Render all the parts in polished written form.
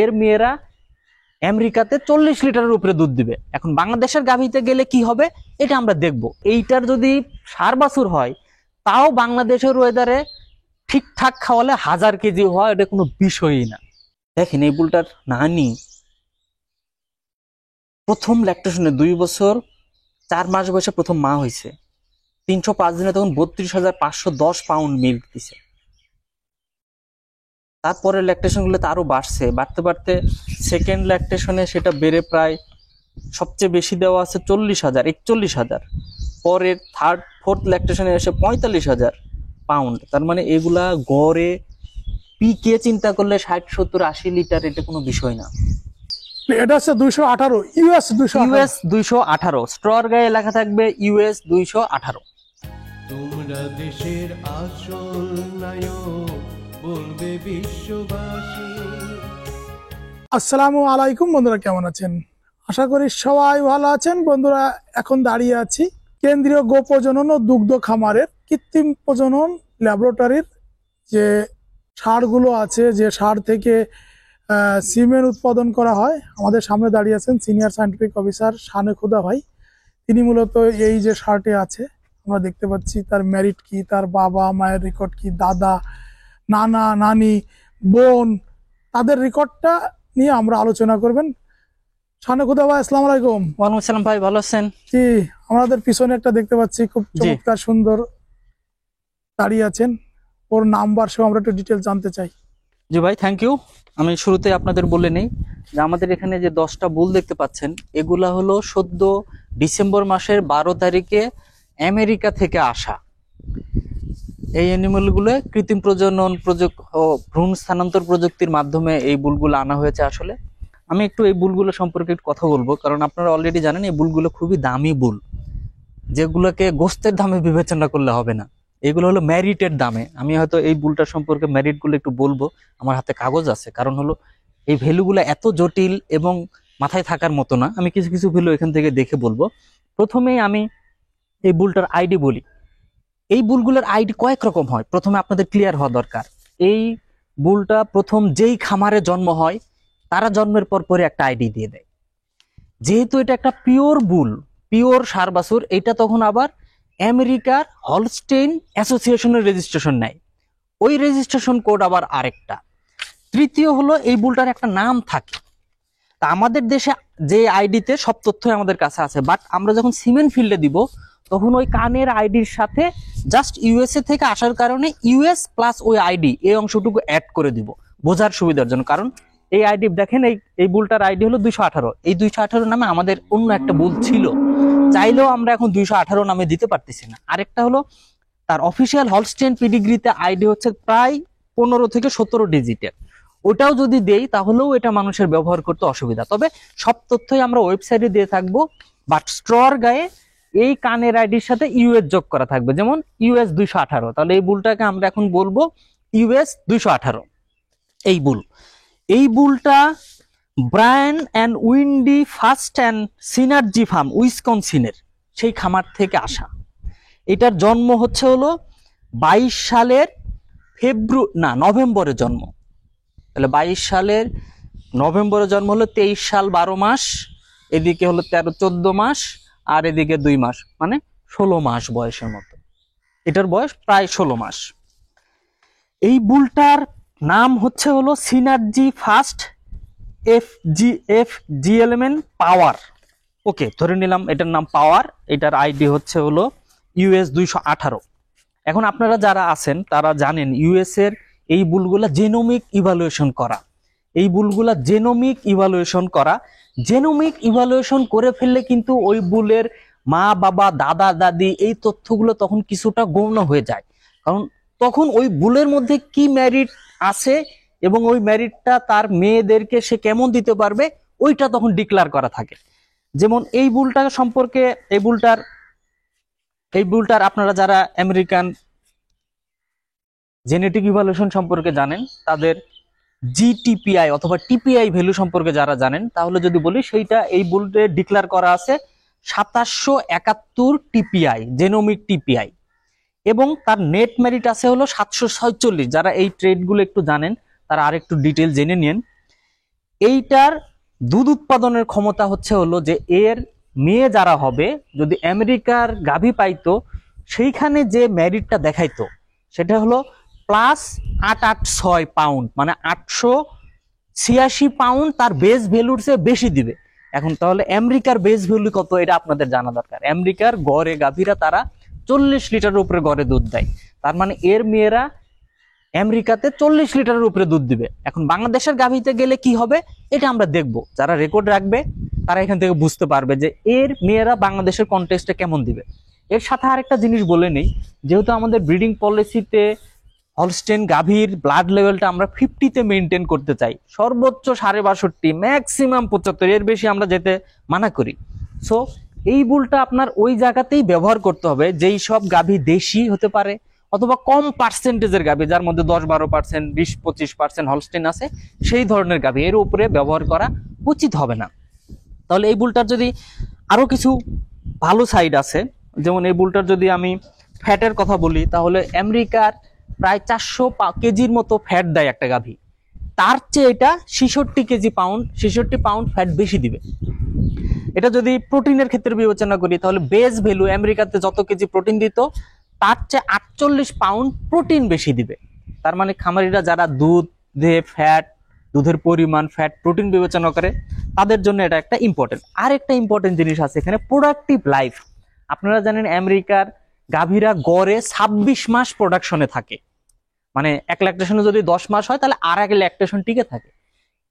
এর মেয়েরা আমেরিকাতে 40 লিটারের উপরে দুধ দিবে। এখন বাংলাদেশের গাভীতে গেলে কি হবে এটা আমরা দেখব। এইটার যদি 4 বছর হয় তাও বাংলাদেশের ওয়েদারে ঠিকঠাক খাওয়ালে 1000 কেজি হয়, এটা কোনো বিষয়ই না। দেখেন এই বুলটার নানি প্রথম ল্যাকটেশনে 2 বছর 4 মাস বয়সে প্রথম মা হয়েছে, 305 দিনে তখন 32,510 পাউন্ড মিল্ক দিছে। তারপরে ল্যাকটেশন গুলো তো আরো বাড়ছে, বাড়তে বাড়তে সেকেন্ড ল্যাকটেশনে সেটা বেড়ে প্রায় সবচেয়ে বেশি দেওয়া আছে 40,000 41,000, পরের থার্ড ফোর্থ ল্যাকটেশনে এসে 45,000 পাউন্ড। তার মানে এগুলা গড়ে পিকে চিন্তা করলে 60 70 80 লিটার, এটা কোনো বিষয় না। এটা হচ্ছে 218 ইউএস 218 স্ট্রর গায়ে লেখা থাকবে ইউএস 218। তোমরা দেশের আসল নায়ক বলবে বিশ্ববাসী। আসসালামু আলাইকুম বন্ধুরা, কেমন আছেন? আশা করি সবাই ভালো আছেন। বন্ধুরা, এখন দাঁড়িয়ে আছি কেন্দ্রীয় গো প্রজনন ও দুগ্ধ খামারের কৃত্রিম প্রজনন ল্যাবরেটরির যে সারগুলো আছে, যে সার থেকে সিমেন্ট উৎপাদন করা হয়। আমাদের সামনে দাঁড়িয়ে আছেন সিনিয়র সায়েন্টিফিক অফিসার শানে খুদা ভাই। তিনি মূলত এই যে সারটি আছে আমরা দেখতে পাচ্ছি, তার মেরিট কি, তার বাবা মায়ের রেকর্ড কি, দাদা নানা নানি বোন, তাদের রেকর্ডটা নিয়ে আমরা আলোচনা করবেন। শানে খুদা ভাই, আসসালামু আলাইকুম। ওয়ালাইকুম আসসালাম ভাই, ভালো আছেন? জি, আমাদের পিছনে একটা দেখতে পাচ্ছি খুব চমৎকার সুন্দর দাঁড়িয়ে আছেন, ওর নাম্বার সহ আমরা একটু ডিটেল জানতে চাই। জি ভাই, থ্যাংক ইউ। আমি শুরুতে আপনাদের বলে নেই যে আমাদের এখানে যে 10টা বুল দেখতে পাচ্ছেন এগুলা হলো সদ্য ডিসেম্বর মাসের 12 তারিখে আমেরিকা থেকে আসা। এই অ্যানিমেলগুলো কৃত্রিম প্রজনন ভ্রূণ স্থানান্তর প্রযুক্তির মাধ্যমে এই বুলগুলো আনা হয়েছে। আসলে আমি একটু এই বুলগুলো সম্পর্কে একটু কথা বলবো, কারণ আপনারা অলরেডি জানেন এই বুলগুলো খুবই দামি বুল, যেগুলোকে গোস্তের দামে বিবেচনা করলে হবে না। এগুলো হলো ম্যারিটের দামে। আমি হয়তো এই বুলটার সম্পর্কে ম্যারিট গুলো একটু বলবো, আমার হাতে কাগজ আছে। কারণ হলো এই ভ্যালুগুলো এত জটিল এবং মাথায় থাকার মতো না। আমি কিছু কিছু ভ্যালু এখান থেকে দেখে বলবো। প্রথমেই আমি এই বুলটার আইডি বলি। এই বুলগুলোর আইডি কয়েক রকম হয়, প্রথমে আপনাদের ক্লিয়ার হওয়া দরকার। এই বুলটা প্রথম যেই খামারে জন্ম হয় তারা জন্মের পর পরে একটা আইডি দিয়ে দেয়। যেহেতু এটা একটা পিওর বুল, পিওর সার বাছুর, এটা তখন আবার আমেরিকার হলস্টেইন অ্যাসোসিয়েশনের রেজিস্ট্রেশন নেয়। ওই রেজিস্ট্রেশন কোড আবার আরেকটা। তৃতীয় হলো এই বুলটার একটা নাম থাকে। তা আমাদের দেশে যে আইডিতে সব তথ্যই আমাদের কাছে আছে, বাট আমরা যখন সিমেন্ট ফিল্ডে দিব তখন ওই কানের আইডির সাথে জাস্ট ইউএসএ থেকে আসার কারণে ইউএস প্লাস ওই আইডি এই অংশটুকু অ্যাড করে দিব বোঝার সুবিধার জন্য। কারণ এই আইডি দেখেন, এই বুলটার আইডি হলো 218। এই 218 নামে আমাদের অন্য একটা বুল ছিল, চাইলেও আমরা এখন 218 নামে দিতে পারতেছি না। আরেকটা হলো তার অফিসিয়াল হলস্টেইন পিডিগ্রিতে আইডি হচ্ছে প্রায় 15 থেকে 17 ডিজিটের। ওটাও যদি দেই তাহলেও এটা মানুষের ব্যবহার করতে অসুবিধা। তবে সব তথ্যই আমরা ওয়েবসাইটে দিয়ে থাকবো, বাট স্ট্রর গায়ে এই কানের আইডির সাথে ইউএস যোগ করা থাকবে, যেমন ইউএস 218। তাহলে এই বুলটাকে আমরা এখন বলবো ইউএস 218। এই বুলটা Brian and Wendy First and Synergy Farm উইসকনসিনের সেই খামার থেকে আসা। এটার জন্ম হচ্ছে হলো 22 সালের নভেম্বরে জন্ম। তাহলে 22 সালের নভেম্বরে জন্ম হলো 23 সাল 12 মাস, এদিকে হলো 13-14 মাস, আর এদিকে 2 মাস, মানে 16 মাস বয়সের মতো। এটার বয়স প্রায় 16 মাস। এই বুলটার নাম হচ্ছে হলো সিনার্জি ফার্স্ট FGLMN পাওয়ার। ওকে, ধরে নিলাম এটার নাম পাওয়ার। এটার আইডি হচ্ছে হলো ইউএস 218। এখন আপনারা যারা আছেন তারা জানেন ইউএস এর এই বুলগুলা জেনোমিক ইভালুয়েশন করা। এই বুলগুলা জেনোমিক ইভালুয়েশন করে ফেললে কিন্তু ওই বুলের মা বাবা দাদা দাদি এই তথ্যগুলো তখন কিছুটা গৌণ হয়ে যায়। কারণ তখন ওই বুলের মধ্যে কি মেরিট আছে এবং ওই মেরিটটা তার মেয়েদেরকে সে কেমন দিতে পারবে ওইটা তখন ডিক্লেয়ার করা থাকে। যেমন এই বুলটা সম্পর্কে, এই বুলটার আপনারা যারা আমেরিকান জেনেটিক ইভালুয়েশন সম্পর্কে জানেন, তাদের জিটিপিআই অথবা টিপিআই ভ্যালু সম্পর্কে যারা জানেন, তাহলে যদি বলি সেইটা এই বুলটে ডিক্লেয়ার করা আছে 2771 টিপিআই, জেনোমিক টিপিআই, এবং তার নেট মেরিট আছে হলো 746। যারা এই ট্রেডগুলো একটু জানেন তারা আরেকটু ডিটেল জেনে নিন। এইটার দুধ উৎপাদনের ক্ষমতা হলো যে এর মেয়ে যারা হবে যদি আমেরিকার গাভী পাইতো সেইখানে যে ম্যারিটটা দেখাইতো সেটা হলো +886 পাউন্ড, মানে 886 পাউন্ড তার বেস ভ্যালুর চেয়ে বেশি দিবে। এখন তাহলে আমেরিকার বেস ভ্যালু কত এটা আপনাদের জানা দরকার। আমেরিকার গড়ে গাভীরা তারা 40 লিটারের উপরে গড়ে দুধ দেয়, তার মানে এর মেয়েরা আমেরিকাতে 40 লিটারের উপরে দুধ দিবে। এখন বাংলাদেশের গাভীতে গেলে কি হবে এটা আমরা দেখব, যারা রেকর্ড রাখবে তারা এখান থেকে বুঝতে পারবে যে এর মেয়েরা বাংলাদেশের কন্টেস্টে কেমন দিবে। এর সাথে আরেকটা জিনিস বলে নেই, যেহেতু আমাদের ব্রিডিং পলিসিতে হলস্টেইন গাভীর ব্লাড লেভেলটা আমরা 50-তে মেনটেন করতে চাই, সর্বোচ্চ 62.5, ম্যাক্সিমাম 75, এর বেশি আমরা যেতে মানা করি। সো এই বুলটা আপনার ওই জায়গাতেই ব্যবহার করতে হবে যেই সব গাভী দেশি হতে পারে অথবা কম পার্সেন্টেজের গাভী, যার মধ্যে 10-12%, 20-25% হলস্টেইন আছে, সেই ধরনের গাভী এর উপরে ব্যবহার করা উচিত হবে না। তাহলে এই বুলটার যদি আরো কিছু ভালো সাইড আছে, যেমন এই বুলটার যদি আমি ফ্যাটের কথা বলি তাহলে আমেরিকার প্রায় 400 কেজির মতো ফ্যাট দেয় একটা গাভী, তার চেয়ে এটা 66 পাউন্ড ফ্যাট বেশি দিবে। এটা যদি প্রোটিনের ক্ষেত্রে বিবেচনা করি তাহলে বেস ভ্যালু আমেরিকাতে যত কেজি প্রোটিন দিত তার চেয়ে 48 পাউন্ড প্রোটিন বেশি দিবে। তার মানে খামারিরা যারা দুধে ফ্যাট, দুধের পরিমাণ, ফ্যাট, প্রোটিন বিবেচনা করে তাদের জন্য এটা একটা ইম্পর্টেন্ট। আর একটা ইম্পর্টেন্ট জিনিস আছে এখানে, প্রোডাক্টিভ লাইফ। আপনারা জানেন আমেরিকার গাভীরা গড়ে 26 মাস প্রোডাকশনে থাকে, মানে এক ল্যাকটেশনে যদি 10 মাস হয় তাহলে আর এক ল্যাকটেশন টিকে থাকে।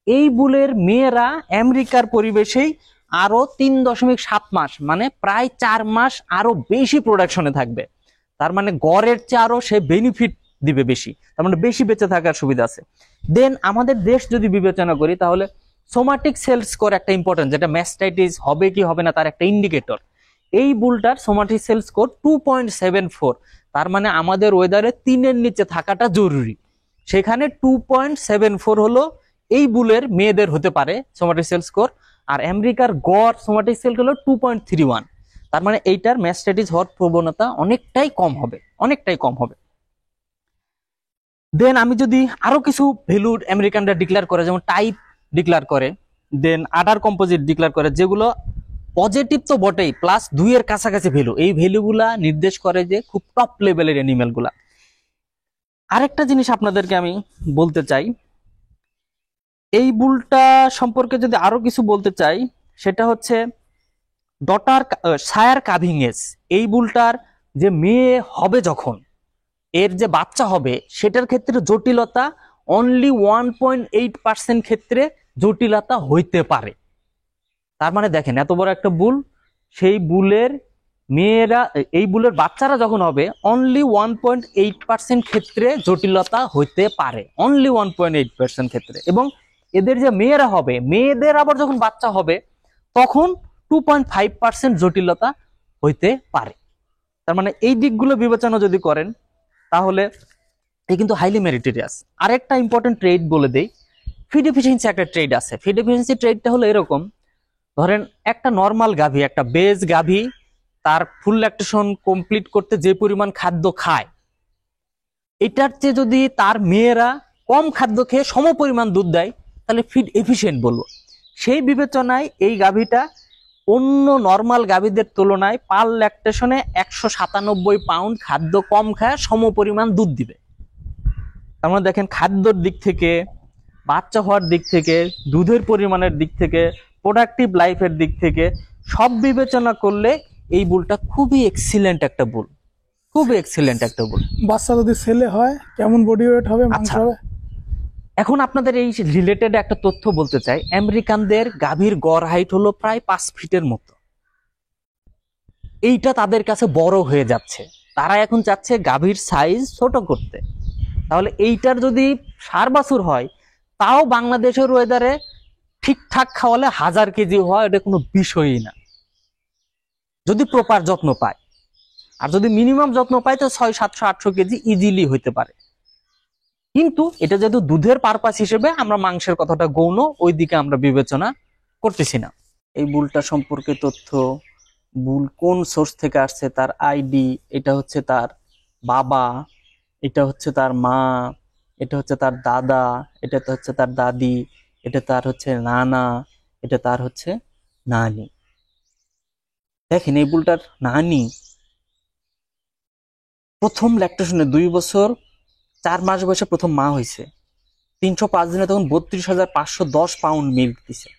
এই বুলের মেয়েরা আমেরিকার পরিবেশেই আরো 3.7 মাস, মানে প্রায় 4 মাস আরো বেশি প্রোডাকশনে থাকবে। তার মানে গড়ের চেয়ে আরো সে বেনিফিট দিবে বেশি, তার মানে বেশি বেঁচে থাকার সুবিধা আছে। দেন আমাদের দেশ যদি বিবেচনা করি তাহলে সোমাটিক সেল স্কোর একটা ইম্পর্টেন্ট, যেটা ম্যাস্টাইটিস হবে কি হবে না তার একটা ইন্ডিকেটর। এই বুলটার সোমাটিক সেল স্কোর 2.74, তার মানে আমাদের ওয়েদারে 3-এর নিচে থাকাটা জরুরি। সেখানে 2.74 হলো এই বুলের মেয়েদের হতে পারে সোমাটিক সেল স্কোর, আর আমেরিকার গড় সোমাটিক সেল হলো 2.31, তার মানে এইটার ম্যাস্টাইটিস হওয়ার প্রবণতা অনেকটাই কম হবে, অনেকটাই কম হবে। দেন আমি যদি আরো কিছু ভ্যালু আমেরিকানরা ডিক্লেয়ার করে, যেমন টাইপ ডিক্লেয়ার করে, দেন আডার কম্পোজিট ডিক্লেয়ার করে, যেগুলো পজিটিভ তো বটেই, +2 এর কাছাকাছি ভ্যালু, এই ভ্যালুগুলা নির্দেশ করে যে খুব টপ লেভেলের অ্যানিমেল গুলা। আরেকটা জিনিস আপনাদেরকে আমি বলতে চাই, এই বুলটা সম্পর্কে যদি আরো কিছু বলতে চাই সেটা হচ্ছে ডটার সায়ার কাভিং এজ। এই বুলটার যে মেয়ে হবে যখন এর যে বাচ্চা হবে সেটার ক্ষেত্রে জটিলতা অনলি 1.8% ক্ষেত্রে জটিলতা হইতে পারে। তার মানে দেখেন এত বড় একটা বুল, সেই বুলের মেয়েরা, এই বুলের বাচ্চারা যখন হবে অনলি 1.8% ক্ষেত্রে জটিলতা হইতে পারে, অনলি 1.8% ক্ষেত্রে। এবং এদের যে মেয়েরা হবে, মেয়েদের আবার যখন বাচ্চা হবে তখন 2.5% জটিলতা হইতে পারে। তার মানে এই দিকগুলো বিবেচনা যদি করেন তাহলে এই কিন্তু হাইলি মেরিটোরিয়াস। আরেকটা ইম্পর্টেন্ট ট্রেড বলে দেই, ফিড এফিসিয়েন্সি একটা ট্রেড আছে। ফিড এফিসিয়েন্সি ট্রেডটা হলো এরকম, ধরেন একটা নর্মাল গাভী, একটা বেজ গাভী, তার ফুল ল্যাকটেশন কমপ্লিট করতে যে পরিমাণ খাদ্য খায় এটার চেয়ে যদি তার মেয়েরা কম খাদ্য খেয়ে সম পরিমাণ দুধ দেয় তাহলে ফিড এফিসিয়েন্ট বলবো। সেই বিবেচনায় এই গাভীটা অন্য নর্মাল গাভীদের তুলনায় পার ল্যাকটেশনে 197 পাউন্ড খাদ্য কম খায় সম পরিমাণ দুধ দিবে। তার মানে দেখেন খাদ্যর দিক থেকে, বাচ্চা হওয়ার দিক থেকে, দুধের পরিমাণের দিক থেকে, প্রোডাক্টিভ লাইফের দিক থেকে সব বিবেচনা করলে এই বুলটা খুবই এক্সিলেন্ট একটা বুল, খুবই এক্সিলেন্ট একটা বুল। বাচ্চা যদি ছেলে হয় কেমন বডি ওয়েট হবে, মাংস হবে? এখন আপনাদের এই রিলেটেড একটা তথ্য বলতে চাই, আমেরিকানদের গাভীর গড় হাইট হলো প্রায় 5 ফিটের মতো। এইটা তাদের কাছে বড় হয়ে যাচ্ছে, তারা এখন চাচ্ছে গাভীর সাইজ ছোট করতে। তাহলে এইটার যদি 4 বছর হয় তাও বাংলাদেশের ওয়েদারে ঠিকঠাক খাওয়ালে 1000 কেজি হয়, এটা কোনো বিষয়ই না, যদি প্রপার যত্ন পায়। আর যদি মিনিমাম যত্ন পায় তো 600, 700, 800 কেজি ইজিলি হইতে পারে। কিন্তু এটা যেহেতু দুধের পারপাস হিসেবে আমরা মাংসের কথাটা গৌণ, ওই দিকে আমরা বিবেচনা করতেছি না। এই বুলটা সম্পর্কে তথ্য, বুল কোন সোর্স থেকে আসছে, তার আইডি, এটা হচ্ছে তার বাবা, এটা হচ্ছে তার মা, এটা হচ্ছে তার দাদা, এটা হচ্ছে তার দাদি, এটা তার হচ্ছে নানা, এটা তার হচ্ছে নানি। দেখেন এই বুলটার নানি প্রথম ল্যাকটেশনে 2 বছর 4 মাস বয়সে প্রথম মা হয়েছে, 305 দিনে তখন 32,510 পাউন্ড মিল্ক দিছে।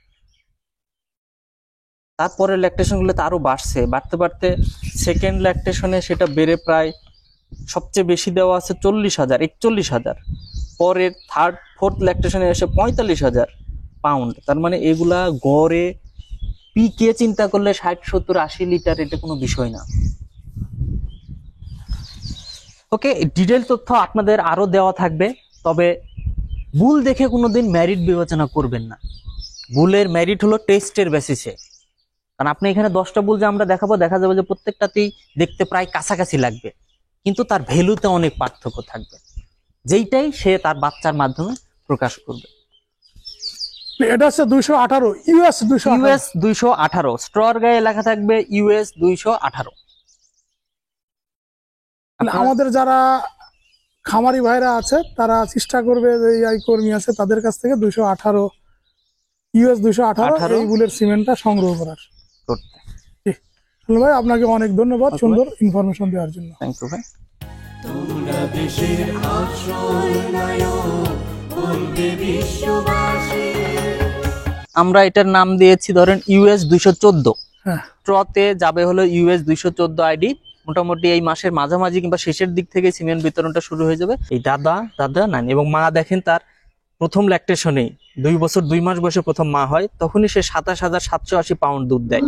তারপরে ল্যাকটেশন গুলোতে আরো বাড়ছে, বাড়তে বাড়তে সেকেন্ড ল্যাকটেশনে সেটা বেড়ে প্রায় সবচেয়ে বেশি দেওয়া আছে 40,000, 41,000। পরের থার্ড ফোর্থ ল্যাকটেশনে এসে 45,000 পাউন্ড। তার মানে এগুলা গড়ে পিকে চিন্তা করলে 60, 70, 80 লিটার, এটা কোনো বিষয় না। ওকে, ডিটেল তথ্য আপনাদের আরো দেওয়া থাকবে, তবে বুল দেখে কোনোদিন ম্যারিট বিবেচনা করবেন না। বুলের ম্যারিট হলো টেস্টের বেসিসে। কারণ আপনি এখানে 10টা বুল যে আমরা দেখাবো, দেখা যাবে যে প্রত্যেকটাতেই দেখতে প্রায় কাছাকাছি লাগবে, কিন্তু তার ভ্যালুতে অনেক পার্থক্য থাকবে, যেইটাই সে তার বাচ্চার মাধ্যমে প্রকাশ করবে। এটা হচ্ছে 218, ইউএস 218। ইউএস 218, স্ট্রর গায়ে লেখা থাকবে ইউএস 218। আমাদের যারা খামারি ভাইরা আছে তারা চেষ্টা করবে যে এই কর্মী আছে তাদের কাছ থেকে 218, ইউএস 218 এই বুলের সিমেন্টটা সংগ্রহ করার। করতে। ঠিক ভাই, আপনাকে অনেক ধন্যবাদ সুন্দর ইনফরমেশন দেওয়ার জন্য। থ্যাংক ইউ ভাই। তোমরা দেশের আসল নায়ক, বলবে বিশ্ববাসী। আমরা এটার নাম দিয়েছি ধরেন ইউএস 214। হ্যাঁ, ট্রতে যাবে হলো ইউএস 214 আইডি। মোটামুটি এই মাসের মাঝামাঝি কিংবা শেষের দিক থেকে সিমেন্ট বিতরণটা শুরু হয়ে যাবে। এই দাদা নানি এবং মা দেখেন তার প্রথম ল্যাকটেশনেই 2 বছর 2 মাস বয়সে প্রথম মা হয়, তখনই সে 27,780 পাউন্ড দুধ দেয়।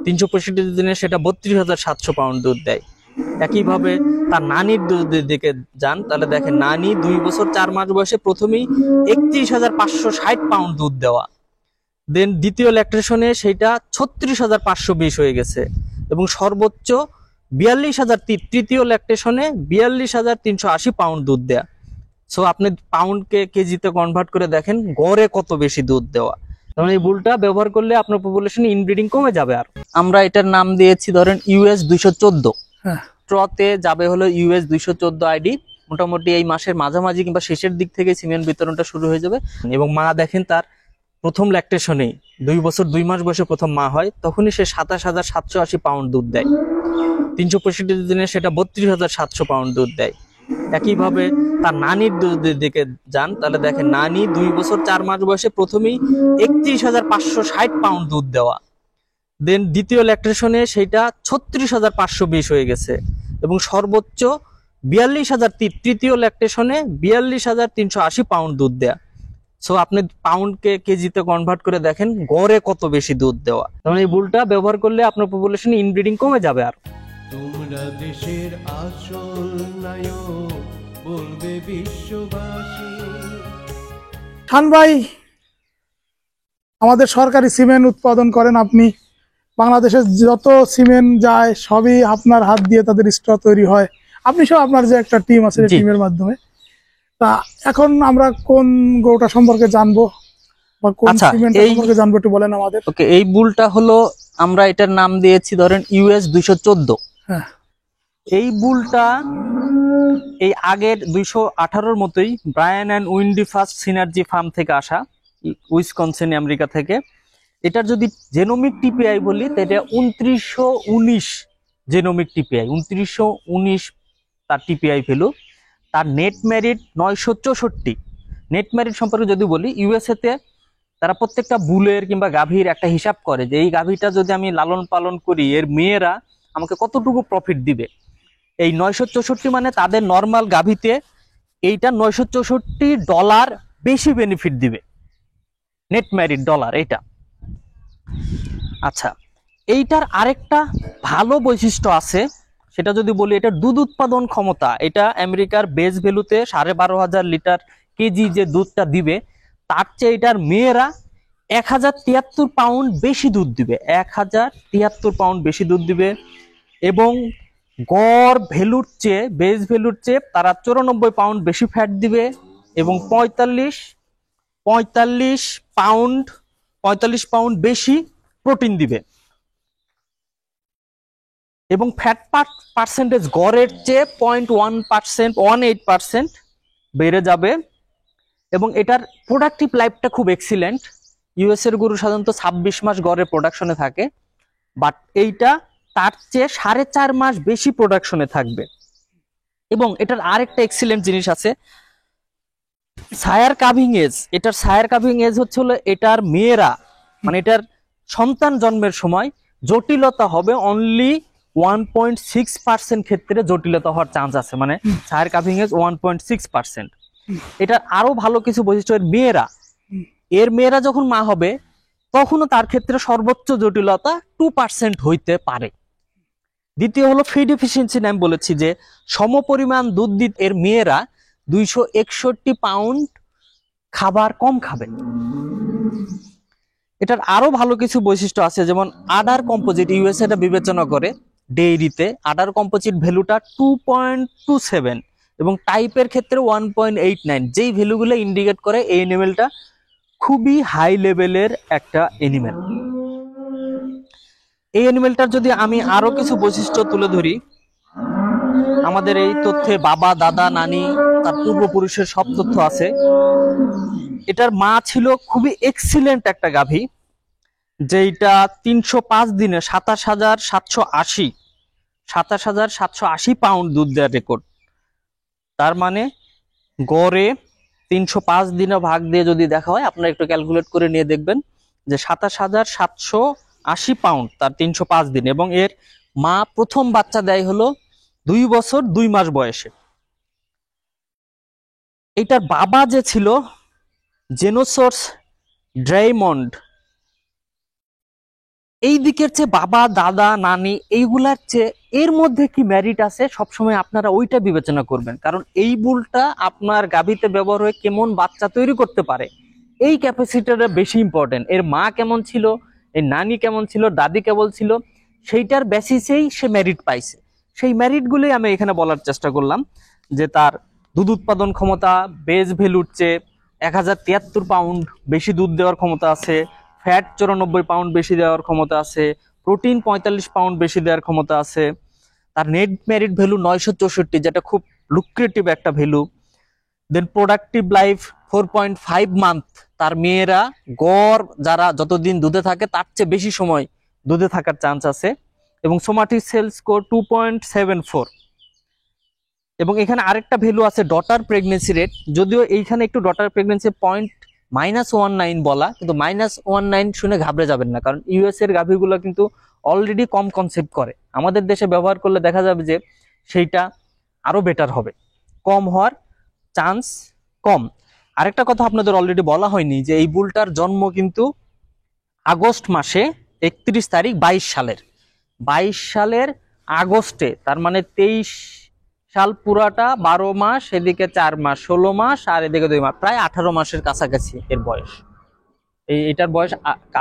365 দিনে সেটা 32,700 পাউন্ড দুধ দেয়। একইভাবে তার নানির দুধের দিকে যান, তাহলে দেখেন নানি 2 বছর 4 মাস বয়সে প্রথমেই 31,560 পাউন্ড দুধ দেওয়া। দেন দ্বিতীয় ল্যাকটেশনে সেটা 36,520 হয়ে গেছে এবং সর্বোচ্চ 42,000, তৃতীয় ল্যাকটেশনে 42,380 পাউন্ড দুধ দেয়া। সো আপনি পাউন্ডকে কেজিতে কনভার্ট করে দেখেন গড়ে কত বেশি দুধ দেওয়া। কারণ এই বুলটা ব্যবহার করলে আপনার পপুলেশনে ইনব্রিডিং কমে যাবে। আর আমরা এটার নাম দিয়েছি ধরেন ইউএস 214। হ্যাঁ, ট্রতে যাবে হলো ইউএস 214 আইডি। মোটামুটি এই মাসের মাঝামাঝি কিংবা শেষের দিক থেকে সিমেন্ট বিতরণটা শুরু হয়ে যাবে এবং মা দেখেন তার প্রথম ল্যাকটেশনেই 2 বছর 2 মাস বয়সে প্রথম মা হয়, তখনই সে 27,780 পাউন্ড দুধ দেয়। 365 দিনে সেটা 32,700 পাউন্ড দুধ দেয়। একইভাবে তার নানির দুধের দিকে যান, তাহলে দেখেন নানি 2 বছর 4 মাস বয়সে প্রথমেই 31,560 পাউন্ড দুধ দেওয়া। দেন দ্বিতীয় ল্যাকটেশনে সেটা 36,520 হয়ে গেছে এবং সর্বোচ্চ 42,000, তৃতীয় ল্যাকটেশনে 42,380 পাউন্ড দুধ দেয়া। সো আপনি পাউন্ডকে কেজিতে কনভার্ট করে দেখেন গড়ে কত বেশি দুধ দেওয়া। কারণ এই বুলটা ব্যবহার করলে আপনার পপুলেশনে ইনব্রিডিং কমে যাবে। আর তোমরা দেশের আসল নায়ক, বলবে বিশ্ববাসী। খান ভাই, আমাদের সরকারি সিমেন্ট উৎপাদন করেন আপনি। বাংলাদেশে যত সিমেন্ট যায় সবই আপনার হাত দিয়ে তাদের স্টক তৈরি হয়। আপনি সব আপনার যে একটা টিম আছে জি। টিমের মাধ্যমে। তা এখন আমরা কোন গরুটা সম্পর্কে জানবো বা কোন আচ্ছা, সিমেন্ট সম্পর্কে জানবো একটু বলেন আমাদের। ওকে, এই বুলটা হলো আমরা এটার নাম দিয়েছি ধরেন ইউএস 214। হ্যাঁ, এই বুলটা এই আগের 218-র মতোই Brian and Wendy first synergy farm থেকে আসা, উইসকনসিন আমেরিকা থেকে। এটার যদি জেনোমিক টিপিআই বলি তাহলে 2919 জেনোমিক টিপিআই, 2919 তার টিপিআই ভ্যালু। তার নেট মেরিট 964। নেট মেরিট সম্পর্কে যদি বলি, ইউএসএ তে তারা প্রত্যেকটা বুলের কিংবা গাভীর একটা হিসাব করে যে এই গাভীটা যদি আমি লালন পালন করি এর মেয়েরা আমাকে কতটুকু প্রফিট দিবে। এই 964 মানে তাদের নর্মাল গাভীতে এইটা $964 বেশি বেনিফিট দিবে, নেট মেরিট ডলার এটা। আচ্ছা, এইটার আরেকটা ভালো বৈশিষ্ট্য আছে, সেটা যদি বলি এটার দুধ উৎপাদন ক্ষমতা। এটা আমেরিকার বেস ভ্যালুতে 12,500 লিটার কেজি যে দুধটা দিবে, তার চেয়ে এটার মেয়েরা 1073 পাউন্ড বেশি দুধ দিবে, 1073 পাউন্ড বেশি দুধ দিবে। এবং গড় ভ্যালুর চেয়ে, বেস ভ্যালুর চেয়ে তারা 94 পাউন্ড বেশি ফ্যাট দিবে এবং 45 পাউন্ড বেশি প্রোটিন দিবে। এবং ফ্যাট পার্সেন্টেজ গড়ের চেয়ে 0.1%, 18% বেড়ে যাবে। এবং এটার প্রোডাক্টিভ লাইফটা খুব এক্সিলেন্ট। ইউএস এর গরু সাধারণত 26 মাস গড়ে প্রোডাকশনে থাকে, বাট এইটা তার চেয়ে 4.5 মাস বেশি প্রোডাকশনে থাকবে। এবং এটার আরেকটা এক্সিলেন্ট জিনিস আছে, সায়ার কাভিং এজ। এটার সায়ার কাভিং এজ হচ্ছে হলো এটার মেয়েরা, মানে এটার সন্তান জন্মের সময় জটিলতা হবে অনলি 1.6% ক্ষেত্রে জটিলতা হওয়ার চান্স আছে, মানে সায়ার কাভিং এজ 1.6%। এটার আরো ভালো কিছু বৈশিষ্ট্য, এর মেয়েরা যখন মা হবে তখনও তার ক্ষেত্রে সর্বোচ্চ জটিলতা 2% হইতে পারে। দ্বিতীয় হলো ফিড এফিসিয়েন্সি, আমি বলেছি যে সমপরিমাণ দুধ দিতে এর মেয়েরা 261 পাউন্ড খাবার কম খাবে। এটার আরো ভালো কিছু বৈশিষ্ট্য আছে, যেমন আডার কম্পোজিট, ইউএস এটা বিবেচনা করে ডেইরিতে আডার কম্পোজিট ভ্যালুটা 2.27 এবং টাইপের ক্ষেত্রে 1.89, যেই ভ্যালুগুলো ইন্ডিকেট করে এই এনিমেলটা খুবই হাই লেভেলের একটা এনিমেল। এই এনিমেলটার যদি আমি আরো কিছু বৈশিষ্ট্য তুলে ধরি, আমাদের এই তথ্যে বাবা, দাদা, নানি, তার পূর্বপুরুষের সব তথ্য আছে। এটার মা ছিল খুবই এক্সিলেন্ট একটা গাভী, যেটা 305 দিনে 27,780 পাউন্ড দুধ দেওয়ার রেকর্ড। তার মানে গড়ে 305 দিনে ভাগ দিয়ে যদি দেখা হয়, আপনারা একটু ক্যালকুলেট করে নিয়ে দেখবেন যে 27,780 পাউন্ড তার 305 দিন। এবং এর মা প্রথম বাচ্চা দেয় হলো 2 বছর 2 মাস বয়সে। এইটার বাবা যে ছিল জেনোসর্স ড্রাইমন্ড, এই দিকের চেয়ে বাবা, দাদা, নানি এইগুলার চেয়ে এর মধ্যে কি মেরিট আছে সবসময় আপনারা ওইটা বিবেচনা করবেন, কারণ এই বুলটা আপনার গাভীতে ব্যবহার হয়ে কেমন বাচ্চা তৈরি করতে পারে এই ক্যাপাসিটিটা বেশি ইম্পর্টেন্ট। এর মা কেমন ছিল, এর নানি কেমন ছিল, দাদি কেবল ছিল, সেইটার বেসিসেই সে মেরিট পাইছে। সেই মেরিটগুলোই আমি এখানে বলার চেষ্টা করলাম, যে তার দুধ উৎপাদন ক্ষমতা বেজ ভ্যালুর চেয়ে 1073 পাউন্ড বেশি দুধ দেওয়ার ক্ষমতা আছে, ফ্যাট 94 পাউন্ড বেশি দেওয়ার ক্ষমতা আছে, প্রোটিন 45 পাউন্ড বেশি দেওয়ার ক্ষমতা আছে, তার নেট মেরিট ভ্যালু 964, যেটা খুব লুক্রেটিভ একটা ভ্যালু। দেন প্রোডাক্টিভ লাইফ 4.5 মান্থ, তার মেয়েরা গড় যারা যতদিন দুধে থাকে তার চেয়ে বেশি সময় দুধে থাকার চান্স আছে। এবং সোমাটিক সেল স্কোর 2.74। এবং এখানে আরেকটা ভ্যালু আছে ডটার প্রেগনেন্সি রেট, যদিও এইখানে একটু ডটার প্রেগনেন্সি -19 বলা, কিন্তু -19 শুনে ঘাবড়ে যাবেন না, কারণ ইউএস এর গাভীগুলো কিন্তু অলরেডি কম কনসেপ্ট করে। আমাদের দেশে ব্যবহার করলে দেখা যাবে যে সেইটা আরো বেটার হবে, কম হওয়ার চান্স কম। আরেকটা কথা আপনাদের অলরেডি বলা হয়নি, যে এই বুলটার জন্ম কিন্তু আগস্ট মাসে 31 তারিখ 22 সালের আগস্টে, তার মানে 23 সাল পুরাটা 12 মাস, এদিকে 4 মাস 16 মাস, আর এদিকে 2 মাস, প্রায় 18 মাসের কাছাকাছি এর বয়স। এটার বয়স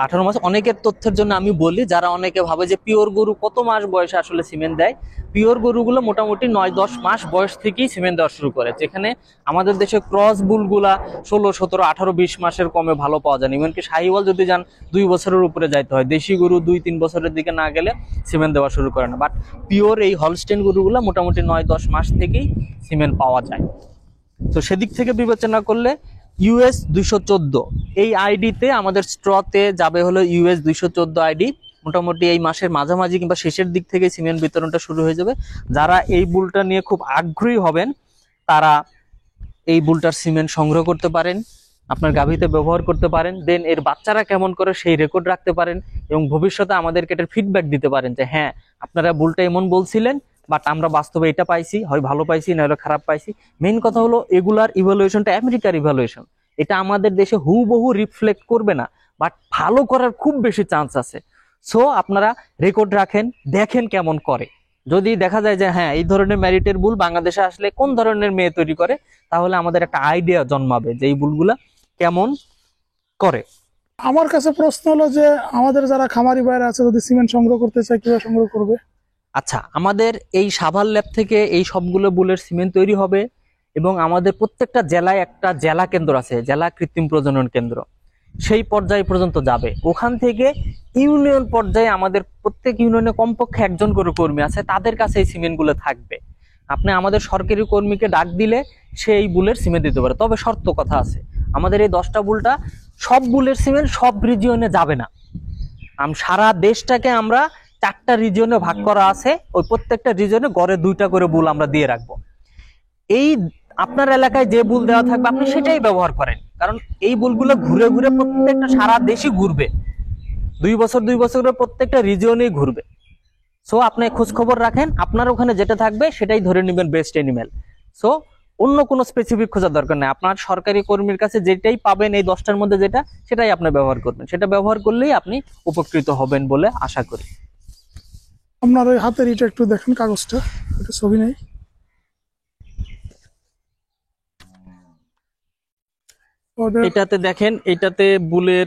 18 মাস। অনেকের তথ্যের জন্য আমি বলি, যারা অনেকে ভাবে যে পিওর গরু কত মাস বয়সে আসলে সিমেন্ট দেয়, পিওর গরুগুলো মোটামুটি 9-10 মাস বয়স থেকেই সিমেন্ট দেওয়া শুরু করে, যেখানে আমাদের দেশে ক্রস বুলগুলা 16, 17, 18, 20 মাসের কমে ভালো পাওয়া যায়। এমনকি শাহিওয়াল যদি যান 2 বছরের উপরে যাইতে হয়, দেশি গরু 2-3 বছরের দিকে না গেলে সিমেন্ট দেওয়া শুরু করে না। বাট পিওর এই হলস্টেইন গরুগুলা মোটামুটি 9-10 মাস থেকেই সিমেন্ট পাওয়া যায়। তো সেদিক থেকে বিবেচনা করলে ইউএস 214 এই আইডিতে আমাদের স্ট্রতে যাবে হলো ইউএস 214 আইডি। মোটামুটি এই মাসের মাঝামাঝি কিংবা শেষের দিক থেকে সিমেন্ট বিতরণটা শুরু হয়ে যাবে। যারা এই বুলটা নিয়ে খুব আগ্রহী হবেন তারা এই বুলটার সিমেন্ট সংগ্রহ করতে পারেন, আপনার গাভীতে ব্যবহার করতে পারেন। দেন এর বাচ্চারা কেমন করে সেই রেকর্ড রাখতে পারেন এবং ভবিষ্যতে আমাদেরকে এটার ফিডব্যাক দিতে পারেন যে হ্যাঁ আপনারা বুলটা এমন বলছিলেন, বাট আমরা বাস্তবে এটা পাইছি, হয় ভালো পাইছি না হলে খারাপ পাইছি। মেইন কথা হলো এগুলার ইভালুয়েশনটা আমেরিকার ইভালুয়েশন, এটা আমাদের দেশে হুবহু রিফ্লেক্ট করবে না, বাট ভালো করার খুব বেশি চান্স আছে। সো আপনারা রেকর্ড রাখেন, দেখেন কেমন করে। যদি দেখা যায় যে হ্যাঁ এই ধরনের ম্যারিটের বুল বাংলাদেশে আসলে কোন ধরনের মেয়ে তৈরি করে, তাহলে আমাদের একটা আইডিয়া জন্মাবে যে এই বুলগুলা কেমন করে। আমার কাছে প্রশ্ন হলো যে আমাদের যারা খামারি ভাইরা আছে যদি সিমেন্ট সংগ্রহ করতে চায় কিভাবে সংগ্রহ করবে? আচ্ছা, আমাদের এই সাভার ল্যাব থেকে এই সবগুলো বুলের সিমেন্ট তৈরি হবে এবং আমাদের প্রত্যেকটা জেলায় একটা জেলা কেন্দ্র আছে, জেলা কৃত্রিম প্রজনন কেন্দ্র, সেই পর্যায় পর্যন্ত যাবে। ওখান থেকে ইউনিয়ন পর্যায়ে আমাদের প্রত্যেক ইউনিয়নে কমপক্ষে একজন করে কর্মী আছে, তাদের কাছে এই সিমেন্টগুলো থাকবে। আপনি আমাদের সরকারি কর্মীকে ডাক দিলে সেই বুলের সিমেন্ট দিতে পারে, তবে শর্ত কথা আছে, আমাদের এই 10টা বুলটা সব বুলের সিমেন্ট সব রিজিয়নে যাবে না। সারা দেশটাকে আমরা 4টা রিজিয়নে ভাগ করা আছে, ওই প্রত্যেকটা রিজিয়নে গড়ে 2টা করে বুল আমরা দিয়ে রাখবো। এই আপনার এলাকায় যে বুল দেওয়া থাকবে আপনি সেটাই ব্যবহার করেন, কারণ এই বুলগুলো ঘুরে ঘুরে প্রত্যেকটা সারা দেশই ঘুরবে, 2 বছর করে প্রত্যেকটা রিজিয়নেই ঘুরবে। সো আপনি খোঁজ খবর রাখেন, আপনার ওখানে যেটা থাকবে সেটাই ধরে নেবেন বেস্ট এনিমেল। সো অন্য কোনো স্পেসিফিক খোঁজার দরকার নেই, আপনার সরকারি কর্মীর কাছে যেটাই পাবেন এই 10টার মধ্যে যেটা, সেটাই আপনি ব্যবহার করবেন, সেটা ব্যবহার করলেই আপনি উপকৃত হবেন বলে আশা করি। আপনার ওই হাতের এটা একটু দেখেন, কাগজটা একটু ছবি নেই। এটাতে দেখেন, এটাতে বুলের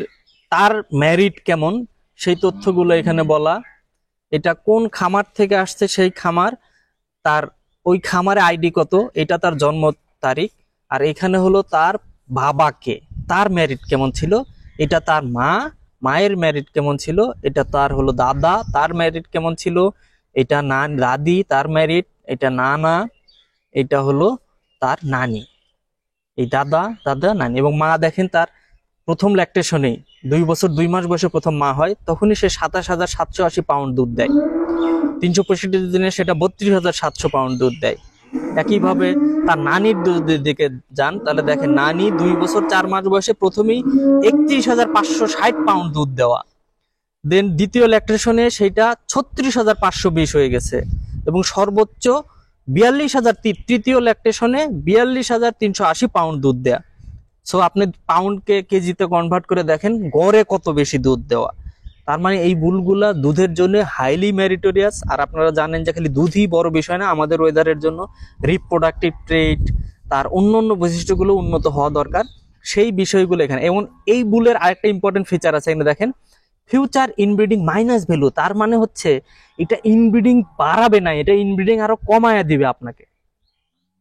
তার মেরিট কেমন সেই তথ্যগুলো এখানে বলা, এটা কোন খামার থেকে আসছে সেই খামার, তার ওই খামারে আইডি কত, এটা তার জন্ম তারিখ, আর এখানে হলো তার বাবাকে তার মেরিট কেমন ছিল, এটা তার মায়ের মেরিট কেমন ছিল, এটা তার হলো দাদা তার মেরিট কেমন ছিল, এটা দাদি তার মেরিট, এটা নানা, এটা হলো তার নানি, এই দাদা নানি। এবং মা দেখেন তার প্রথম ল্যাকটেশনেই 2 বছর 2 মাস বয়সে প্রথম মা হয়, তখনই সে 27,780 পাউন্ড দুধ দেয়, 365 দিনে সেটা 32,700 পাউন্ড দুধ দেয়। একইভাবে তার নানির দুধের দিকে যান, তাহলে দেখেন নানি 2 বছর 4 মাস বয়সে প্রথমেই 31,560 পাউন্ড দুধ দেওয়া, দেন দ্বিতীয় ল্যাকটেশনে সেটা 36,520 হয়ে গেছে, এবং সর্বোচ্চ 42,000 তৃতীয় ল্যাকটেশনে 42,380 পাউন্ড দুধ দেয়া। সো আপনি পাউন্ডকে কেজিতে কনভার্ট করে দেখেন গড়ে কত বেশি দুধ দেওয়া। তার মানে এই বুলগুলা দুধের জন্য হাইলি মেরিটোরিয়াস। আর আপনারা জানেন যে খালি দুধই বড় বিষয় না, আমাদের ওয়েদারের জন্য রিপ্রোডাক্টিভ ট্রেট, তার অন্য বৈশিষ্ট্যগুলো উন্নত হওয়া দরকার, সেই বিষয়গুলো এখানে। এবং এই বুলের আরেকটা ইম্পর্টেন্ট ফিচার আছে, এখানে দেখেন ফিউচার ইনব্রিডিং মাইনাস ভ্যালু, তার মানে হচ্ছে এটা ইনব্রিডিং বাড়াবে না, এটা ইনব্রিডিং আরো কমায়া দিবে আপনাকে।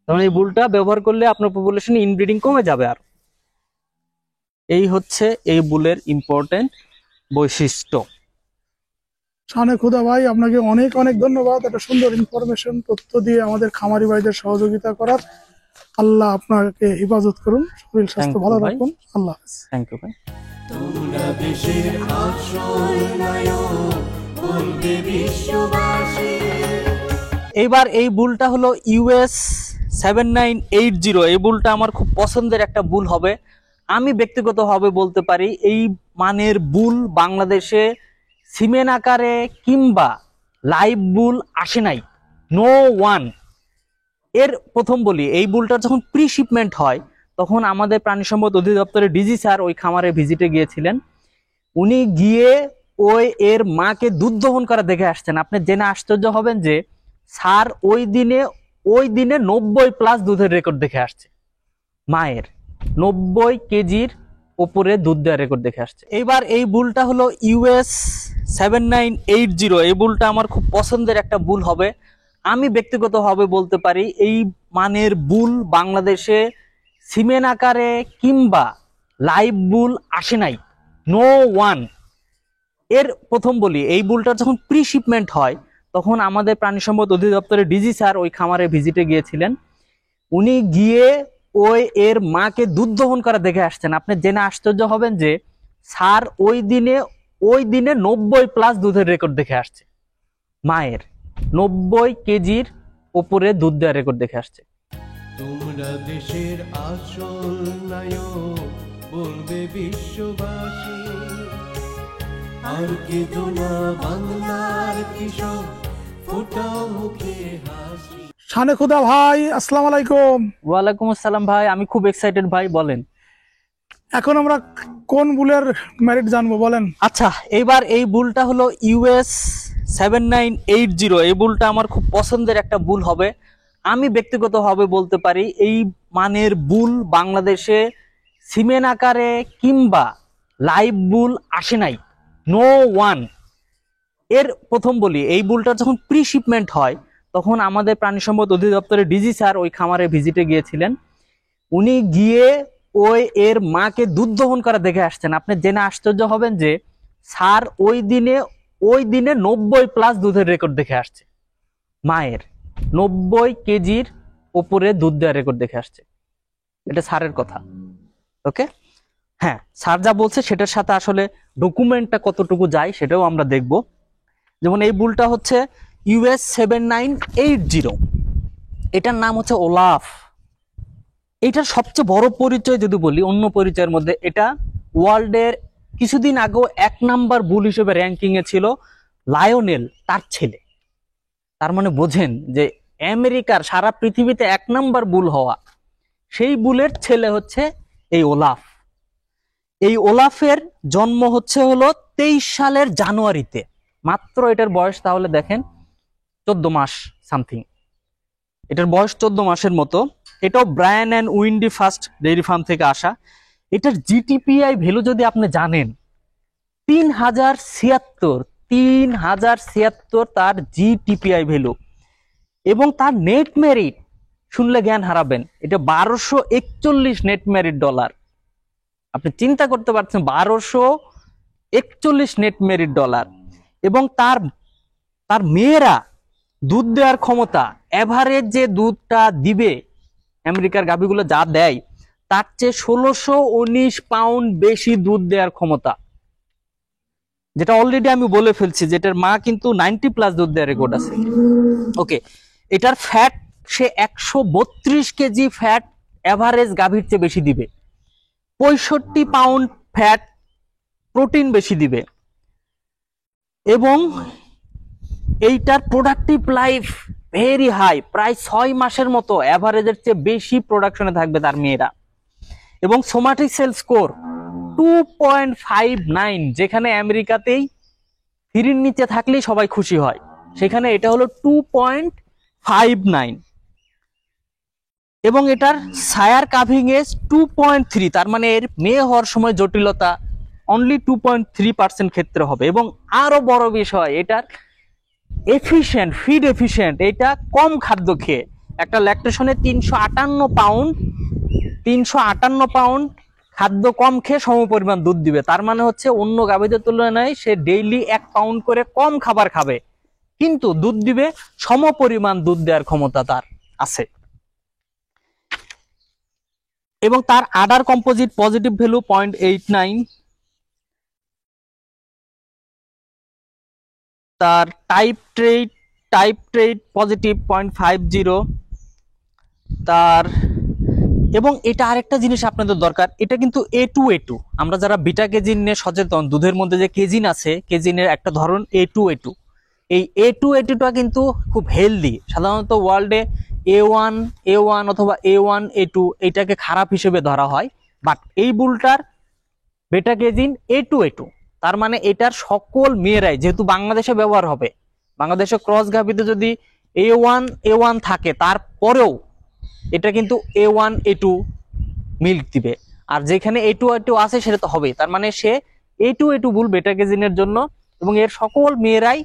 কারণ এই বুলটা ব্যবহার করলে আপনার পপুলেশনে ইনব্রিডিং কমে যাবে। আর এই হচ্ছে এই বুলের ইম্পর্টেন্ট বৈশিষ্ট্য। শানে খুদা ভাই, আপনাকে অনেক অনেক ধন্যবাদ, একটা সুন্দর ইনফরমেশন তথ্য দিয়ে আমাদের খামারি ভাইদের সহযোগিতা করার। আল্লাহ আপনাকে হেফাজত করুন, শরীর স্বাস্থ্য ভালো রাখুন। আল্লাহ হাফেজ। থ্যাংক ইউ ভাই। তোমরা দেশের আসল নায়ক, বলবে বিশ্ববাসী। এবার এই বুলটা হলো US 7980। এই বুলটা আমার খুব পছন্দের একটা বুল হবে। আমি ব্যক্তিগতভাবে বলতে পারি এই মানের বুল বাংলাদেশে সিমেন্ট আকারে কিংবা লাইভ বুল আসে নাই, নো ওয়ান। এর প্রথম বলি, এই বুলটার যখন প্রি শিপমেন্ট হয় তখন আমাদের প্রাণী সম্পদ অধিদপ্তরের ডিজি স্যার ওই খামারে ভিজিটে গিয়েছিলেন। উনি গিয়ে ওই এর মাকে দুধ দহন করা দেখে আসছেন। আপনি জেনে আশ্চর্য হবেন যে স্যার ওই দিনে 90+ দুধের রেকর্ড দেখে আসছে, মায়ের 90 কেজির উপরে দুধ দেওয়ার রেকর্ড দেখে আসছে। এবার এই বুলটা হলো US 7980। এই বুলটা আমার খুব পছন্দের একটা বুল হবে। আমি ব্যক্তিগতভাবে বলতে পারি এই মানের বুল বাংলাদেশে সিমেন্ট আকারে কিংবা লাইভ বুল আসে নাই, নো ওয়ান। এর প্রথম বলি, এই বুলটার যখন প্রি শিপমেন্ট হয় তখন আমাদের প্রাণী সম্পদ অধিদপ্তরের ডিজি স্যার ওই খামারে ভিজিটে গিয়েছিলেন। উনি গিয়ে ওই এর মাকে দুধ দহন করা দেখে আসছেন। আপনি জেনে আশ্চর্য হবেন যে স্যার ওই দিনে 90+ দুধের রেকর্ড দেখে আসছে, মায়ের 90 কেজির উপরে দুধ দেওয়ার রেকর্ড দেখে আসছে। তোমরা দেশের আসল নায়ক, বলবে বিশ্ববাসী। আর কেঁদো না বাংলার কৃষক, ফোটাও মুখে হাসি। শানে খুদা ভাই, আসসালামু আলাইকুম। ওয়ালাইকুম আসসালাম ভাই, আমি খুব এক্সাইটেড ভাই, বলেন। এখন আমরা কোন বুলের মেরিট জানবো, বলেন। আচ্ছা, এবার এই বুলটা হলো US 7980। এই বুলটা আমার খুব পছন্দের একটা বুল হবে। আমি ব্যক্তিগতভাবে বলতে পারি এই মানের বুল বাংলাদেশে সিমেন্ট আকারে কিংবা লাইভ বুল আসে নাই, নো ওয়ান। এর প্রথম বলি, এই বুলটার যখন প্রি শিপমেন্ট হয় তখন আমাদের প্রাণী সম্পদ অধিদপ্তরের ডিজি স্যার ওই খামারে ভিজিটে গিয়েছিলেন। উনি গিয়ে ওই এর মাকে দুধ দহন করা দেখে আসছেন। আপনি জেনে আশ্চর্য হবেন যে স্যার ওই দিনে 90+ দুধের রেকর্ড দেখে আসছে, মায়ের 90 কেজির উপরে দুধ দেওয়ার রেকর্ড দেখে আসছে। এটা স্যারের কথা। ওকে, হ্যাঁ স্যার যা বলছে সেটার সাথে আসলে ডকুমেন্টটা কতটুকু যায় সেটাও আমরা দেখব। যেমন এই বুলটা হচ্ছে US 7980, এটার নাম হচ্ছে ওলাফ। এটার সবচেয়ে বড় পরিচয় যদি বলি, অন্য পরিচয়ের মধ্যে এটা ওয়ার্ল্ডের কিছুদিন আগেও 1 নাম্বার বুল হিসেবে র্যাঙ্কিং এ ছিল লায়নেল, তার ছেলে। তার মানে বোঝেন যে আমেরিকার সারা পৃথিবীতে 1 নাম্বার বুল হওয়া, সেই বুলের ছেলে হচ্ছে এই ওলাফ। এই ওলাফের জন্ম হলো 23 সালের জানুয়ারিতে। মাত্র এটার বয়স তাহলে দেখেন 14 মাস সামথিং, এটার বয়স 14 মাসের মতো। এটাও Brian and Wendy first dairy farm থেকে আসা। এটার জিটিপিআই ভ্যালু যদি আপনি জানেন 3076 তার জিটিপিআই ভ্যালু, এবং তার নেট মেরিট শুনলে জ্ঞান হারাবেন। এটা 1241 নেট মেরিট ডলার। আপনি চিন্তা করতে পারছেন 1241 নেট মেরিট ডলার। এবং তার মেয়েরা দুধ দেওয়ার ক্ষমতা, এভারেজ যে দুধটা দিবে আমেরিকার গাভীগুলো যা দেয় তার চেয়ে 1619 পাউন্ড বেশি দুধ দেওয়ার ক্ষমতা, যেটা অলরেডি আমি বলে ফেলছি, যেটার মা কিন্তু 90+ দুধ দেওয়ার রেকর্ড আছে। ওকে, এটার ফ্যাট সে 132 কেজি ফ্যাট এভারেজ গাভীর চেয়ে বেশি দিবে, 65 পাউন্ড ফ্যাট প্রোটিন বেশি দিবে, এবং এইটার প্রোডাক্টিভ লাইফ ভেরি হাই, প্রায় 6 মাসের মতো এভারেজের চেয়ে বেশি প্রোডাকশনে থাকবে তার মেয়েরা। এবং সোমাটিক সেল স্কোর 2.59, যেখানে আমেরিকাতেই 3-র নিচে থাকলেই সবাই খুশি হয়, সেখানে এটা হলো 2.59। এবং এটার সায়ার কাভিং এজ 2.3, তার মানে এর মেয়ে হওয়ার সময় জটিলতা অনলি 2.3% ক্ষেত্রে হবে। এবং আরো বড় বিষয়, এটার এফিশিয়েন্ট, ফিড এফিশিয়েন্ট, এটা কম খাদ্য খেয়ে একটা ল্যাকটেশনে 358 পাউন্ড খাদ্য কম খেয়ে সমপরিমাণ দুধ দিবে। তার মানে হচ্ছে অন্য গাভীদের তুলনায় সে ডেইলি 1 পাউন্ড করে কম খাবার খাবে, কিন্তু দুধ দিবে সমপরিমাণ, দুধ দেওয়ার ক্ষমতা তার আছে। এবং তার আডার কম্পোজিট পজিটিভ ভ্যালু 0.89, তার টাইপ ট্রেট পজিটিভ 0.50 তার। এবং এটা আরেকটা জিনিস আপনাদের দরকার, এটা কিন্তু A2A2। আমরা যারা বিটা কেজিন নিয়ে সচেতন, দুধের মধ্যে যে কেজিন আছে, কেজিনের একটা ধরন A2A2। এই A2A2টা কিন্তু খুব হেলদি। সাধারণত ওয়ার্ল্ডে A1 অথবা A1A2 এটাকে খারাপ হিসেবে ধরা হয়, বাট এই বুলটার বেটা কেজিন A2A2। তার মানে এটার সকল মেয়েরাই, যেহেতু বাংলাদেশে ব্যবহার হবে, বাংলাদেশে ক্রস গাভীতে যদি A1 থাকে তারপরেও এটা কিন্তু A1A2 মিল্ক দিবে, আর যেখানে A2A2 আছে সেটা তো হবে। তার মানে সে A2A2 বুল বেটা কেজিনের জন্য, এবং এর সকল মেয়েরাই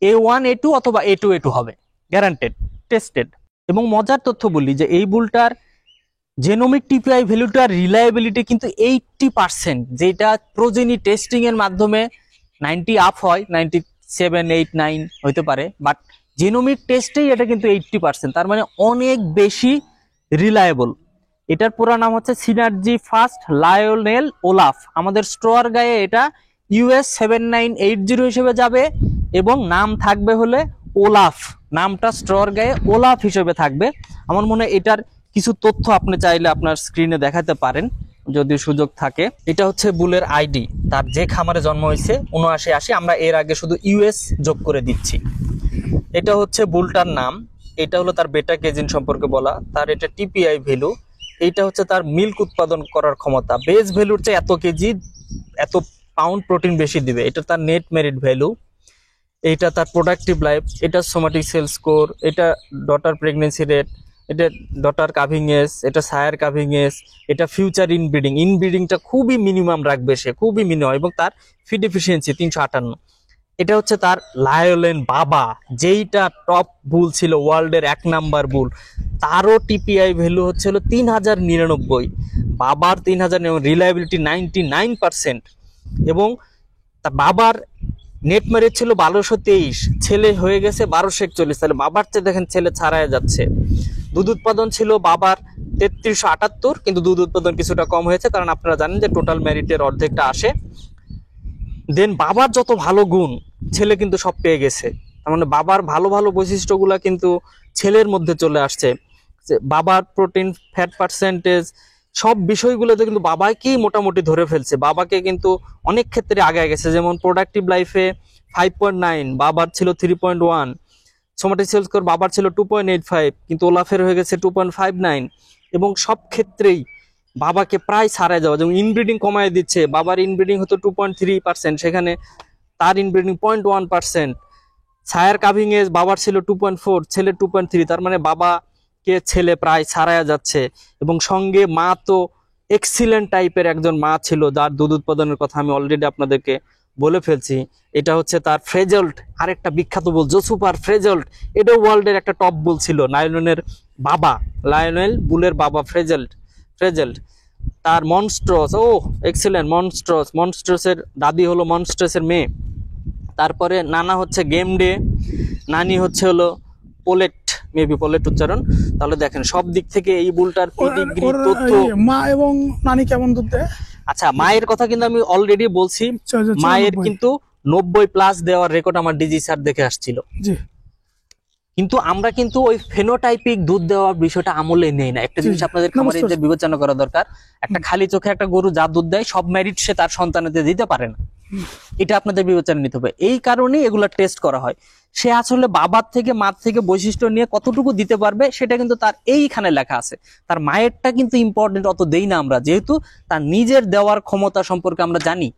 A1A2 অথবা A2A2 হবে, গ্যারান্টেড, টেস্টেড। এবং মজার তথ্য বলি যে এই বুলটার জেনোমিক টিপিআই ভ্যালুটার রিলায়েবিলিটি কিন্তু 80%, যেটা প্রোজেনি টেস্টিং এর মাধ্যমে 90 আপ হয়, 97, 8, 9 হইতে পারে, বাট জেনোমিক টেস্টেই এটা কিন্তু 80%। তার মানে অনেক বেশি রিলায়েবল। এটার পুরো নাম হচ্ছে সিনার্জি ফার্স্ট লায়নেল ওলাফ। আমাদের স্টোর গায়ে এটা US 7980 হিসেবে যাবে, এবং নাম থাকবে হলে ওলাফ, নামটা স্টোর গায়ে ওলাফ হিসেবে থাকবে। আমার মনে হয় এটার কিছু তথ্য আপনি চাইলে আপনার স্ক্রিনে দেখাতে পারেন যদি সুযোগ থাকে। এটা হচ্ছে বুলের আইডি, তার যে খামারে জন্ম হয়েছে 7980, আমরা এর আগে শুধু US যোগ করে দিচ্ছি। এটা হচ্ছে বুলটার নাম, এটা হলো তার বেটা কেজিন সম্পর্কে বলা, তার এটা টিপিআই ভ্যালু, এইটা হচ্ছে তার মিল্ক উৎপাদন করার ক্ষমতা, বেস ভ্যালুর চেয়ে এত কেজি এত পাউন্ড প্রোটিন বেশি দিবে, এটা তার নেট মেরিট ভ্যালু, এটা তার প্রোডাক্টিভ লাইফ, এটা সোমাটিক সেল স্কোর, এটা ডটার প্রেগনেন্সি রেট, এটা ডটার কাভিং এজ, এটা সায়ার কাভিং এজ, এটা ফিউচার ইনব্রিডিংটা খুবই মিনিমাম রাখবে সে, খুবই মিনিমাম, এবং তার ফিড এফিসিয়েন্সি 358। এটা হচ্ছে তার লায়নেল বাবা, যেইটা টপ বুল ছিল ওয়ার্ল্ডের 1 নাম্বার বুল, তারও টিপিআই ভ্যালু হচ্ছিল 3099, বাবার 3000, রিলায়েবিলিটি 99%। এবং তার বাবার নেট মেরিট ছিল 1223, ছেলে হয়ে গেছে 1241, তাহলে বাবার চেয়ে দেখেন ছেলে ছাড়ায় যাচ্ছে। দুধ উৎপাদন ছিল বাবার 3378, কিন্তু দুধ উৎপাদন কিছুটা কম হয়েছে, কারণ আপনারা জানেন যে টোটাল মেরিটের অর্ধেকটা আসে। দেন বাবার যত ভালো গুণ ছেলে কিন্তু সব পেয়ে গেছে, তার মানে বাবার ভালো ভালো বৈশিষ্ট্যগুলা কিন্তু ছেলের মধ্যে চলে আসছে। বাবার প্রোটিন, ফ্যাট পার্সেন্টেজ, সব বিষয়গুলোতে কিন্তু বাবাকেই মোটামুটি ধরে ফেলছে, বাবাকে কিন্তু অনেক ক্ষেত্রে আগে গেছে। যেমন প্রোডাক্টিভ লাইফে 5.9, বাবার ছিল 3.1, সোমাটিক সেল স্কোর বাবার ছিল 2.85, কিন্তু ওলাফের হয়ে গেছে 2.59, এবং সব ক্ষেত্রেই বাবাকে প্রায় ছাড়াই যাওয়া। যেমন ইনব্রিডিং কমায় দিচ্ছে, বাবার ইনব্রিডিং হতো 2.3%, সেখানে তার ইনব্রিডিং 0.1%। ছায়ার কাভিং এজ বাবার ছিল 2.4, ছেলে 2.3, তার মানে বাবাকে ছেলে প্রায় ছাড়াইয়া যাচ্ছে। এবং সঙ্গে মা তো এক্সিলেন্ট টাইপের একজন মা ছিল, যার দুধ উৎপাদনের কথা আমি অলরেডি আপনাদেরকে বলে ফেলছি। এটা হচ্ছে তার ফ্রেজল্ট, আরেকটা বিখ্যাত বুল জোসুপার ফ্রেজল্ট, এটাও ওয়ার্ল্ডের একটা টপ বুল ছিল। লায়নের বাবা, লায়নেল বুলের বাবা ফ্রেজল্ট। তার মনস্ট্রস, ও এক্সিলেন্ট, মনস্ট্রসের দাদি হলো মনস্ট্রসের মেয়ে। তারপরে নানা হচ্ছে গেম ডে, নানি হচ্ছে হলো পোলেট, মেবি পোলেট উচ্চারণ। তাহলে দেখেন সব দিক থেকে এই বুলটার পেডিগ্রি তথ্য। মা এবং নানি কেমন দুধ দেয়? আচ্ছা, মায়ের কথা কিন্তু আমি অলরেডি বলছি, মায়ের কিন্তু 90+ দেওয়ার রেকর্ড আমার ডিজি স্যার দেখে আসছিল। জি। কিন্তু আমরা কিন্তু ওই ফেনোটাইপিক দুধ দেওয়ার বিষয়টা আমলে নেই না। একটা জিনিস আপনাদের খামারিদের বিবেচনা করা দরকার, একটা খালি চোখে একটা গরু যা দুধ দেয় সব মেরিট সে তার সন্তানদের দিতে পারে না, এটা আপনাদের বিবেচনা নিতে হবে। এই কারণেই এগুলা টেস্ট করা হয়। সে আসলে বাবার থেকে মার থেকে বৈশিষ্ট্য নিয়ে কতটুকু দিতে পারবে সেটা কিন্তু তার এইখানে লেখা আছে। তার মায়েরটা কিন্তু ইম্পর্টেন্ট অত দেই না আমরা, যেহেতু তার নিজের দেওয়ার ক্ষমতা সম্পর্কে আমরা জানি।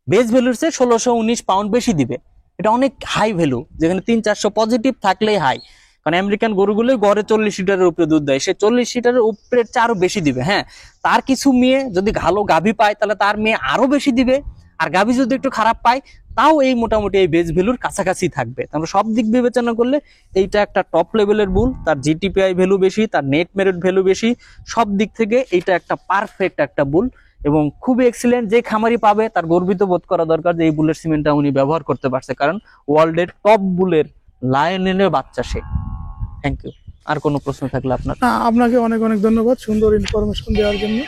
বেস ভ্যালুর চেয়ে 1619 পাউন্ড বেশি দিবে, এটা অনেক হাই ভ্যালু, যেখানে 300-400 পজিটিভ থাকলেই হাই। কারণ আমেরিকান গরুগুলোই গড়ে 40 লিটারের উপরে দুধ দেয়, সে 40 লিটারের উপরে আরো বেশি দিবে। হ্যাঁ, তার কিছু মেয়ে যদি ভালো গাভী পায় তাহলে তার মেয়ে আরো বেশি দিবে, আর গাভী যদি একটু খারাপ পায় তাও এই মোটামুটি এই বেস ভ্যালুর কাছাকাছি থাকবে। তারপরে সব দিক বিবেচনা করলে এইটা একটা টপ লেভেলের বুল, তার জিটিপিআই ভ্যালু বেশি, তার নেট মেরিট ভ্যালু বেশি, সব দিক থেকে এইটা একটা পারফেক্ট একটা বুল এবং খুবই এক্সিলেন্ট। যে খামারি পাবে তার গর্বিত বোধ করা দরকার যে এই বুলের সিমেন্টটা উনি ব্যবহার করতে পারছে, কারণ ওয়ার্ল্ডের টপ বুলের লায়নেলের বাচ্চা সে। Thank you. আর কোনো প্রশ্ন থাকলে আপনার? আপনাকে অনেক অনেক ধন্যবাদ সুন্দর ইনফরমেশন দেওয়ার জন্য।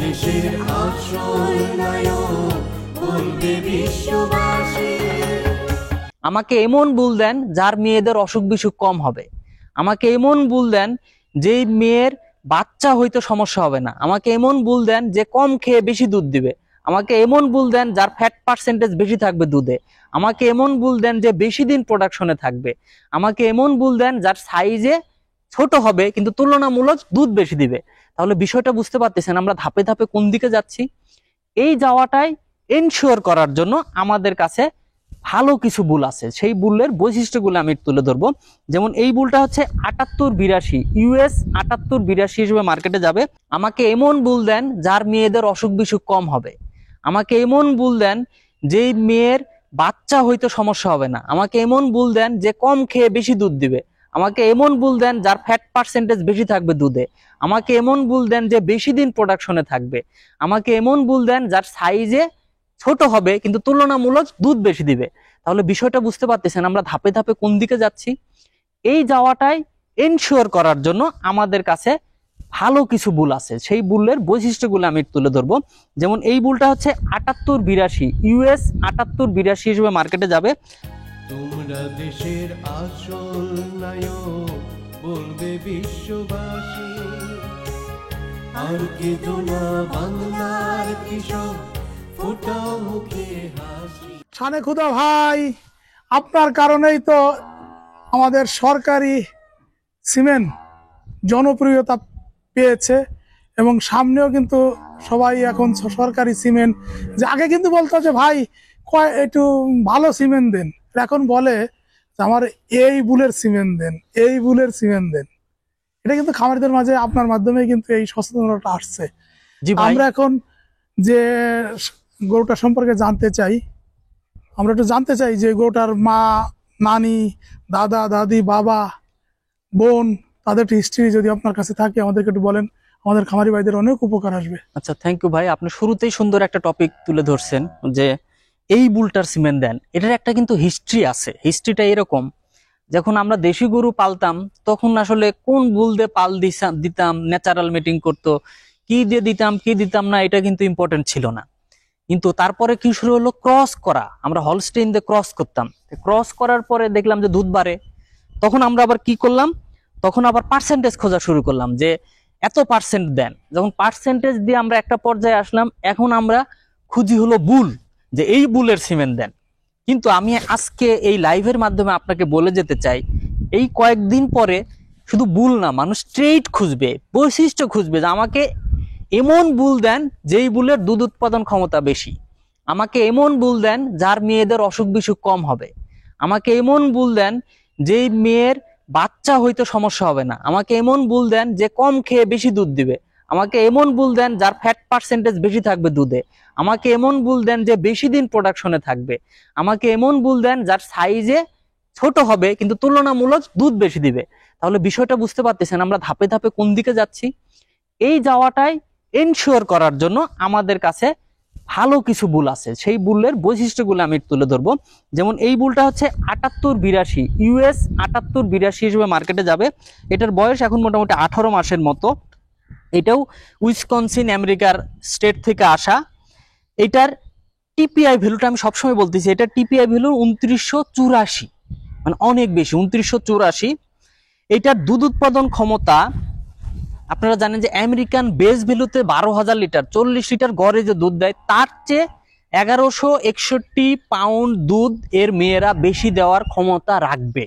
দেশের আসল নায়ক বলবে বিশ্ববাসী। আমাকে এমন বুল দেন যার মেয়েদের অসুখ বিসুখ কম হবে, আমাকে এমন বুল দেন যেই মেয়ের বাচ্চা হইতে সমস্যা হবে না, আমাকে এমন বুল দেন যে কম খেয়ে বেশি দুধ দিবে, আমাকে এমন বুল দেন যার ফ্যাট পার্সেন্টেজ বেশি থাকবে দুধে, আমাকে এমন বুল দেন যে বেশি দিন প্রোডাকশনে থাকবে, আমাকে এমন বুল দেন যার সাইজে ছোট হবে কিন্তু তুলনামূলক দুধ বেশি দিবে। তাহলে বিষয়টা বুঝতে পারতেছেন আমরা ধাপে ধাপে কোন দিকে যাচ্ছি। এই যাওয়াটাই এনশিওর করার জন্য আমাদের কাছে ভালো কিছু বুল আছে, সেই বুলের বৈশিষ্ট্যগুলো আমি তুলে ধরবো। যেমন এই বুলটা হচ্ছে 7882, ইউএস 7882 হিসেবে মার্কেটে যাবে। আমাকে এমন বুল দেন যার মেয়েদের অসুখ বিসুখ কম হবে, আমাকে এমন বুল দেন যেই মেয়ের বাচ্চা হইতে সমস্যা হবে না, আমাকে এমন বুল দেন যে কম খেয়ে বেশি দুধ দিবে, আমাকে এমন বুল দেন যার ফ্যাট পার্সেন্টেজ বেশি থাকবে দুধে, আমাকে এমন বুল দেন যে বেশি দিন প্রোডাকশনে থাকবে, আমাকে এমন বুল দেন যার সাইজে ছোট হবে কিন্তু তুলনামূলক দুধ বেশি দিবে। তাহলে বিষয়টা বুঝতে পারতেছেন আমরা ধাপে ধাপে কোন দিকে যাচ্ছি। এই যাওয়াটাই এনশিওর করার জন্য আমাদের কাছে ভালো কিছু বুল আছে, সেই বুলের বৈশিষ্ট্যগুলো আমি তুলে ধরবো। যেমন এই বুলটা হচ্ছে 7882, ইউএস 7882 হিসেবে মার্কেটে যাবে। তোমরা দেশের আসল নায়ক বলবে বিশ্ববাসী, আর কেঁদো না বাংলার কৃষক, ফোটাও মুখে হাসি। শানে খুদা ভাই, আপনার কারণেই তো আমাদের সরকারি সিমেন্ট জনপ্রিয়তা পেয়েছে এবং সামনেও কিন্তু সবাই এখন সরকারি সিমেন্ট, যে আগে কিন্তু বলতো যে ভাই একটু ভালো সিমেন্ট দেন, এখন বলে যে আমার এই বুলের সিমেন্ট দেন, এই বুলের সিমেন্ট দেন। এটা কিন্তু খামারিদের মাঝে আপনার মাধ্যমে কিন্তু এই সচেতনতা আসছে। জি ভাই, আমরা এখন যে গরুটা সম্পর্কে জানতে চাই, আমরা একটু জানতে চাই যে গরুটার মা, নানি, দাদা, দাদি, বাবা, বোন, তাদের হিস্ট্রি যদি আপনার কাছে থাকে আমাদেরকে একটু বলেন, আমাদের খামারি ভাইদের অনেক উপকার আসবে। আচ্ছা, থ্যাংক ইউ ভাই। আপনি শুরুতেই সুন্দর একটা টপিক তুলে ধরছেন যে এই বুলটার সিমেন্ট দেন, এটার একটা কিন্তু হিস্ট্রি আছে। হিস্ট্রিটা এরকম, যখন আমরা দেশি গরু পালতাম তখন আসলে কোন বুল দিয়ে পাল দিতাম, ন্যাচারাল মিটিং করতো, কি দিয়ে দিতাম কি দিতাম না এটা কিন্তু ইম্পর্টেন্ট ছিল না। কিন্তু তারপরে কি শুরু হলো, ক্রস করা। আমরা হলস্টেইন দিয়ে ক্রস করতাম, ক্রস করার পরে দেখলাম যে দুধ বাড়ে। তখন আমরা আবার কি করলাম, তখন আবার পার্সেন্টেজ খোঁজা শুরু করলাম যে এত পার্সেন্ট দেন। যখন পার্সেন্টেজ দিয়ে আমরা একটা পর্যায়ে আসলাম, এখন আমরা খুঁজি হলো বুল, যে এই বুলের সিমেন্ট দেন। কিন্তু আমি আজকে এই লাইভের মাধ্যমে আপনাকে বলে যেতে চাই, এই কয়েকদিন পরে শুধু বুল না, মানুষ ট্রেড খুঁজবে, বৈশিষ্ট্য খুঁজবে, যে আমাকে এমন বুল দেন যেই বুলের দুধ উৎপাদন ক্ষমতা বেশি, আমাকে এমন বুল দেন যার মেয়েদের অসুখ বিসুখ কম হবে, আমাকে এমন বুল দেন যেই মেয়ের বাচ্চা হইতে সমস্যা হবে না, আমাকে এমন বুল দেন যে কম খেয়ে বেশি দুধ দিবে, আমাকে এমন বুল দেন যার ফ্যাট পার্সেন্টেজ বেশি থাকবে দুধে, আমাকে এমন বুল দেন যে বেশি দিন প্রোডাকশনে থাকবে, আমাকে এমন বুল দেন যার সাইজে ছোট হবে কিন্তু তুলনামূলক দুধ বেশি দিবে। তাহলে বিষয়টা বুঝতে পারতেছেন আমরা ধাপে ধাপে কোন দিকে যাচ্ছি। এই যাওয়াটাই এনশিওর করার জন্য আমাদের কাছে ভালো কিছু বুল আছে, সেই বুলের বৈশিষ্ট্যগুলো আমি তুলে ধরবো। যেমন এই বুলটা হচ্ছে 7882, ইউএস 7882 হিসেবে মার্কেটে যাবে। এটার বয়স এখন মোটামুটি 18 মাসের মতো। এটাও উইসকনসিন আমেরিকার স্টেট থেকে আসা। এটার টিপিআই ভ্যালুটা আমি সবসময় বলতেছি, এটা টিপিআই ভ্যালু 2984, মানে অনেক বেশি, 2984। এটার দুধ উৎপাদন ক্ষমতা আপনারা জানেন যে আমেরিকান বেস ভ্যালুতে 12,000 লিটার, 40 লিটার গড়ে যে দুধ দেয়, তার চেয়ে 1161 পাউন্ড দুধ এর মেয়েরা বেশি দেওয়ার ক্ষমতা রাখবে।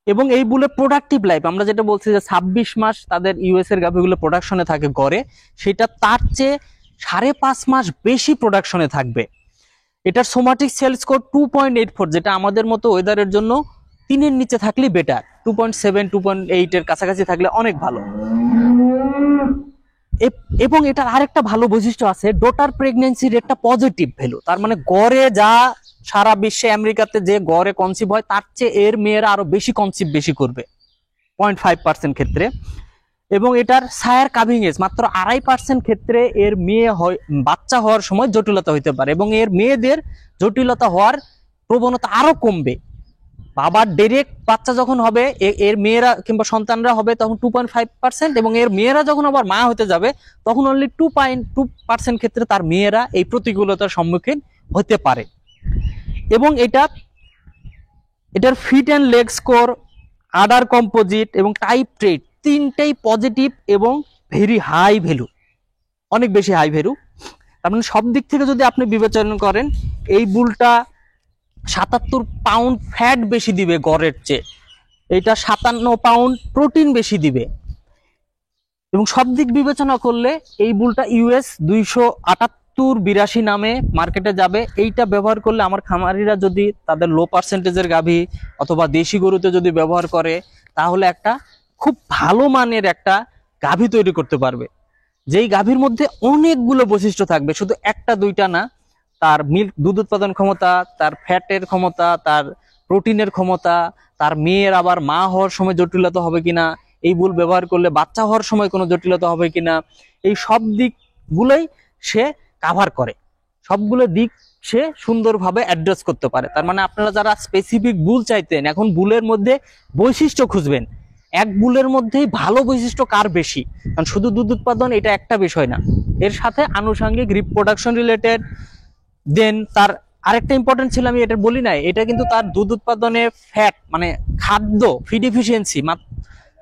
এবং এই বুলের প্রোডাক্টিভ লাইফ, আমরা যেটা বলছি যে 26 মাস তাদের ইউএস এর গাভীগুলো প্রোডাকশনে থাকে গড়ে, সেটা তার চেয়ে 5.5 মাস বেশি প্রোডাকশনে থাকবে। এটার সোমাটিক সেল স্কোর 2.84, যেটা আমাদের মতো ওয়েদারের জন্য 3-এর নিচে থাকলে বেটার, 2.7 2.8 এর কাছাকাছি থাকলে অনেক ভালো। এবং এটার আরেকটা ভালো বৈশিষ্ট্য আছে, ডটার প্রেগন্যান্সি রেটটা পজিটিভ ভ্যালু, তার মানে গড়ে যা সারা বিশ্বে আমেরিকাতে যে গড়ে কনসিভ হয় তার চেয়ে এর মেয়েরা আরো বেশি কনসিভ বেশি করবে 0.5% ক্ষেত্রে। এবং এটার সায়ার কাভিং এজ মাত্র 2.5% ক্ষেত্রে এর মেয়ে হয় বাচ্চা হওয়ার সময় জটিলতা হইতে পারে, এবং এর মেয়েদের জটিলতা হওয়ার প্রবণতা আরো কমবে। বাবার ডাইরেক্ট বাচ্চা যখন হবে, এর মেয়েরা কিংবা সন্তানরা হবে তখন 2.5%, এবং এর মেয়েরা যখন আবার মা হতে যাবে তখন অনলি 2.2% ক্ষেত্রে তার মেয়েরা এই প্রতিকূলতার সম্মুখীন হতে পারে। এবং এটার feet and leg score, udder composite এবং টাইপ ট্রেড তিনটেই পজিটিভ এবং ভেরি হাই ভ্যালু, অনেক বেশি হাই ভ্যালু। তার মানে সব দিক থেকে যদি আপনি বিবেচনা করেন, এই বুলটা 77 পাউন্ড ফ্যাট বেশি দিবে গড়ের চেয়ে, এটা 57 পাউন্ড প্রোটিন বেশি দিবে। এবং সব দিক বিবেচনা করলে এই বুলটা ইউএস 278-82 নামে মার্কেটে যাবে। এইটা ব্যবহার করলে আমার খামারিরা যদি তাদের লো পার্সেন্টেজের গাভী অথবা দেশি গরুতে যদি ব্যবহার করে, তাহলে একটা খুব ভালো মানের একটা গাভী তৈরি করতে পারবে, যেই গাভীর মধ্যে অনেকগুলো বৈশিষ্ট্য থাকবে, শুধু একটা দুইটা না। তার মিল্ক দুধ উৎপাদন ক্ষমতা, তার ফ্যাটের ক্ষমতা, তার প্রোটিনের ক্ষমতা, তার মেয়ের আবার মা হওয়ার সময় জটিলতা হবে কিনা, এই বুল ব্যবহার করলে বাচ্চা হওয়ার সময় কোনো জটিলতা হবে কিনা, এই সব দিকগুলোই সে কাভার করে, সবগুলো দিক সে সুন্দরভাবে অ্যাড্রেস করতে পারে। তার মানে আপনারা যারা স্পেসিফিক বুল চাইতেন, এখন বুলের মধ্যে বৈশিষ্ট্য খুঁজবেন, এক বুলের মধ্যেই ভালো বৈশিষ্ট্য কার বেশি, কারণ শুধু দুধ উৎপাদন এটা একটা বিষয় না, এর সাথে আনুষঙ্গিক রিপ্রোডাকশন রিলেটেড, দেন তার আরেকটা ইম্পর্টেন্ট ছিল আমি এটা বলি নাই, এটা কিন্তু তার দুধ উৎপাদনে ফ্যাট মানে খাদ্য ফিড এফিসিয়েন্সি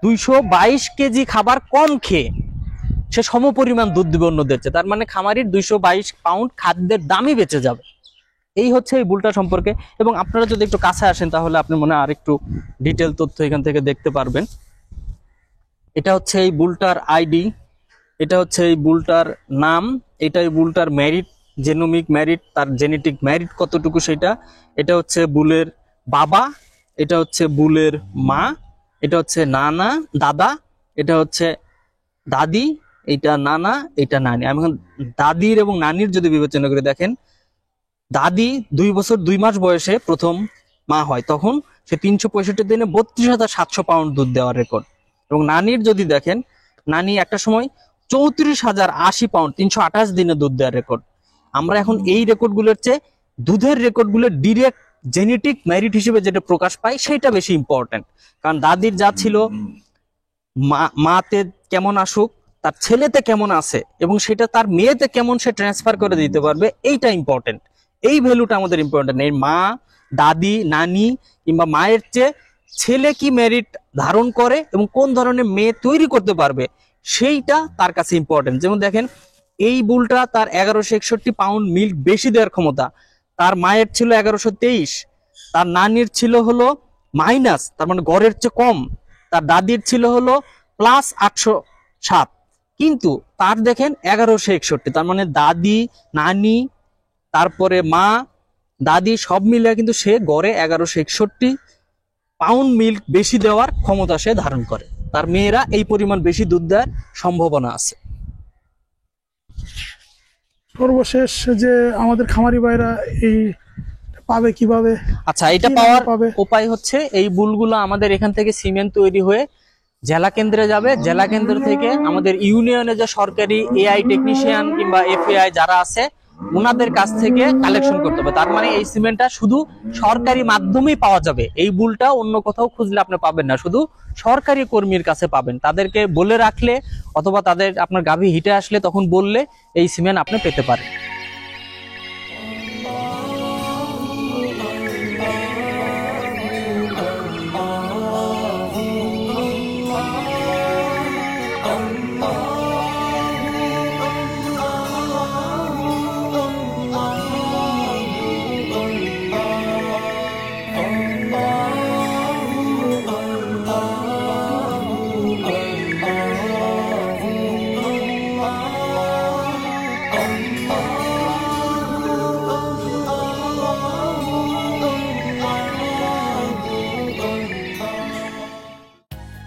222 কেজি খাবার কম খেয়ে সে সম পরিমাণ দুধ দিবে অন্যদের চেয়ে। তার মানে খামারির 222 পাউন্ড খাদ্যের দামই বেঁচে যাবে। এই হচ্ছে এই বুলটা সম্পর্কে। এবং আপনারা যদি একটু কাছে আসেন তাহলে আপনি মনে হয় আরেকটু ডিটেল তথ্য এখান থেকে দেখতে পারবেন। এটা হচ্ছে এই বুলটার আইডি, এটা হচ্ছে এই বুলটার নাম, এটা এই বুলটার ম্যারিট, জেনোমিক ম্যারিট, তার জেনেটিক ম্যারিট কতটুকু সেটা। এটা হচ্ছে বুলের বাবা, এটা হচ্ছে বুলের মা, এটা হচ্ছে নানা দাদা, এটা হচ্ছে দাদি, এটা নানা, এটা নানি। আমি এখন দাদির এবং নানির যদি বিবেচনা করে দেখেন, দাদি 2 বছর 2 মাস বয়সে প্রথম মা হয়, তখন সে 365 দিনে 32,700 পাউন্ড দুধ দেওয়ার রেকর্ড। এবং নানির যদি দেখেন, নানি একটা সময় 34,080 পাউন্ড 328 দিনে দুধ দেওয়ার রেকর্ড। আমরা এখন এই রেকর্ডগুলোর চেয়ে দুধের রেকর্ডগুলো ডিরেক্ট জেনেটিক মেরিট হিসেবে যেটা প্রকাশ পায় সেটা বেশি ইম্পর্টেন্ট। কারণ দাদির যা ছিল, মাতে কেমন আসুক, তার ছেলেতে কেমন আছে এবং সেটা তার মেয়েতে কেমন সে ট্রান্সফার করে দিতে পারবে, এইটা ইম্পর্টেন্ট। এই ভ্যালুটা আমাদের ইম্পর্টেন্ট। এই মা, দাদি, নানি কিংবা মায়ের চেয়ে ছেলে কি মেরিট ধারণ করে এবং কোন ধরনের মেয়ে তৈরি করতে পারবে সেইটা তার কাছে ইম্পর্টেন্ট। যেমন দেখেন, এই বুলটা তার 1161 পাউন্ড মিল্ক বেশি দেওয়ার ক্ষমতা, তার মায়ের ছিল 1123, তার নানির ছিল হলো মাইনাস, তার মানে গড়ের চেয়ে কম, তার দাদির ছিল হলো প্লাস 807, কিন্তু তার দেখেন 1161, তার মানে দাদি, নানি, তারপরে মা, দাদি সব মিলে কিন্তু সে গড়ে 1161 পাউন্ড মিল্ক বেশি দেওয়ার ক্ষমতা সে ধারণ করে। তার মেয়েরা এই পরিমাণ বেশি দুধ দেওয়ার সম্ভাবনা আছে। সর্বশেষ যে আমাদের খামারি ভাইরা এই পাবে কিভাবে? আচ্ছা, এটা কি পাওয়ার পাবে? উপায় হচ্ছে এই বুলগুলো আমাদের এখান থেকে সিমেন্ট তৈরি হয়ে জেলা কেন্দ্রে যাবে। জেলা কেন্দ্র থেকে আমাদের ইউনিয়নে যে সরকারি এআই টেকনিশিয়ান কিংবা এফএআই যারা আছে ওনাদের কাছ থেকে কালেকশন করতে হবে। তার মানে এই সিমেন্টটা শুধু সরকারি মাধ্যমেই পাওয়া যাবে। এই বুলটা অন্য কোথাও খুঁজলে আপনি পাবেন না, শুধু সরকারি কর্মীর কাছে পাবেন। তাদেরকে বলে রাখলে অথবা তাদের আপনার গাভী হিটে আসলে তখন বললে এই সিমেন্ট আপনি পেতে পারেন।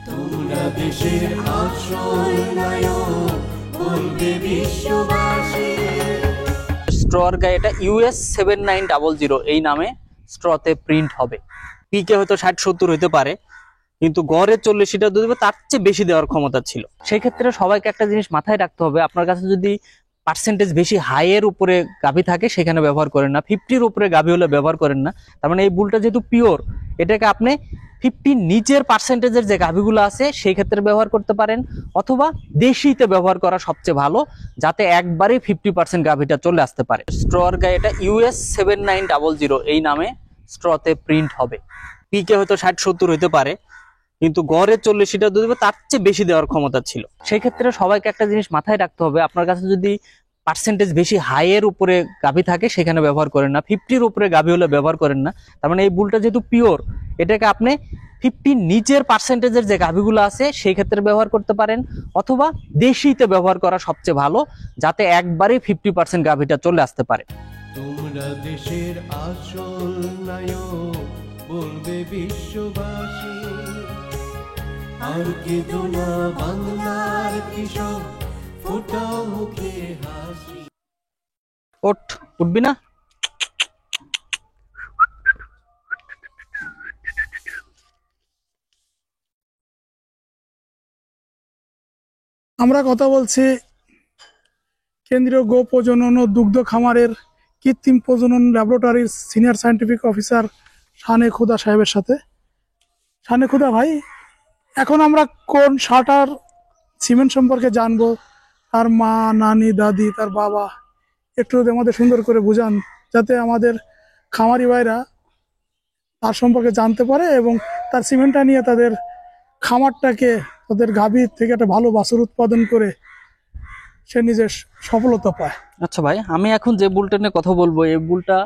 তোমরা দেশের আসল নায়ক, বলবে বিশ্ববাসী। স্ট্রর গায়ে এটা US 7900 এই নামে স্ট্রতে প্রিন্ট হবে। পিকে হয়তো 60-70 হতে পারে, কিন্তু গড়ে 40 দুধ দেবে, তার চেয়ে বেশি দেওয়ার ক্ষমতা ছিল। সেই ক্ষেত্রে সবাইকে একটা জিনিস মাথায় রাখতে হবে, আপনার কাছে যদি পার্সেন্টেজ বেশি হাইয়ের উপরে গাভী থাকে সেখানে ব্যবহার করেন না, 50-র উপরে গাভী হলে ব্যবহার করেন না। তার মানে এই বুলটা যেহেতু পিওর, এটাকে আপনি 50 নিচের পার্সেন্টেজের যে গাভীগুলো আছে সেই ক্ষেত্রে ব্যবহার করতে পারেন, অথবা দেশিতে ব্যবহার করা সবচেয়ে ভালো, যাতে একবারে 50% গাভীটা চলে আসতে পারে। স্ট্রর গায়ে এটা US 7900 এই নামে স্ট্রতে প্রিন্ট হবে। পিকে হয়তো 60-70 হতে পারে, কিন্তু গড়ে 40 দুধ দেবে, তার চেয়ে বেশি দেওয়ার ক্ষমতা ছিল। সেই ক্ষেত্রে সবাইকে একটা জিনিস মাথায় রাখতে হবে, আপনার কাছে যদি পার্সেন্টেজ বেশি হাইয়ের উপরে গাভী থাকে সেখানে ব্যবহার করেন না, 50-র উপরে গাভী হলে ব্যবহার করেন না। তার মানে এই বুলটা যেহেতু পিওর, এটাকে আপনি 50 নিচের পার্সেন্টেজের যে গাভীগুলো আছে সেই ক্ষেত্রে ব্যবহার করতে পারেন, অথবা দেশিতে ব্যবহার করা সবচেয়ে ভালো, যাতে একবারে 50% গাভীটা চলে আসতে পারে। তোমরা দেশের আসল নায়ক, বলবে বিশ্ববাসী। আর কেঁদো না বাংলার কৃষক, ফোটাও মুখে হাসি। উঠবি না? আমরা কথা বলছি কেন্দ্রীয় গো প্রজনন ও দুগ্ধ খামারের কৃত্রিম প্রজনন ল্যাবরেটরির সিনিয়র সায়েন্টিফিক অফিসার শানে খুদা সাহেবের সাথে। শানে খুদা ভাই, এখন আমরা কোন শাটার সিমেন্ট সম্পর্কে জানবো? তার মা, নানি, দাদি, তার বাবা, একটু যদি আমাদের সুন্দর করে বুঝান, যাতে আমাদের খামারি ভাইরা তার সম্পর্কে জানতে পারে এবং তার সিমেন্টটা নিয়ে তাদের খামারটাকে, তাদের গাভীর থেকে একটা ভালো বাছুর উৎপাদন করে সে নিজের সফলতা পায়। আচ্ছা ভাই, আমি এখন যে বুলটা নিয়ে কথা বলবো, এই বুলটা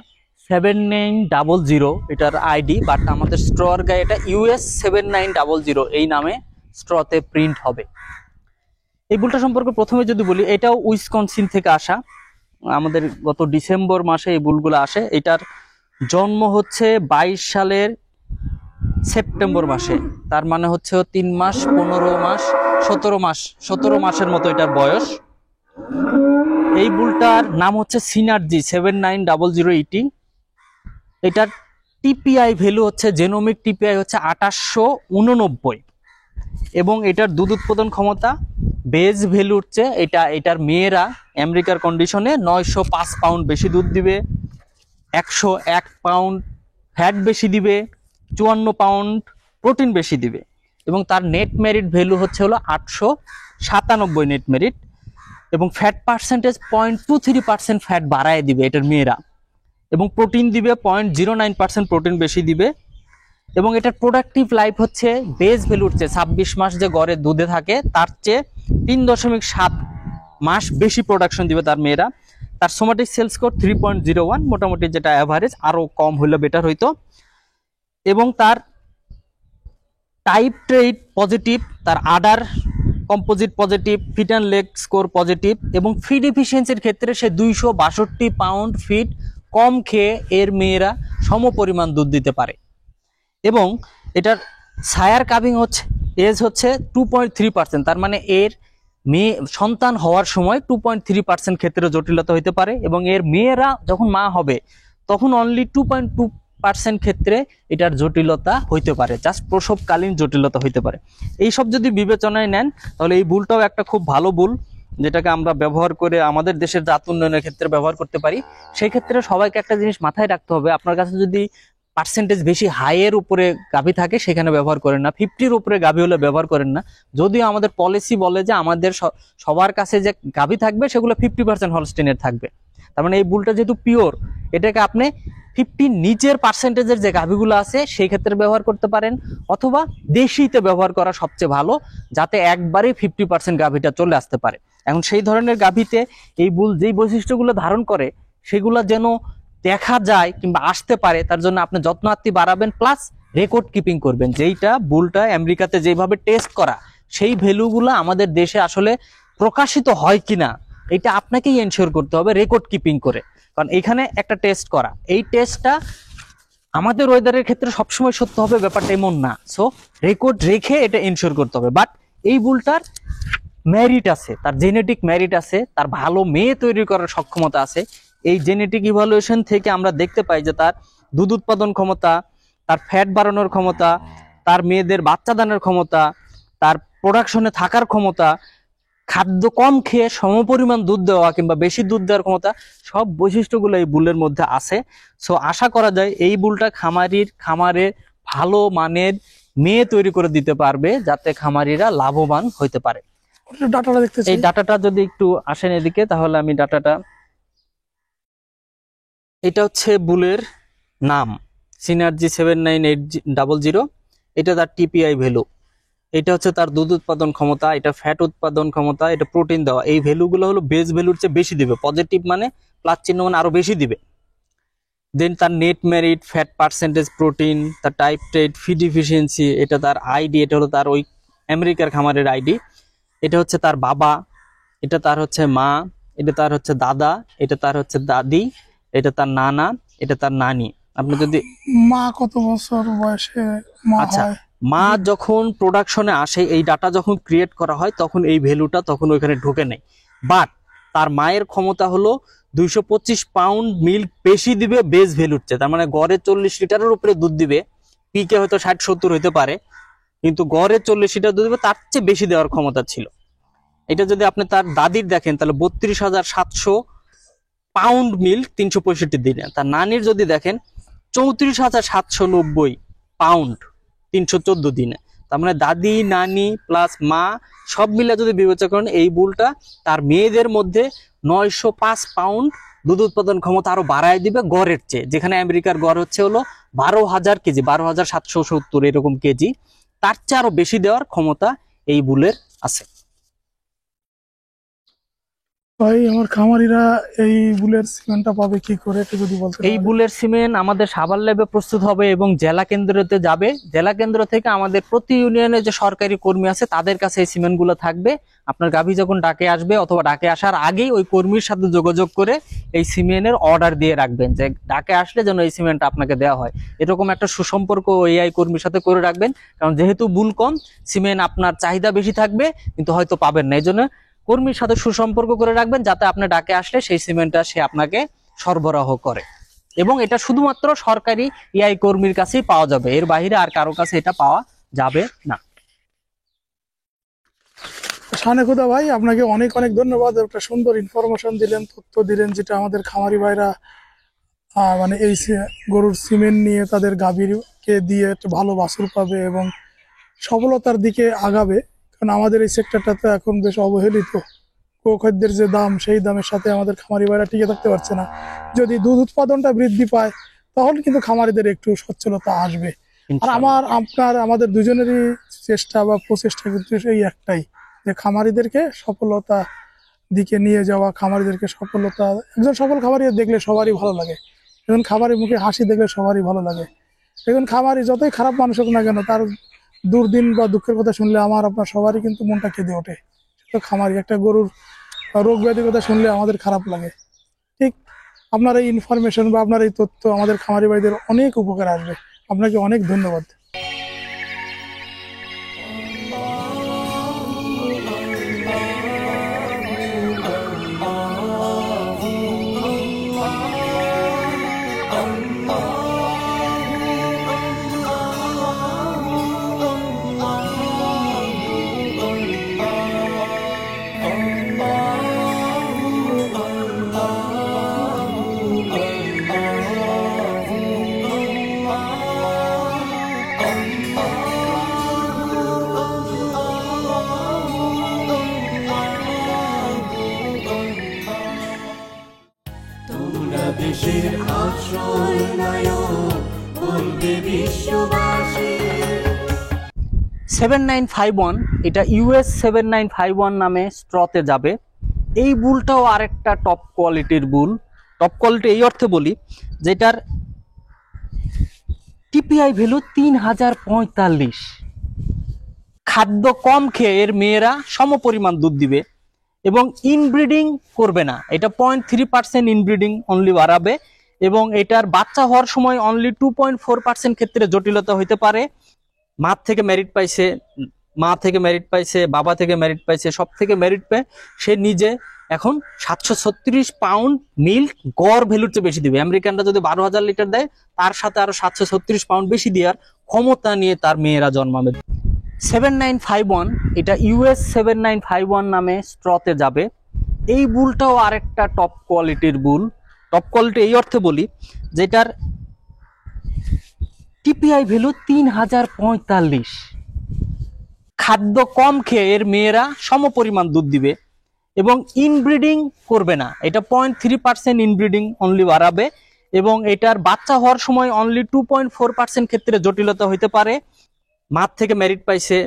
7900 এটার আইডি, বাট আমাদের স্ট্রর গায়ে এটা US 7900 এই নামে স্ট্রতে প্রিন্ট হবে। এই বুলটা সম্পর্কে প্রথমে যদি বলি, এটাও উইসকনসিন থেকে আসা। আমাদের গত ডিসেম্বর মাসে এই বুলগুলো আসে। এটার জন্ম হচ্ছে 22 সালের সেপ্টেম্বর মাসে, তার মানে হচ্ছে 3 মাস 15 মাস 17 মাসের মতো এটার বয়স। এই বুলটার নাম হচ্ছে সিনার্জি 790080। এটার টিপিআই ভ্যালু হচ্ছে, জেনোমিক টিপিআই হচ্ছে 2889, এবং এটার দুধ উৎপাদন ক্ষমতা বেজ ভ্যালু হচ্ছে, এটার মেয়েরা আমেরিকার কন্ডিশনে 905 পাউন্ড বেশি দুধ দিবে, 101 পাউন্ড ফ্যাট বেশি দিবে, 54 পাউন্ড প্রোটিন বেশি দিবে, এবং তার নেট মেরিট ভ্যালু হচ্ছে হলো 897 নেট মেরিট, এবং ফ্যাট পার্সেন্টেজ 0.23% ফ্যাট বাড়ায় দিবে এটার মেয়েরা, এবং প্রোটিন দিবে 0.09% প্রোটিন বেশি দিবে। এবং এটার প্রোডাক্টিভ লাইফ হচ্ছে বেস ভ্যালুর চেয়ে 26 মাস যে গড়ে দুধে থাকে তার চেয়ে 3.7 মাস বেশি প্রোডাকশন দিবে তার মেয়েরা। তার সোমাটিক সেলস স্কোর 3.01, মোটামুটি যেটা অ্যাভারেজ, আরো কম হইলে বেটার হইতো। এবং তার টাইপ ট্রেড পজিটিভ, তার udder composite positive, feet and leg score positive, এবং ফিড এফিসিয়েন্সির ক্ষেত্রে সে 262 পাউন্ড ফিড কম খেয়ে এর মেয়েরা সম পরিমাণ দুধ দিতে পারে। এবং এটার সায়ার কাভিং হচ্ছে এজ হচ্ছে 2.3%, তার মানে এর মেয়ে সন্তান হওয়ার সময় 2.3% ক্ষেত্রে জটিলতা হইতে পারে, এবং এর মেয়েরা যখন মা হবে তখন অনলি 2.2% ক্ষেত্রে এটার জটিলতা হইতে পারে, জাস্ট প্রসবকালীন জটিলতা হইতে পারে। এইসব যদি বিবেচনায় নেন তাহলে এই বুলটাও একটা খুব ভালো বুল, যেটাকে আমরা ব্যবহার করে আমাদের দেশের জাত উন্নয়নের ক্ষেত্রে ব্যবহার করতে পারি। সেই ক্ষেত্রে সবাইকে একটা জিনিস মাথায় রাখতে হবে, আপনার কাছে যদি পার্সেন্টেজ বেশি হাইয়ের উপরে গাভী থাকে সেখানে ব্যবহার করেন না, 50-র উপরে গাভী হলে ব্যবহার করেন না। যদিও আমাদের পলিসি বলে যে আমাদের সবার কাছে যে গাভী থাকবে সেগুলো 50% হলস্টেইনের থাকবে। তার মানে এই বুলটা যেহেতু পিওর, এটাকে আপনি 50 নিচের পার্সেন্টেজের যে গাভীগুলো আছে সেই ক্ষেত্রে ব্যবহার করতে পারেন, অথবা দেশিতে ব্যবহার করা সবচেয়ে ভালো, যাতে একবারে 50% গাভীটা চলে আসতে পারে। এখন সেই ধরনের গাভীতে এই বুল যেই বৈশিষ্ট্যগুলো ধারণ করে সেগুলো যেন দেখা যায় কিংবা আসতে পারে, তার জন্য আপনি যত্নার্থী বাড়াবেন, প্লাস রেকর্ড কিপিং করবেন। যেইটা বুলটা আমেরিকাতে যেভাবে টেস্ট করা, সেই ভ্যালুগুলো আমাদের দেশে আসলে প্রকাশিত হয় কিনা এটা আপনাকেই এনশিওর করতে হবে রেকর্ড কিপিং করে, কারণ এখানে একটা টেস্ট করা, এই টেস্টটা আমাদের ওয়েদারের ক্ষেত্রে সবসময় সত্য হবে ব্যাপারটা এমন না। সো রেকর্ড রেখে এটা এনশিওর করতে হবে। বাট এই বুলটার মেরিট আছে, তার জেনেটিক মেরিট আছে, তার ভালো মেয়ে তৈরি করার সক্ষমতা আছে। এই জেনেটিক ইভালুয়েশন থেকে আমরা দেখতে পাই যে তার দুধ উৎপাদন ক্ষমতা, তার ফ্যাট বাড়ানোর ক্ষমতা, তার মেয়েদের বাচ্চা দানের ক্ষমতা, তার প্রোডাকশনে থাকার ক্ষমতা, খাদ্য কম খেয়ে সমপরিমাণ দুধ দেওয়া কিংবা বেশি দুধ দেওয়ার ক্ষমতা, সব বৈশিষ্ট্যগুলো এই বুলের মধ্যে আছে। সো আশা করা যায় এই বুলটা খামারে ভালো মানের মেয়ে তৈরি করে দিতে পারবে, যাতে খামারিরা লাভবান হইতে পারে। ডাটাটা দেখতে চাই। এই ডাটাটা যদি একটু আসেন এদিকে, তাহলে আমি ডাটাটা, এটা হচ্ছে বুলের নাম সিনার্জি 7980, এটা তার টিপিআই ভ্যালু, এটা হচ্ছে তার দুধ উৎপাদন ক্ষমতা, এটা ফ্যাট উৎপাদন ক্ষমতা, এটা প্রোটিন দেওয়া। এই ভ্যালুগুলো হলো বেস ভ্যালুর চেয়ে বেশি দিবে, পজিটিভ মানে প্লাস চিহ্ন মানে আরো বেশি দিবে। দেন তার net merit, fat percentage, protein, তার টাইপ ট্রেড, ফিড এফিসিয়েন্সি, এটা তার আইডি, এটা হলো তার ওই আমেরিকার খামারের আইডি, এটা হচ্ছে তার বাবা, এটা তার হচ্ছে মা, এটা তার হচ্ছে দাদা, এটা তার হচ্ছে দাদি, এটা তার নানা, এটা তার নানি। আপনি যদি মা কত বছর বয়সে মা আচ্ছা, হয়? মা যখন প্রোডাকশনে আসে, এই ডাটা যখন ক্রিয়েট করা হয় তখন এই ভ্যালুটা তখন ওইখানে ঢোকে নেই। বাট তার মায়ের ক্ষমতা হলো 225 পাউন্ড মিল্ক বেশি দিবে বেস ভ্যালুর চেয়ে, তার মানে গড়ে 40 লিটারের উপরে দুধ দিবে। পিকে হয়তো 60-70 হইতে পারে, কিন্তু গড়ে 40 লিটার দুধ দিবে, তার চেয়ে বেশি দেওয়ার ক্ষমতা ছিল। এটা যদি আপনি তার দাদির দেখেন তাহলে 32,700 পাউন্ড মিল্ক 365 দিনে। তার নানির যদি দেখেন 34,790 পাউন্ড 314 দিনে। তার মানে দাদি, নানি প্লাস মা সব মিলে যদি বিবেচনা করেন, এই বুলটা তার মেয়েদের মধ্যে 905 পাউন্ড দুধ উৎপাদন ক্ষমতা আরো বাড়ায় দিবে গড়ের চেয়ে, যেখানে আমেরিকার গড় হচ্ছে হলো 12,000 কেজি, 12,770 এরকম কেজি, তার চেয়ে আরো বেশি দেওয়ার ক্ষমতা এই বুলের আছে। ভাই আমার খামারিরা এই বুলের সিমেন্টটা পাবে কি করে একটু যদি বলতে এই বুলের সিমেন্ট আমাদের সাভার ল্যাবে প্রস্তুত হবে এবং জেলা কেন্দ্রতে যাবে। জেলা কেন্দ্র থেকে আমাদের প্রতি ইউনিয়নে যে সরকারি কর্মী আছে তাদের কাছে এই সিমেন্ট গুলো থাকবে। আপনার গাভী যখন ডাকে আসবে অথবা ডাকে আসার আগেই ওই কর্মীর সাথে যোগাযোগ করে এই সিমেন্টের অর্ডার দিয়ে রাখবেন যে ডাকে আসলে যেন এই সিমেন্ট আপনাকে দেওয়া হয়। এরকম একটা সুসম্পর্ক এই কর্মীর সাথে করে রাখবেন, কারণ যেহেতু বুল কম, সিমেন্ট আপনার চাহিদা বেশি থাকবে কিন্তু হয়তো পাবেন না। এই জন্য কর্মীর সাথে সুসম্পর্ক করে রাখবেন যাতে আপনি ডাকে আসলে সেই সিমেন্টটা সে আপনাকে সরবরাহ করে। এবং এটা শুধুমাত্র সরকারি ইআই কর্মীর কাছেই পাওয়া যাবে, এর বাইরে আর কারো কাছে এটা পাওয়া যাবে না। শানে খুদা ভাই, আপনাকে অনেক অনেক ধন্যবাদ। একটা সুন্দর ইনফরমেশন দিলেন, তথ্য দিলেন, যেটা আমাদের খামারি ভাইরা মানে এই গরুর সিমেন্ট নিয়ে তাদের গাভীরকে দিয়ে একটা ভালো বাছুর পাবে এবং সফলতার দিকে আগাবে। কারণ আমাদের এই সেক্টরটা তো এখন বেশ অবহেলিত। গোখাদ্যের যে দাম, সেই দামের সাথে আমাদের খামারি ভাইরা টিকে থাকতে পারছে না। যদি দুধ উৎপাদনটা বৃদ্ধি পায় তাহলে কিন্তু খামারিদের একটু সচ্ছলতা আসবে। আর আমাদের দুজনেরই চেষ্টা বা প্রচেষ্টা কিন্তু এই একটাই, যে খামারিদেরকে সফলতা দিকে নিয়ে যাওয়া, খামারিদেরকে সফলতা, একজন সফল খামারি দেখলে সবারই ভালো লাগে, একজন খামারি মুখে হাসি দেখলে সবারই ভালো লাগে। একজন খামারি যতই খারাপ মানুষ হোক না কেন, তার দুর্দিন বা দুঃখের কথা শুনলে আপনার সবারই কিন্তু মনটা কেঁদে ওঠে। তো খামারি একটা গরুর রোগ ব্যাধির কথা শুনলে আমাদের খারাপ লাগে। ঠিক আপনার এই ইনফরমেশন বা আপনার এই তথ্য আমাদের খামারি ভাইদের অনেক উপকার আসবে। আপনাকে অনেক ধন্যবাদ। তোমরা দেশের আসল নায়ক, বলবে বিশ্ববাসী। 7951, এটা ইউএস 7951 নামে স্ট্রতে যাবে। এই বুলটাও আরেকটা টপ কোয়ালিটির বুল। টপ কোয়ালিটি এই অর্থে বলি, যেটার টিপিআই ভ্যালু 3045। খাদ্য কম খেয়ে এর মেয়েরা সমপরিমাণ দুধ দিবে এবং ইনব্রিডিং করবে না। এটা 0.3% ইনব্রিডিং অনলি বাড়াবে এবং এটার বাচ্চা হওয়ার সময় অনলি 2.4% ক্ষেত্রে জটিলতা হইতে পারে। মা থেকে মেরিট পাইছে, বাবা থেকে মেরিট পাইছে, সব থেকে মেরিট পেয়ে সে নিজে এখন 736 পাউন্ড মিল্ক গড় ভ্যালুর চেয়ে বেশি দিবে। আমেরিকানরা যদি 12,000 লিটার দেয়, তার সাথে আরো 736 পাউন্ড বেশি দেওয়ার ক্ষমতা নিয়ে তার মেয়েরা জন্মাবে। 7951, এটা ইউএস 7951 নামে স্ট্রতে যাবে। এই বুলটাও আরেকটা টপ কোয়ালিটির বুল। টপ কোয়ালিটি এই অর্থে বলি, যেটার টিপিআই ভ্যালু 3045। খাদ্য কম খেয়ে এর মেয়েরা সমপরিমাণ দুধ দিবে এবং ইনব্রিডিং করবে না। এটা 0.3% ইনব্রিডিং অনলি বাড়াবে এবং এটার বাচ্চা হওয়ার সময় অনলি 2.4% ক্ষেত্রে জটিলতা হইতে পারে। মা থেকে মেরিট পাইছে,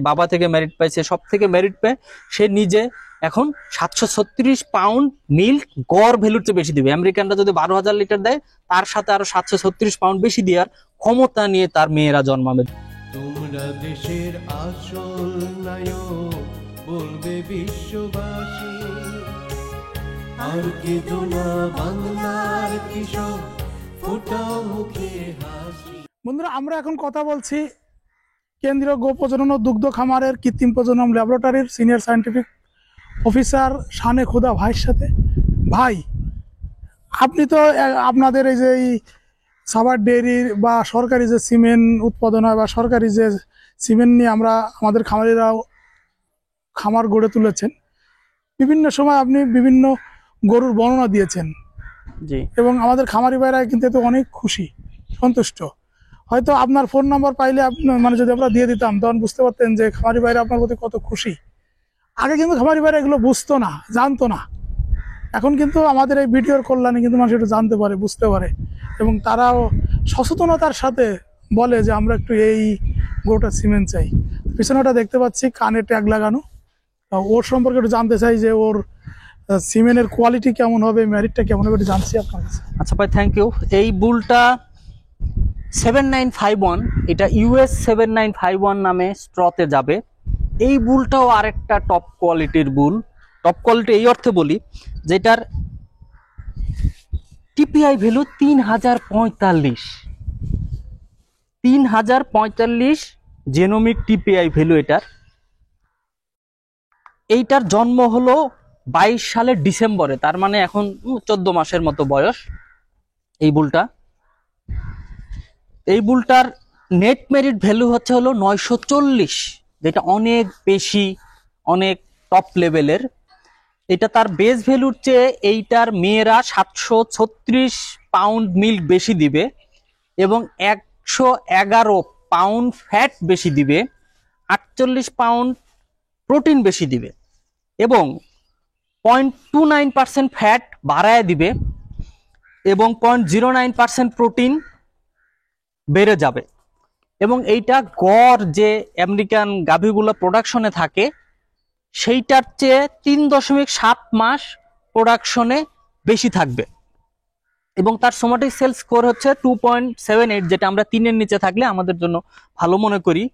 বাবা থেকে মেরিট পাইছে, সব থেকে মেরিট পেয়ে সে নিজে এখন 736 পাউন্ড মিল্ক গড় ভ্যালুর চেয়ে বেশি দিবে। আমেরিকানরা যদি 12,000 লিটার দেয়, তার সাথে আরো 736 পাউন্ড বেশি দেওয়ার ক্ষমতা নিয়ে তার মেয়েরা জন্মাবে। তোমরা দেশের আসল নায়ক, বলবে বিশ্ববাসী। আর কেঁদো না বাংলার কৃষক, ফোটাও মুখে হাসি। বন্ধুরা, আমরা এখন কথা বলছি কেন্দ্রীয় গো প্রজনন ও দুগ্ধ খামারের কৃত্রিম প্রজনন ল্যাবরেটরির সিনিয়র সায়েন্টিফিক অফিসার শানে খুদা ভাইয়ের সাথে। ভাই, আপনি তো আপনাদের এই যে সাভার ডেয়ারির বা সরকারি যে সিমেন্ট উৎপাদন হয় বা সরকারি যে সিমেন্ট নিয়ে আমাদের খামারিরাও খামার গড়ে তুলেছেন, বিভিন্ন সময় আপনি বিভিন্ন গরুর বর্ণনা দিয়েছেন জি, এবং আমাদের খামারি ভাইরা কিন্তু এতে অনেক খুশি, সন্তুষ্ট। হয়তো আপনার ফোন নাম্বার পাইলে মানে যদি আমরা দিয়ে দিতাম, তখন বুঝতে পারতেন যে খামারি ভাইরা আপনার প্রতি কত খুশি। আগে কিন্তু খামারি ভাইরা এগুলো বুঝতো না, জানতো না। এখন কিন্তু আমাদের এই ভিডিওর কল্যাণে কিন্তু মানুষ একটু জানতে পারে, বুঝতে পারে এবং তারাও সচেতনতার সাথে বলে যে আমরা একটু এই গরুটা সিমেন্ট চাই। পিছনেটা দেখতে পাচ্ছি কানে ট্যাগ লাগানো, ওর সম্পর্কে একটু জানতে চাই যে ওর সিমেন্টের কোয়ালিটি কেমন হবে, ম্যারিটটা কেমন হবে, একটু জানছি আপনার কাছে। আচ্ছা ভাই, থ্যাংক ইউ। এই বুলটা 7951, এটা US 7951 নামে স্ট্রতে যাবে। এই বুলটাও আরেকটা টপ কোয়ালিটির বুল। টপ কোয়ালিটি এই অর্থে বলি, যেটার TPI value 3045 genomic TPI value এটার। এইটার জন্ম হলো 22 সালের ডিসেম্বরে, তার মানে এখন 14 মাসের মতো বয়স এই বুলটা। এই বুলটার নেট মেরিট ভ্যালু হচ্ছে হলো 940, যেটা অনেক বেশি, অনেক টপ লেভেলের। এটা তার বেস ভ্যালুর চেয়ে এইটার মেয়েরা 736 পাউন্ড মিল্ক বেশি দিবে এবং 111 পাউন্ড ফ্যাট বেশি দিবে, 48 পাউন্ড প্রোটিন বেশি দিবে এবং 0.29% ফ্যাট বাড়ায় দিবে এবং 0.09% প্রোটিন বেড়ে যাবে। এবং এইটা গড় যে আমেরিকান গাভীগুলো প্রোডাকশনে থাকে সেইটার চেয়ে 3.7 মাস প্রোডাকশনে বেশি থাকবে এবং তার সোমাটিক সেল স্কোর হচ্ছে 2.78, যেটা আমরা 3-এর নিচে থাকলে আমাদের জন্য ভালো মনে করি।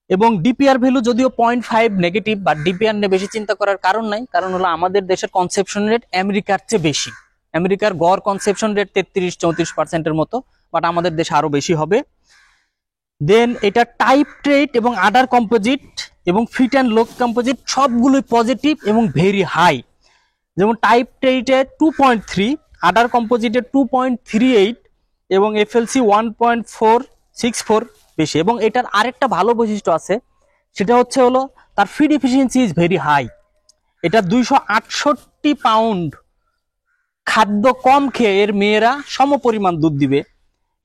এবং ডিপিআর ভ্যালু যদিও 0.5 নেগেটিভ, বাট ডিপিআর নিয়ে বেশি চিন্তা করার কারণ নাই, কারণ হলো আমাদের দেশের কনসেপশন রেট আমেরিকার চেয়ে বেশি। আমেরিকার গড় কনসেপশন রেট 33-34%-এর মতো, বাট আমাদের দেশে আরো বেশি হবে। দেন এটা টাইপ ট্রেট এবং আডার কম্পোজিট এবং ফিট অ্যান্ড লোক কম্পোজিট সবগুলোই পজিটিভ এবং ভেরি হাই। যেমন টাইপ ট্রেটে 2.3, আডার কম্পোজিটে 2.38 এবং এফএলসি 1.464 বেশি। এবং এটার আরেকটা ভালো বৈশিষ্ট্য আছে, সেটা হচ্ছে হলো তার feed efficiency is very high. এটা 268 পাউন্ড খাদ্য কম খেয়ে এর মেয়েরা সমপরিমাণ দুধ দিবে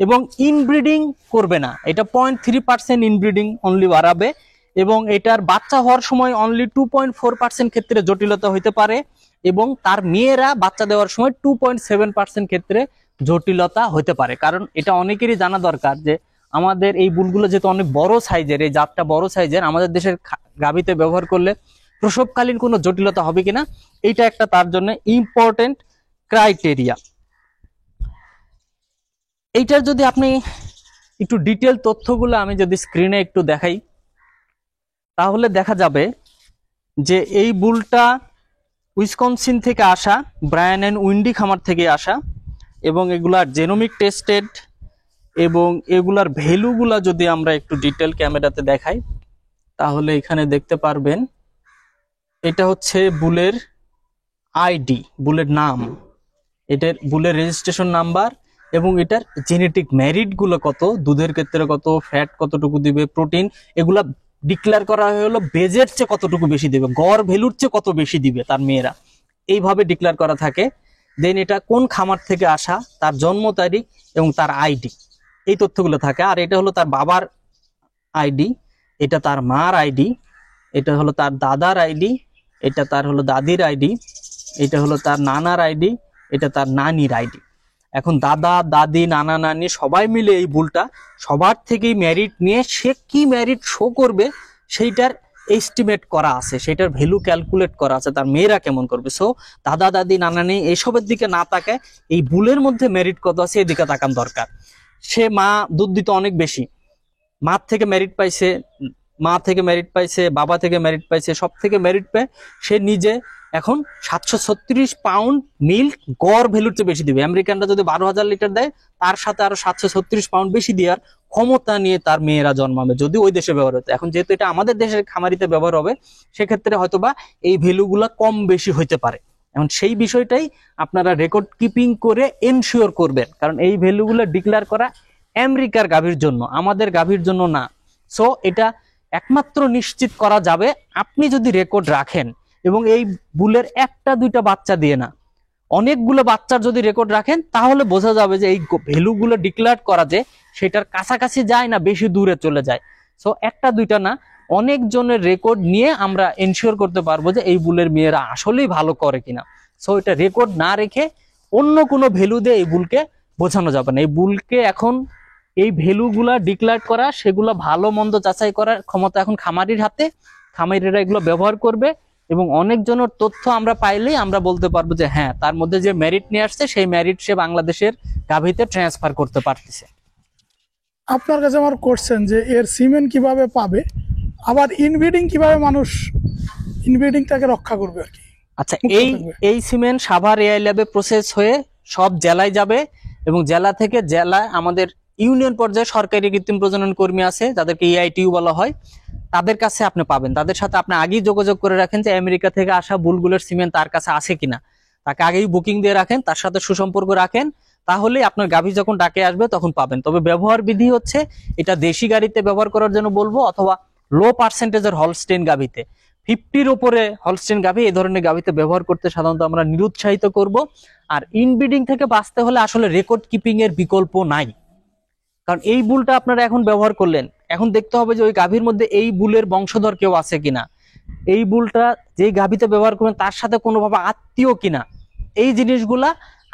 এবং ইনব্রিডিং করবে না। এটা 0.3% ইনব্রিডিং অনলি বাড়াবে এবং এটার বাচ্চা হওয়ার সময় অনলি 2.4% ক্ষেত্রে জটিলতা হইতে পারে এবং তার মেয়েরা বাচ্চা দেওয়ার সময় 2.7% ক্ষেত্রে জটিলতা হতে পারে। কারণ এটা অনেকেরই জানা দরকার যে আমাদের এই বুলগুলো যেহেতু অনেক বড় সাইজের, এই জাতটা বড় সাইজের, আমাদের দেশের গাভীতে ব্যবহার করলে প্রসবকালীন কোনো জটিলতা হবে কিনা, এইটা একটা তার জন্য ইম্পর্টেন্ট ক্রাইটেরিয়া। এইটার যদি আপনি একটু ডিটেল তথ্যগুলো আমি যদি স্ক্রিনে একটু দেখাই, তাহলে দেখা যাবে যে এই বুলটা উইসকনসিন থেকে আসা, ব্রায়ান অ্যান্ড উইন্ডি খামার থেকে আসা এবং এগুলার জেনোমিক টেস্টেড এবং এগুলার ভ্যালুগুলা যদি আমরা একটু ডিটেল ক্যামেরাতে দেখাই তাহলে এখানে দেখতে পারবেন। এটা হচ্ছে বুলের আইডি, বুলের নাম, এটার বুলের রেজিস্ট্রেশন নাম্বার এবং এটার জেনেটিক মেরিট গুলো কত, দুধের ক্ষেত্রে কত, ফ্যাট কতটুকু দিবে, প্রোটিন, এগুলা ডিক্লেয়ার করা হলো বেজের চেয়ে কতটুকু বেশি দিবে, গড় ভ্যালুর চেয়ে কত বেশি দিবে তার মেয়েরা, এইভাবে ডিক্লেয়ার করা থাকে। দেন এটা কোন খামার থেকে আসা, তার জন্ম তারিখ এবং তার আইডি, এই তথ্যগুলো থাকে। আর এটা হলো তার বাবার আইডি, এটা তার মার আইডি, এটা হলো তার দাদার আইডি, এটা তার হলো দাদির আইডি, এটা হলো তার নানার আইডি, এটা তার নানির আইডি। এখন দাদা দাদি নানা নানি সবাই মিলে এই বুলটা সবার থেকেই মেরিট নিয়ে সে কি মেরিট শো করবে সেইটার এস্টিমেট করা আছে, সেটার ভ্যালু ক্যালকুলেট করা আছে, তার মেয়েরা কেমন করবে। সো দাদা দাদি নানা নানি এইসবের দিকে না তাকায় এই বুলের মধ্যে মেরিট কত আছে এদিকে তাকান দরকার। সে মা দুধ দিতে অনেক বেশি, মা থেকে মেরিট পাইছে, মা থেকে মেরিট পাইছে, বাবা থেকে মেরিট পাইছে, সব থেকে মেরিট পেয়ে সে নিজে এখন 736 পাউন্ড মিল্ক গড় ভ্যালুর চেয়ে বেশি দিবে। আমেরিকানরা যদি 12,000 লিটার দেয় তার সাথে আরো 736 পাউন্ড বেশি দেওয়ার ক্ষমতা নিয়ে তার মেয়েরা জন্মাবে যদি ওই দেশে ব্যবহার হতো। এখন যেহেতু এটা আমাদের দেশের খামারিতে ব্যবহার হবে সেক্ষেত্রে হয়তোবা এই ভ্যালুগুলা কম বেশি হইতে পারে। এখন সেই বিষয়টাই আপনারা রেকর্ড কিপিং করে এনশিওর করবেন, কারণ এই ভ্যালুগুলো ডিক্লেয়ার করা আমেরিকার গাভীর জন্য, আমাদের গাভীর জন্য না। সো এটা একমাত্র নিশ্চিত করা যাবে আপনি যদি রেকর্ড রাখেন এবং এই বুলের একটা দুইটা বাচ্চা দিয়ে না, অনেকগুলো বাচ্চার যদি রেকর্ড রাখেন তাহলে বোঝা যাবে যে এই ভ্যালুগুলো ডিক্লেয়ার করা যে সেটার কাছাকাছি যায় না বেশি দূরে চলে যায়। সো একটা দুইটা না, অনেক জনের রেকর্ড নিয়ে আমরা এনশিওর করতে পারবো যে এই বুলের মেয়েরা আসলেই ভালো করে কিনা। সো এটা রেকর্ড না রেখে অন্য কোনো ভ্যালু দিয়ে এই বুলকে বোঝানো যাবে না। এই বুলকে এখন এই ভ্যালুগুলা ডিক্লেয়ার করা, সেগুলো ভালো মন্দ যাচাই করার ক্ষমতা এখন খামারির হাতে খামারিরা এগুলো ব্যবহার করবে এবং অনেকজনের তথ্য আমরা পাইলেই আমরা বলতে পারবো যে হ্যাঁ, তার মধ্যে যে মেরিট নিয়ে আসছে সেই মেরিট সে বাংলাদেশের গাভীতে ট্রান্সফার করতে পারতেছে। আপনার কাছে আমার কোশ্চেন যে এর সিমেন্ট কিভাবে পাবে, আবার ইনব্রিডিং কিভাবে মানুষ ইনব্রিডিংটাকে রক্ষা করবে আর কি? আচ্ছা, মুক্ত এই থাকবে। এই সিমেন্ট সাভার এআই ল্যাবে প্রসেস হয়ে সব জেলায় যাবে এবং জেলা থেকে জেলায় আমাদের ইউনিয়ন পর্যায়ে সরকারি কৃত্রিম প্রজনন কর্মী আছে, যাদেরকে EITU বলা হয়, তাদের কাছে আপনি পাবেন। তাদের সাথে আপনি আগেই যোগাযোগ করে রাখেন যে আমেরিকা থেকে আসা বুলগুলোর সিমেন্ট তার কাছে আছে কিনা, তাকে আগেই বুকিং দিয়ে রাখেন, তার সাথে সুসম্পর্ক রাখেন, তাহলে আপনার গাভী যখন ডাকে আসবে তখন পাবেন। তবে ব্যবহার বিধি হচ্ছে এটা দেশি গাড়িতে ব্যবহার করার জন্য বলবো, অথবা লো পার্সেন্টেজের হলস্টেইন গাভীতে, 50-র উপরে হলস্টেইন গাভী এই ধরনের গাভীতে ব্যবহার করতে সাধারণত আমরা নিরুৎসাহিত করব। আর ইনব্রিডিং থেকে বাঁচতে হলে আসলে রেকর্ড কিপিং এর বিকল্প নাই, কারণ এই বুলটা আপনারা এখন ব্যবহার করলেন, এখন দেখতে হবে যে ওই গাভীর মধ্যে এই বুলের বংশধর কেউ আছে কিনা, এই বুলটা যেই গাভীতে ব্যবহার করবেন তার সাথে কোনোভাবে আত্মীয় কিনা। এই জিনিসগুলা,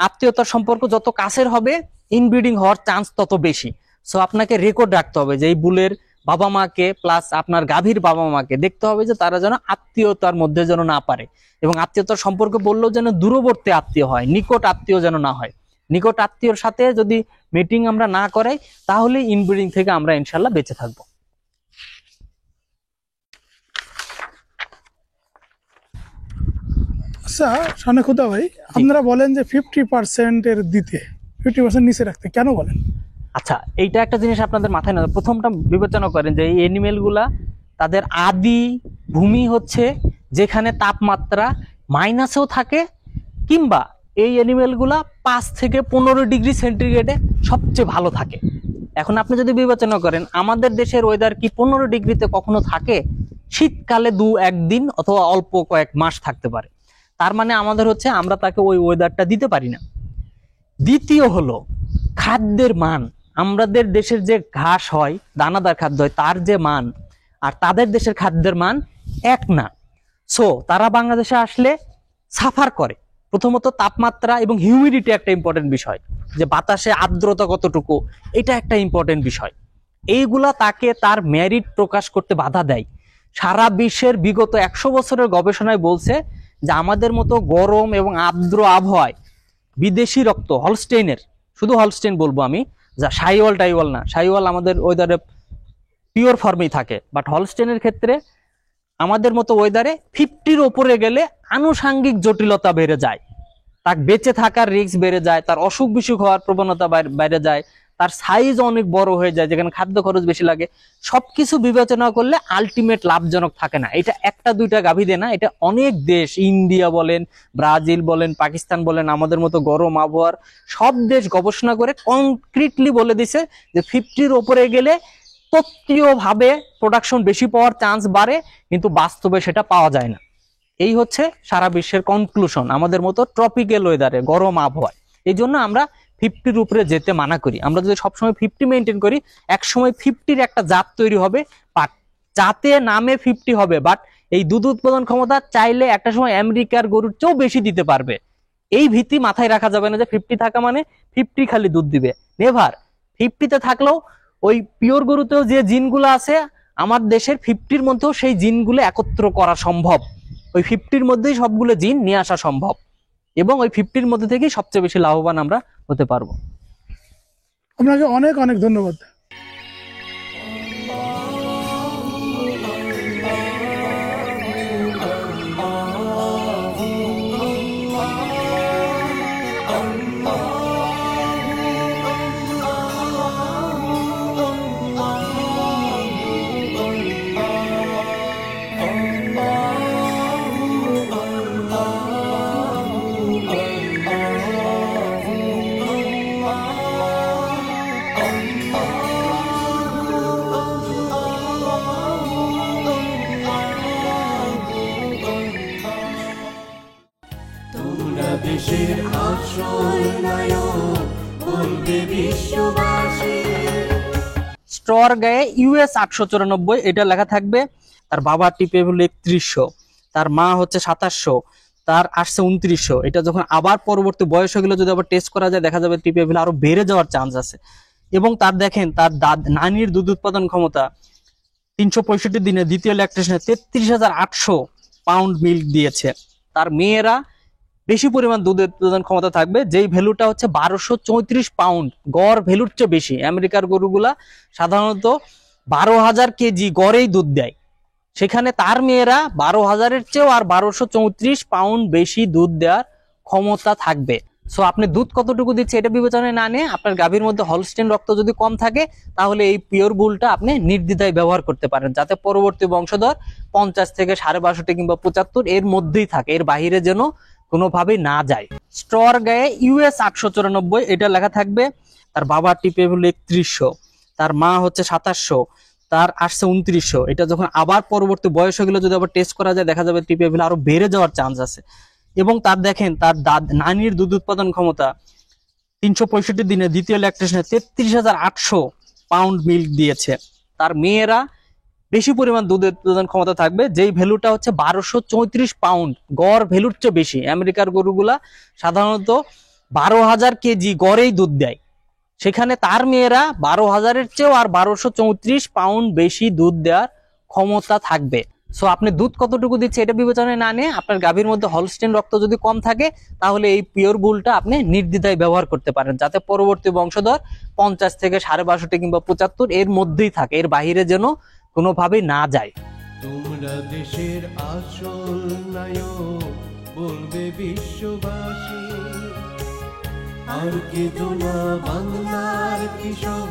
আত্মীয়তার সম্পর্ক যত কাছের হবে ইনব্রিডিং হওয়ার চান্স তত বেশি। সো আপনাকে রেকর্ড রাখতে হবে যে এই বুলের বাবা মাকে প্লাস আপনার গাভীর বাবা মাকে দেখতে হবে যে তারা যেন আত্মীয়তার মধ্যে যেন না পারে, এবং আত্মীয়তার সম্পর্ক বললেও যেন দূরবর্তী আত্মীয় হয়, নিকট আত্মীয় যেন না হয়। নিকট আত্মীয়র সাথে যদি মিটিং আমরা না করাই তাহলে ইনব্রিডিং থেকে আমরা ইনশাল্লাহ বেঁচে থাকবো। আচ্ছা শানে খুদা ভাই, আপনারা বলেন যে 50% এর দিতে, 50% নিচে রাখতে, কেন বলেন? আচ্ছা, এইটা একটা জিনিস আপনাদের মাথায় না, প্রথমটা বিবেচনা করেন যে এই অ্যানিমেল গুলা তাদের আদি ভূমি হচ্ছে যেখানে তাপমাত্রা মাইনাসেও থাকে, কিংবা এই অ্যানিমেল গুলা 5 থেকে 15 ডিগ্রি সেন্টিগ্রেডে সবচেয়ে ভালো থাকে। এখন আপনি যদি বিবেচনা করেন আমাদের দেশের ওয়েদার কি 15 ডিগ্রিতে কখনো থাকে? শীতকালে 2-1 দিন অথবা অল্প কয়েক মাস থাকতে পারে। তার মানে আমাদের হচ্ছে আমরা তাকে ওই ওয়েদারটা দিতে পারি না। দ্বিতীয় হলো খাদ্যের মান। আমাদের দেশের যে ঘাস হয়, দানাদার খাদ্য হয়, তার যে মান আর তাদের দেশের খাদ্যের মান এক না। সো তারা বাংলাদেশে আসলে সাফার করে। প্রথমত তাপমাত্রা এবং হিউমিডিটি একটা ইম্পর্টেন্ট বিষয়, যে বাতাসে আর্দ্রতা কতটুকু, এটা একটা ইম্পর্টেন্ট বিষয়। এইগুলা তাকে তার মেরিট প্রকাশ করতে বাধা দেয়। সারা বিশ্বের বিগত 100 বছরের গবেষণায় বলছে যে আমাদের মতো গরম এবং আর্দ্র আবহাওয়ায় বিদেশি রক্ত হলস্টেইনের, শুধু হলস্টেইন বলবো আমি, যা সাইওয়াল টাইওয়াল না, সাইওয়াল আমাদের ওয়েদারে পিওর ফর্মেই থাকে, বাট হলস্টেইনের ক্ষেত্রে আমাদের মতো ওয়েদারে 50-র উপরে গেলে আনুষাঙ্গিক জটিলতা বেড়ে যায়, তার বেঁচে থাকার রিস্ক বেড়ে যায়, তার অসুখ বিসুখ হওয়ার প্রবণতা বেড়ে যায়, তার সাইজ অনেক বড় হয়ে যায়, যেখানে খাদ্য খরচ বেশি লাগে। সবকিছু বিবেচনা করলে আলটিমেট লাভজনক থাকে না। এটা একটা দুইটা গাভী দেয় না, এটা অনেক দেশ, ইন্ডিয়া বলেন, ব্রাজিল বলেন, পাকিস্তান বলেন, আমাদের মতো গরম আবহাওয়ার সব দেশ গবেষণা করে কনক্রিটলি বলে দিছে যে 50-র উপরে গেলে তত্ত্বীয়ভাবে প্রোডাকশন বেশি পাওয়ার চান্স বাড়ে, কিন্তু বাস্তবে সেটা পাওয়া যায় না। এই হচ্ছে সারা বিশ্বের কনক্লুশন আমাদের মতো ট্রপিক্যাল ওয়েদারে, গরম আবহাওয়ায়। এই জন্য আমরা 50-র উপরে যেতে মানা করি। আমরা যদি সবসময় 50 মেনটেন করি, একসময় 50-র একটা জাত তৈরি হবে, বাট জাতে নামে 50 হবে, বাট এই দুধ উৎপাদন ক্ষমতা চাইলে একটা সময় আমেরিকার গরুর চেয়েও বেশি দিতে পারবে। এই ভীতি মাথায় রাখা যাবে না যে 50 থাকা মানে 50 খালি দুধ দিবে, নেভার। 50-তে থাকলেও ওই পিওর গরুতেও যে জিনগুলো আছে আমার দেশের 50-র মধ্যেও সেই জিনগুলো একত্র করা সম্ভব। ওই 50-র মধ্যেই সবগুলো জিন নিয়ে আসা সম্ভব, এবং ওই 50-র মধ্যে থেকেই সবচেয়ে বেশি লাভবান আমরা হতে পারবো। আপনাকে অনেক অনেক ধন্যবাদ। তোমরা দেশের আসল নায়ক, বলবে বিশ্ববাসী। স্ট্রর গায়ে US 894 এটা লেখা থাকবে। তার বাবার টিপে হলো 3100, তার মা হচ্ছে 2700, তার আসছে 2900। এটা যখন আবার পরবর্তী বয়স হয়ে গেলে যদি আবার টেস্ট করা যায় দেখা যাবে টিপে আরো বেড়ে যাওয়ার চান্স আছে। এবং তার দেখেন তার নানির দুধ উৎপাদন ক্ষমতা 365 দিনে দ্বিতীয় ল্যাকটেশনে 33,800 পাউন্ড মিল্ক দিয়েছে। তার মেয়েরা বেশি পরিমাণ দুধের উৎপাদন ক্ষমতা থাকবে, যেই ভ্যালুটা হচ্ছে 1234 পাউন্ড, গড় ভ্যালুর চেয়ে বেশি। আমেরিকার গরুগুলা সাধারণত 12,000 কেজি গড়েই দুধ দেয়, সেখানে তার মেয়েরা 12,000-এর চেয়েও আর 1234 পাউন্ড বেশি দুধ দেওয়ার ক্ষমতা থাকবে। সো আপনি দুধ কতটুকু দিচ্ছে এটা বিবেচনায় না নিয়ে আপনার গাভীর মধ্যে হলস্টেইন রক্ত যদি কম থাকে তাহলে এই পিওর বুলটা আপনি নির্দ্বিধায় ব্যবহার করতে পারেন, যাতে পরবর্তী বংশধর 50 থেকে 62 কিংবা 75 এর মধ্যেই থাকে, এর বাইরে যেন কোনোভাবেই না যায়। স্ট্রর গায়ে US 894 এটা লেখা থাকবে। তার বাবার টিপে হলো 3100, তার মা হচ্ছে 2700, তার আসছে 2900। এটা যখন আবার পরবর্তী বয়স হয়ে গেলে যদি আবার টেস্ট করা যায় দেখা যাবে টিপে আরো বেড়ে যাওয়ার চান্স আছে। এবং তার দেখেন তার নানির দুধ উৎপাদন ক্ষমতা 365 দিনে দ্বিতীয় ল্যাকটেশনে 33,800 পাউন্ড মিল্ক দিয়েছে। তার মেয়েরা বেশি পরিমাণ দুধের উৎপাদন ক্ষমতা থাকবে, যেই ভ্যালুটা হচ্ছে 1234 পাউন্ড, গড় ভ্যালুর চেয়ে বেশি। আমেরিকার গরুগুলা সাধারণত 12,000 কেজি গড়েই দুধ দেয়, সেখানে তার মেয়েরা 12,000-এর চেয়েও আর 1234 পাউন্ড বেশি দুধ দেওয়ার ক্ষমতা থাকবে। সো আপনি দুধ কতটুকু দিচ্ছে এটা বিবেচনায় না নিয়ে আপনার গাভীর মধ্যে হলস্টেইন রক্ত যদি কম থাকে তাহলে এই পিওর বুলটা আপনি নির্দ্বিধায় ব্যবহার করতে পারেন, যাতে পরবর্তী বংশধর 50 থেকে 62 কিংবা 75 এর মধ্যেই থাকে, এর বাইরে যেন কোনোভাবেই না যায়। তোমরা দেশের আসল নায়ক, বলবে বিশ্ববাসী। আর কেঁদো না বাংলার কৃষক,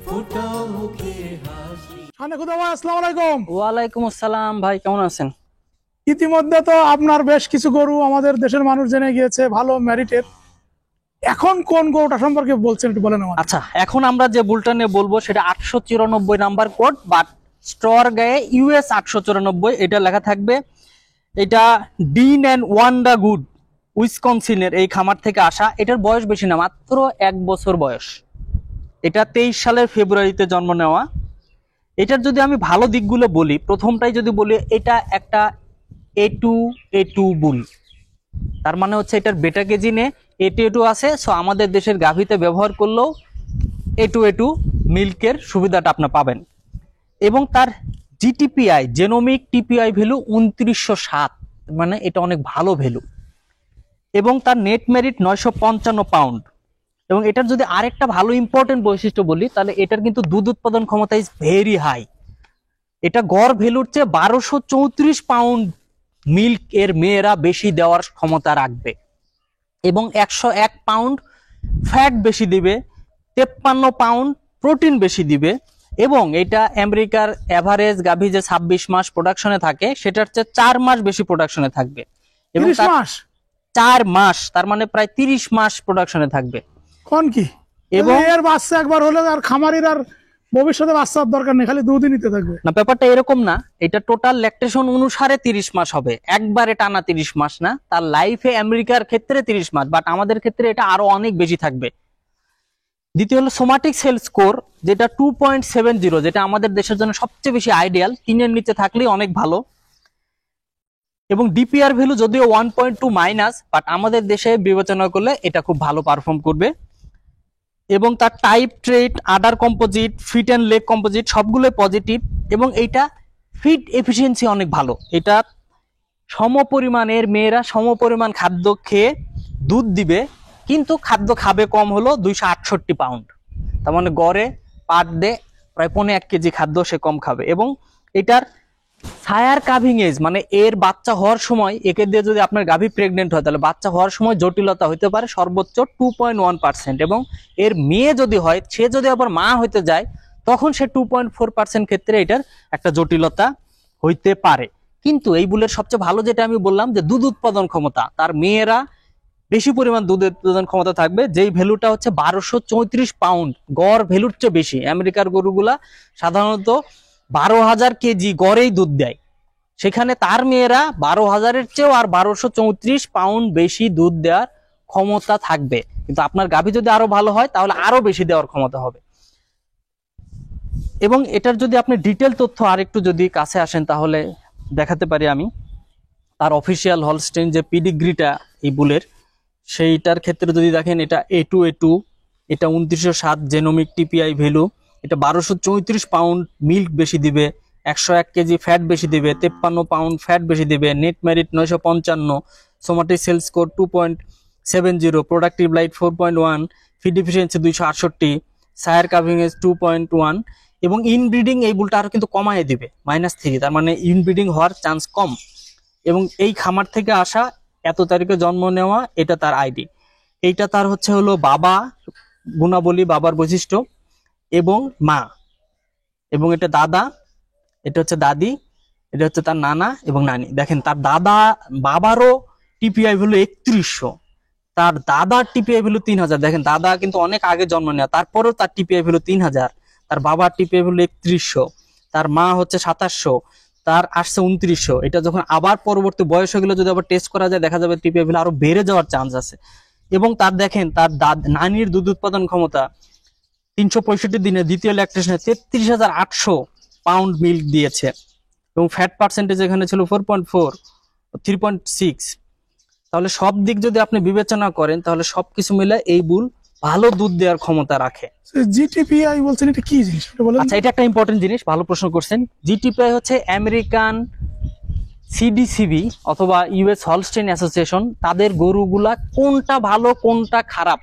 ফোটাও মুখে হাসি। শানে খুদা ভাই, আসসালামু আলাইকুম। ওয়ালাইকুম আসসালাম ভাই, কেমন আছেন? ইতিমধ্যে তো আপনার বেশ কিছু গরু আমাদের দেশের মানুষ জেনে গিয়েছে ভালো ম্যারিটের। এখন কোন গরুটা সম্পর্কে বলছেন একটু বলেন আমাদের। আচ্ছা, এখন আমরা যে বুলটা নিয়ে বলবো সেটা 894 নাম্বার কোড, বাট স্ট্রর গায়ে US 894 এটা লেখা থাকবে। এটা ডিন অ্যান্ড ওয়ান্ডা গুড উইসকনসিনের এই খামার থেকে আসা। এটার বয়স বেশি না, মাত্র 1 বছর বয়স। এটা 23 সালের ফেব্রুয়ারিতে জন্ম নেওয়া। এটার যদি আমি ভালো দিকগুলো বলি, প্রথমটাই যদি বলি, এটা একটা A2 বুল। তার মানে হচ্ছে এটার বেটা কেজিনে A2 আছে। সো আমাদের দেশের গাভীতে ব্যবহার করলেও A2 মিল্কের সুবিধাটা আপনি পাবেন। এবং তার জিটিপিআই জেনোমিক টিপিআই ভ্যালু 2907, মানে এটা অনেক ভালো ভ্যালু। এবং তার নেট মেরিট 955 পাউন্ড। এবং এটার যদি আরেকটা ভালো ইম্পর্টেন্ট বৈশিষ্ট্য বলি তাহলে এটার কিন্তু দুধ উৎপাদন ক্ষমতা ইজ ভেরি হাই। এটা গড় ভ্যালুর চেয়ে 1234 পাউন্ড মিল্ক এর মেয়েরা বেশি দেওয়ার ক্ষমতা রাখবে, এবং 101 পাউন্ড ফ্যাট বেশি দিবে, 53 পাউন্ড প্রোটিন বেশি দিবে। এবং এটা আমেরিকার এভারেজ গাভী যে 26 মাস প্রোডাকশনে থাকে সেটার চেয়ে 4 মাস বেশি প্রোডাকশনে থাকবে। এবং 30 মাস 4 মাস, তার মানে প্রায় 30 মাস প্রোডাকশনে থাকবে। কোন কি, এবং এর বাচ্চা একবার হলে আর খামারির আর ভবিষ্যতে বাচ্চার দরকার নেই, খালি দুধই নিতে থাকবে। না, ব্যাপারটা এরকম না। এটা টোটাল ল্যাকটেশন অনুসারে 30 মাস হবে, একবারে টানা 30 মাস না। তার লাইফে আমেরিকার ক্ষেত্রে 30 মাস, বাট আমাদের ক্ষেত্রে এটা আরো অনেক বেশি থাকবে। দ্বিতীয় হলো সোমাটিক সেল স্কোর, যেটা 2.70, যেটা আমাদের দেশের জন্য সবচেয়ে বেশি আইডিয়াল। 3-এর নিচে থাকলেই অনেক ভালো। এবং ডিপিআর ভ্যালু যদিও 1.2 মাইনাস, বাট আমাদের দেশে বিবেচনা করলে এটা খুব ভালো পারফর্ম করবে। এবং তার type trait, udder composite, feet and leg composite সবগুলো পজিটিভ। এবং এইটা ফিড এফিসিয়েন্সি অনেক ভালো। এটা সমপরিমাণের মেয়েরা সমপরিমাণ খাদ্য খেয়ে দুধ দিবে, কিন্তু খাদ্য খাবে কম হলো 268 পাউন্ড। তার মানে গড়ে পার ডে প্রায় 1.5 কেজি খাদ্য সে কম খাবে। এবং এটার সায়ার কাভিং এজ, মানে এর বাচ্চা হওয়ার সময়, একে দিয়ে যদি আপনার গাভী প্রেগনেন্ট হয় তাহলে বাচ্চা হওয়ার সময় জটিলতা হতে পারে সর্বোচ্চ 2.1%। এবং এর মেয়ে যদি হয়, সে যদি আবার মা হইতে যায় তখন সে 2.4% ক্ষেত্রে এটার একটা জটিলতা হইতে পারে। কিন্তু এই বুলের সবচেয়ে ভালো যেটা আমি বললাম যে দুধ উৎপাদন ক্ষমতা, তার মেয়েরা বেশি পরিমাণ দুধের উৎপাদন ক্ষমতা থাকবে, যেই ভ্যালুটা হচ্ছে 1234 পাউন্ড, গড় ভ্যালুর চেয়ে বেশি। আমেরিকার গরুগুলা সাধারণত 12,000 কেজি গড়েই দুধ দেয়, সেখানে তার মেয়েরা 12,000-এর চেয়েও আর 1234 পাউন্ড বেশি দুধ দেওয়ার ক্ষমতা থাকবে। কিন্তু আপনার গাভী যদি আরো ভালো হয় তাহলে আরো বেশি দেওয়ার ক্ষমতা হবে। এবং এটার যদি আপনি ডিটেল তথ্য আর একটু যদি কাছে আসেন তাহলে দেখাতে পারি আমি। তার অফিসিয়াল হলস্টেইন যে পিডিগ্রিটা এই বুলের, সেইটার ক্ষেত্রে যদি দেখেন, এটা A2, এটা 2907 জেনোমিক টিপিআই ভ্যালু, এটা 1234 পাউন্ড মিল্ক বেশি দিবে, 101 কেজি ফ্যাট বেশি দিবে, 53 পাউন্ড ফ্যাট বেশি দিবে, net merit 955, somatic cell score 2.70, productive light 4.1, feed efficiency 268, সায়ার কাভিংয়েজ 2.1, এবং ইনব্রিডিং এই বুলটা আরো কিন্তু কমায় দিবে -3, তার মানে ইনব্রিডিং হওয়ার চান্স কম। এবং এই খামার থেকে আসা, এত তারিখে জন্ম নেওয়া, এটা তার আইডি। এইটা তার হলো বাবা, গুণাবলী, বাবার বৈশিষ্ট্য, এবং মা, এবং এটা দাদা, এটা হচ্ছে দাদি, এটা হচ্ছে তার নানা এবং নানি। দেখেন তার বাবারও টিপিআই ভ্যালু 3100, তার দাদার টিপিআই ভ্যালু 3000। দেখেন দাদা কিন্তু অনেক আগে জন্ম নেওয়া, তারপরেও তার টিপিআই ভ্যালু 3000, তার বাবার টিপিআই ভ্যালু 3100, তার মা হচ্ছে 2700, তার আসছে 2900। এটা যখন আবার পরবর্তী বয়স হয়ে গেলে যদি আবার টেস্ট করা যায়, দেখা যাবে টিপিআই ভ্যালু আরো বেড়ে যাওয়ার চান্স আছে। এবং তার দেখেন তার নানির দুধ উৎপাদন ক্ষমতা 365 দিনে দ্বিতীয় ল্যাকটেশনে 33,800 পাউন্ড মিল্ক দিয়েছে, এবং ফ্যাট পার্সেন্টেজ এখানে ছিল 4.4, 3.6। তাহলে সব দিক যদি আপনি বিবেচনা করেন, তাহলে সবকিছু মিলে এই বুল ভালো দুধ দেওয়ার ক্ষমতা রাখে। জিটিপিআই বলছেন, এটা কি জিনিস বলেন? আচ্ছা, এটা একটা ইম্পর্টেন্ট জিনিস, ভালো প্রশ্ন করছেন। জিটিপিআই হচ্ছে আমেরিকান সিডিসিবি অথবা ইউএস হলস্টেইন অ্যাসোসিয়েশন, তাদের গরুগুলা কোনটা ভালো কোনটা খারাপ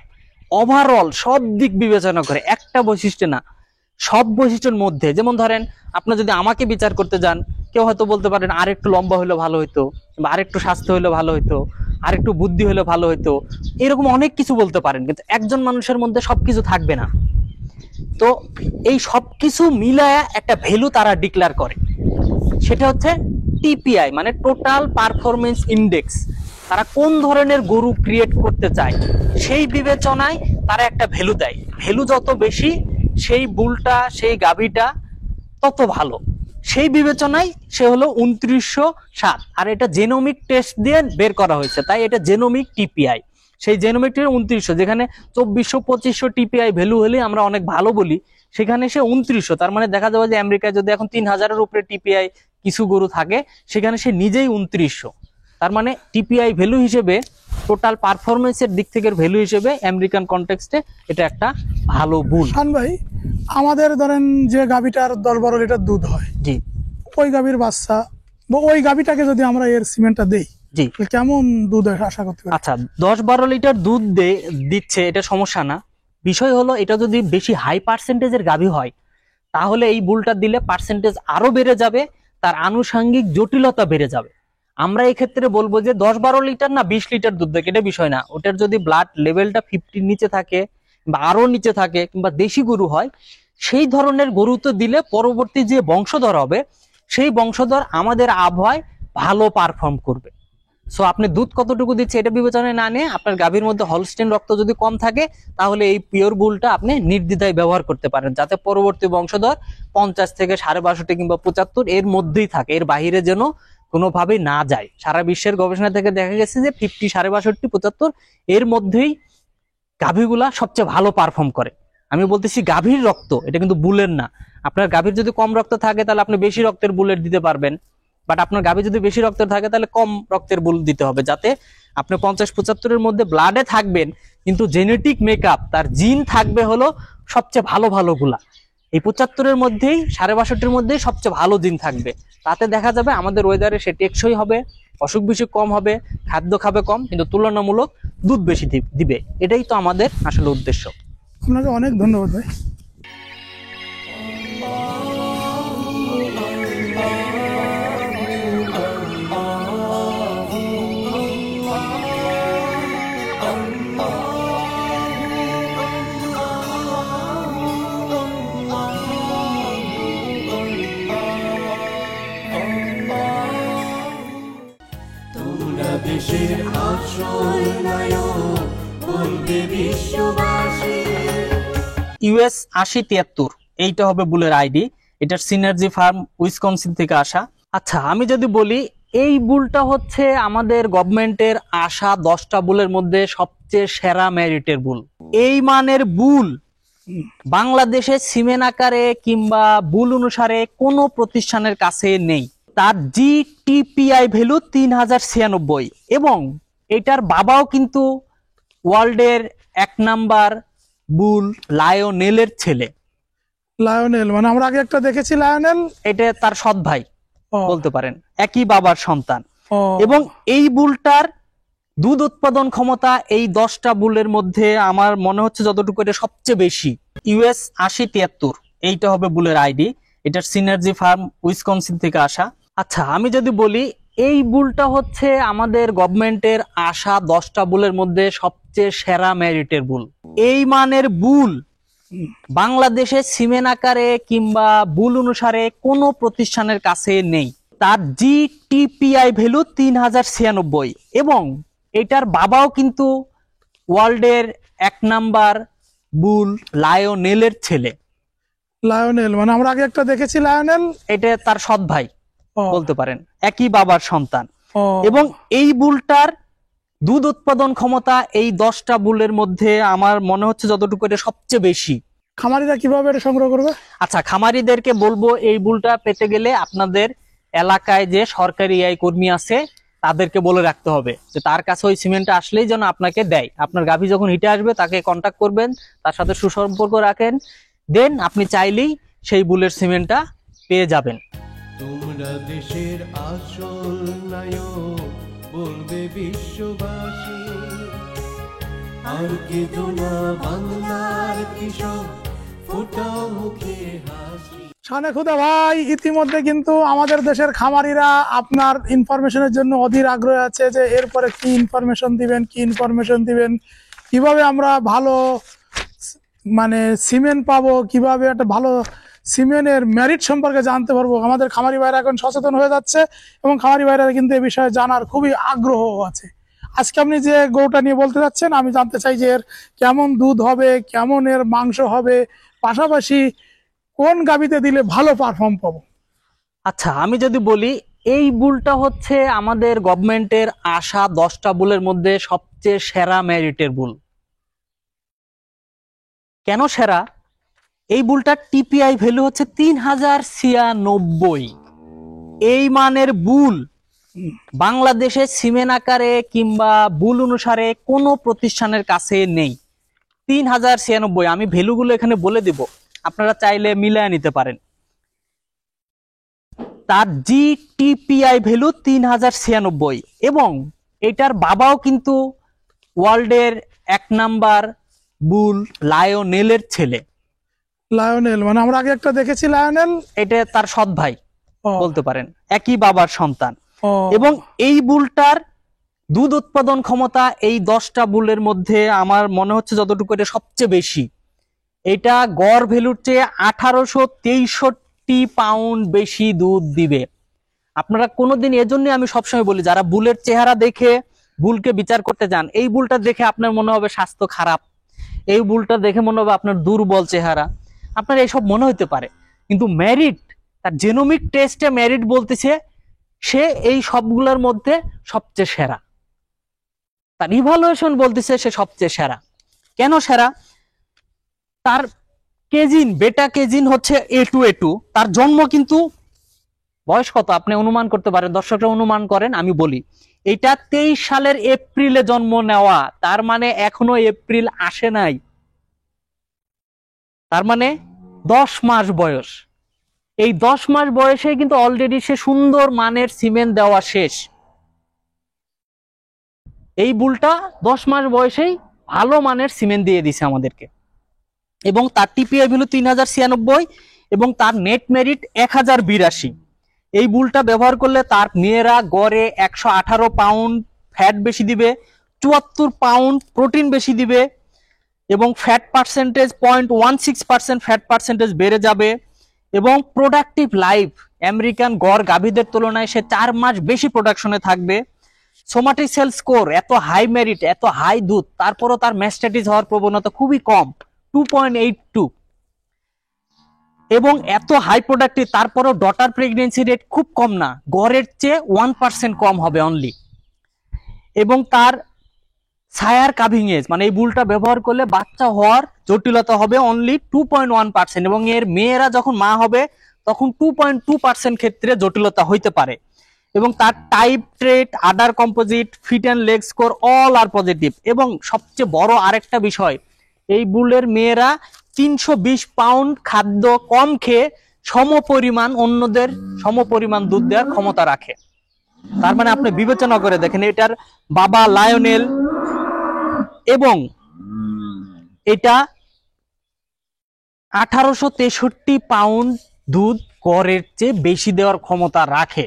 ওভারঅল সব দিক বিবেচনা করে, একটা বৈশিষ্ট্য না, সব বৈশিষ্ট্যের মধ্যে। যেমন ধরেন, আপনি যদি আমাকে বিচার করতে যান, কেউ হয়তো বলতে পারেন আর একটু লম্বা হলে ভালো হইতো, বা আর একটু স্বাস্থ্য হলে ভালো হইতো, আর একটু বুদ্ধি হলে ভালো হইতো, এরকম অনেক কিছু বলতে পারেন, কিন্তু একজন মানুষের মধ্যে সবকিছু থাকবে না। তো এই সবকিছু মিলায়া একটা ভ্যালু তারা ডিক্লেয়ার করে, সেটা হচ্ছে টিপিআই, মানে টোটাল পারফরমেন্স ইন্ডেক্স। তারা কোন ধরনের গরু ক্রিয়েট করতে চায় সেই বিবেচনায় তারা একটা ভ্যালু দেয়। ভ্যালু যত বেশি, সেই বুলটা, সেই গাভীটা তত ভালো। সেই বিবেচনায় সে হলো 2907, আর এটা জেনোমিক টেস্ট দিয়ে বের করা হয়েছে, তাই এটা জেনোমিক টিপিআই। সেই জেনোমিক 2900, যেখানে 2400-2500 টিপিআই ভ্যালু হলে আমরা অনেক ভালো বলি, সেখানে সে 2900। তার মানে দেখা যাবে যে আমেরিকায় যদি এখন 3000-এর উপরে টিপিআই কিছু গরু থাকে, সেখানে সে নিজেই 2900। তার মানে টিপিআই ভ্যালু হিসেবে, টোটাল পারফরমেন্সের দিক থেকে ভ্যালু হিসেবে আমেরিকান কনটেক্সটে এটা একটা ভালো বুল। শান ভাই, আমাদের ধরেন যে গাভীটার 10-12 লিটার দুধ হয়, জি ওই গাভীর বাচ্চা বা ওই গাভীটাকে যদি আমরা এর সিমেন্টটা দেই, জি। কেমন দুধ আশা করতে পারি? আচ্ছা, 10-12 লিটার দুধ দিচ্ছে, এটা সমস্যা না। বিষয় হলো, এটা যদি বেশি হাই পার্সেন্টেজের গাভী হয়, তাহলে এই বুলটা দিলে পার্সেন্টেজ আরো বেড়ে যাবে, তার আনুষঙ্গিক জটিলতা বেড়ে যাবে। আমরা এই ক্ষেত্রে বলবো যে 10-12 লিটার না 20 লিটার দুধ দেয়, এটা বিষয় না। ওটার যদি ব্লাড লেভেলটা 50 নিচে থাকে বা আরো নিচে থাকে, কিংবা দেশি গরু হয়, সেই ধরনের গরু তো দিলে পরবর্তী যে বংশধর হবে, সেই বংশধর আমাদের আবহাওয়ায় ভালো পারফর্ম করবে। সো আপনি দুধ কতটুকু দিচ্ছে এটা বিবেচনায় না নিয়ে, আপনার গাভীর মধ্যে হলস্টেইন রক্ত যদি কম থাকে, তাহলে এই পিওর বুলটা আপনি নির্দ্বিধায় ব্যবহার করতে পারেন, যাতে পরবর্তী বংশধর 50 থেকে 62 কিংবা 75 এর মধ্যেই থাকে, এর বাইরে যেন কোনোভাবেই না যায়। সারা বিশ্বের গবেষণা থেকে দেখা গেছে যে 50, 62, 75 এর মধ্যেই গাভীগুলা সবচেয়ে ভালো পারফর্ম করে। আমি বলতেছি গাভীর রক্ত, এটা কিন্তু বুলের না। আপনার গাভীর যদি কম রক্ত থাকে, তাহলে আপনি বেশি রক্তের বুলেট দিতে পারবেন, বাট আপনার গাভী যদি বেশি রক্তের থাকে, তাহলে কম রক্তের বুল দিতে হবে, যাতে আপনি 50-75 এর মধ্যে ব্লাডে থাকবেন, কিন্তু জেনেটিক মেকআপ, তার জিন থাকবে হলো সবচেয়ে ভালো ভালো গুলা। এই 75 এর মধ্যেই, 62.5 এর মধ্যেই সবচেয়ে ভালো জিন থাকবে। তাতে দেখা যাবে আমাদের ওয়েদারে সে টেকসই হবে, অসুখ বিসুখ কম হবে, খাদ্য খাবে কম, কিন্তু তুলনামূলক দুধ বেশি দিবে। এটাই তো আমাদের আসলে উদ্দেশ্য। আপনাকে অনেক ধন্যবাদ ভাই। তোমরা দেশের আসল নায়ক, বলবে বিশ্ববাসী। ইউএস 8073, এইটা হবে বুলের আইডি। এটার সিনার্জি ফার্ম উইসকনসিন থেকে আসা। আচ্ছা, আমি যদি বলি, এই বুলটা হচ্ছে আমাদের গভর্নমেন্টের আসা 10টা বুলের মধ্যে সবচেয়ে সেরা মেরিটের বুল। এই মানের বুল বাংলাদেশে সিমেন আকারে কিংবা বুল অনুসারে কোনো প্রতিষ্ঠানের কাছে নেই। তার জিটিপিআই ভ্যালু 3096, এবং এটার বাবাও কিন্তু ওয়ার্ল্ডের 1 নাম্বার বুল লায়নেলের ছেলে। লায়নেল, মানে আমরা আগে একটা দেখেছি লায়নেল। এটা তার সৎ ভাই ও, বলতে পারেন, একই বাবার সন্তান। ও, এবং এই বুলটার দুধ উৎপাদন ক্ষমতা এই 10টা বুলের মধ্যে আমার মনে হচ্ছে যতটুকু এটা সবচেয়ে বেশি। US 8073 এইটা হবে বুলের আইডি। এটার সিনার্জি ফার্ম উইসকনসিন থেকে আসা। আচ্ছা, আমি যদি বলি এই বুলটা হচ্ছে আমাদের গভর্নমেন্টের আসা 10টা বুলের মধ্যে সবচেয়ে সেরা মেরিটের বুল। এই মানের বুল বাংলাদেশে সিমেন আকারে কিংবা বুল অনুসারে কোনো প্রতিষ্ঠানের কাছে নেই। তার GTPI ভ্যালু 3096 এবং এটার বাবাও কিন্তু ওয়ার্ল্ডের 1 নাম্বার বুল লায়নেলের ছেলে। লায়নেল, মানে আমরা আগে একটা দেখেছি লায়নেল। এটা তার সৎ ভাই ও, বলতে পারেন, একই বাবার সন্তান। ও, এবং এই বুলটার দুধ উৎপাদন ক্ষমতা এই 10টা বুলের মধ্যে আমার মনে হচ্ছে যতটুকু এটা সবচেয়ে বেশি। খামারিরা কিভাবে এটা সংগ্রহ করবে? আচ্ছা, খামারিদেরকে বলবো এই বুলটা পেতে গেলে আপনাদের এলাকায় যে সরকারি AI কর্মী আছে তাদেরকে বলে রাখতে হবে যে তার কাছে ওই সিমেন্টটা আসলেই যেন আপনাকে দেয়। আপনার গাভী যখন হিটে আসবে তাকে কন্ট্যাক্ট করবেন, তার সাথে সুসম্পর্ক রাখেন, দেন আপনি চাইলেই সেই বুলের সিমেন্টটা পেয়ে যাবেন। তোমরা দেশের আসল নায়ক, বলবে বিশ্ববাসী। আর কেঁদো না বাংলার কৃষক, ফোটাও মুখে হাসি। শানে খুদা ভাই, ইতিমধ্যে কিন্তু আমাদের দেশের খামারিরা আপনার ইনফরমেশনের জন্য অধীর আগ্রহ আছে যে এরপরে কি ইনফরমেশন দিবেন, কিভাবে আমরা ভালো মানে সিমেন্ট পাবো, কিভাবে একটা ভালো সিমেন্টের মেরিট সম্পর্কে জানতে পারবো। আমাদের খামারি ভাইরা এখন সচেতন হয়ে যাচ্ছে এবং খামারি ভাইরা কিন্তু এই বিষয়ে জানার খুবই আগ্রহ আছে। আজকে আপনি যে গরুটা নিয়ে বলতে যাচ্ছেন, আমি জানতে চাই যে এর কেমন দুধ হবে, কেমন এর মাংস হবে, পাশাপাশি কোন গাভীতে দিলে ভালো পারফর্ম পাবো। আচ্ছা, আমি যদি বলি এই বুলটা হচ্ছে আমাদের গভর্নমেন্টের আসা 10টা বুলের মধ্যে সবচেয়ে সেরা মেরিটের বুল। কেন সেরা? এই বুলটার TPI ভ্যালু হচ্ছে 3096। এই মানের বুল বাংলাদেশে সিমেন আকারে কিংবা বুল অনুসারে কোনো প্রতিষ্ঠানের কাছে নেই। 3096, আমি ভ্যালুগুলো এখানে বলে দিব, আপনারা চাইলে মিলায় নিতে পারেন। তার GTPI ভ্যালু 3096 এবং এটার বাবাও কিন্তু ওয়ার্ল্ডের 1 নাম্বার বুল লায়নেলের ছেলে। লায়নেল, মানে আমরা আগে একটা দেখেছি লায়নেল। এটা তার সৎ ভাই ও, বলতে পারেন, একই বাবার সন্তান। ও, এবং এই বুলটার দুধ উৎপাদন ক্ষমতা এই 10টা বুলের মধ্যে আমার মনে হচ্ছে যতটুকু এটা সবচেয়ে বেশি। এটা গড় ভ্যালুর চেয়ে 1863 পাউন্ড বেশি দুধ দিবে। আপনারা কোনোদিন, এজন্য আমি সবসময় বলি যারা বুলের চেহারা দেখে বুলকে বিচার করতে যান, এই বুলটা দেখে আপনার মনে হবে স্বাস্থ্য খারাপ, এই বুলটা দেখে মনে হবে আপনার দুর্বল চেহারা, আপনার এইসব মনে হতে পারে। কিন্তু মেরিট, তার জেনোমিক টেস্টে মেরিট বলতেছে সে এই সবগুলোর মধ্যে সবচেয়ে সেরা। তার ইভালুয়েশন বলতেছে সে সবচেয়ে সেরা। কেন সেরা? তার কেজিন, বেটা কেজিন হচ্ছে A2A2। তার জন্ম কিন্তু, বয়স কত আপনি অনুমান করতে পারেন, দর্শকরা অনুমান করেন, আমি বলি এটা 23 সালের এপ্রিলে জন্ম নেওয়া। তার মানে এখনো এপ্রিল আসে নাই, তার মানে 10 মাস বয়স। এই 10 মাস বয়সে কিন্তু অলরেডি সে সুন্দর মানের সিমেন্ট দেওয়া শেষ। এই বুলটা 10 মাস বয়সেই ভালো মানের সিমেন্ট দিয়ে দিছে আমাদেরকে। এবং তার TPI ভ্যালু 3096 এবং তার নেট মেরিট 1082। এই বুলটা ব্যবহার করলে তার মেয়েরা গড়ে 118 পাউন্ড ফ্যাট বেশি দিবে, 74 পাউন্ড প্রোটিন বেশি দিবে এবং ফ্যাট পার্সেন্টেজ 0.16% ফ্যাট পার্সেন্টেজ বেড়ে যাবে। এবং প্রোডাক্টিভ লাইফ আমেরিকান গড় গাভীদের তুলনায় সে 4 মাস বেশি প্রোডাকশনে থাকবে। সোমাটিক সেল স্কোর এত হাই মেরিট, এত হাই দুধ, তারপরও তার ম্যাস্টাইটিস হওয়ার প্রবণতা খুবই কম, 2.82। এবং এত হাই প্রোডাক্টিভ, তারপরও ডটার প্রেগনেন্সি রেট খুব কম না, গড়ের চেয়ে 1% কম হবে অনলি। এবং তার ছায়ার কাভিং এজ, মানে এই বুলটা ব্যবহার করলে বাচ্চা হওয়ার জটিলতা হবে অনলি 2.1% এবং এর মেয়েরা যখন মা হবে তখন 2.2% ক্ষেত্রে জটিলতা হইতে পারে। এবং তার type trait, other composite, feet and leg score all are positive. এবং সবচেয়ে বড় আরেকটা বিষয়, এই বুলের মেয়েরা 320 পাউন্ড খাদ্য কম খেয়ে অন্যদের সমপরিমাণ দুধ দেওয়ার ক্ষমতা রাখে। তার মানে আপনি বিবেচনা করে দেখেন, এটার বাবা লায়নেল এবং এটা 1863 পাউন্ড দুধ গড়ের চেয়ে বেশি দেওয়ার ক্ষমতা রাখে।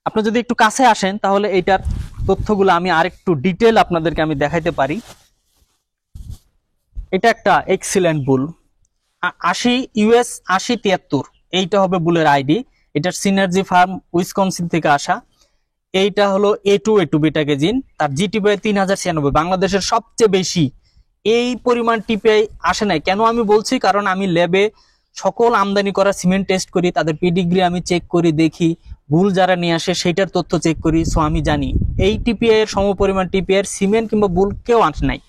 আপনি যদি একটু কাছে আসেন তাহলে এইটার তথ্যগুলো আমি আরেকটু ডিটেল আপনাদেরকে আমি দেখাইতে পারি। এটা একটা এক্সিলেন্ট বুল, 80 US 8073, এইটা হবে বুলের আইডি। এটার সিনার্জি ফার্ম উইসকনসিন থেকে আসা। এইটা হলো A2 বিটা গেজিন, তার জিটিপিআই 3096, বাংলাদেশের সবচেয়ে বেশি। এই পরিমাণ টিপিআই আসে নাই। কেন আমি বলছি, কারণ আমি ল্যাবে সকল আমদানি করা সিমেন্ট টেস্ট করি, তাদের পেডিগ্রি আমি চেক করি, দেখি বুল যারা নিয়ে আসে সেইটার তথ্য চেক করি। সো আমি জানি এই টিপিআই এর সমপরিমাণ টিপিআই সিমেন্ট কিংবা বুল কেউ আসে নাই।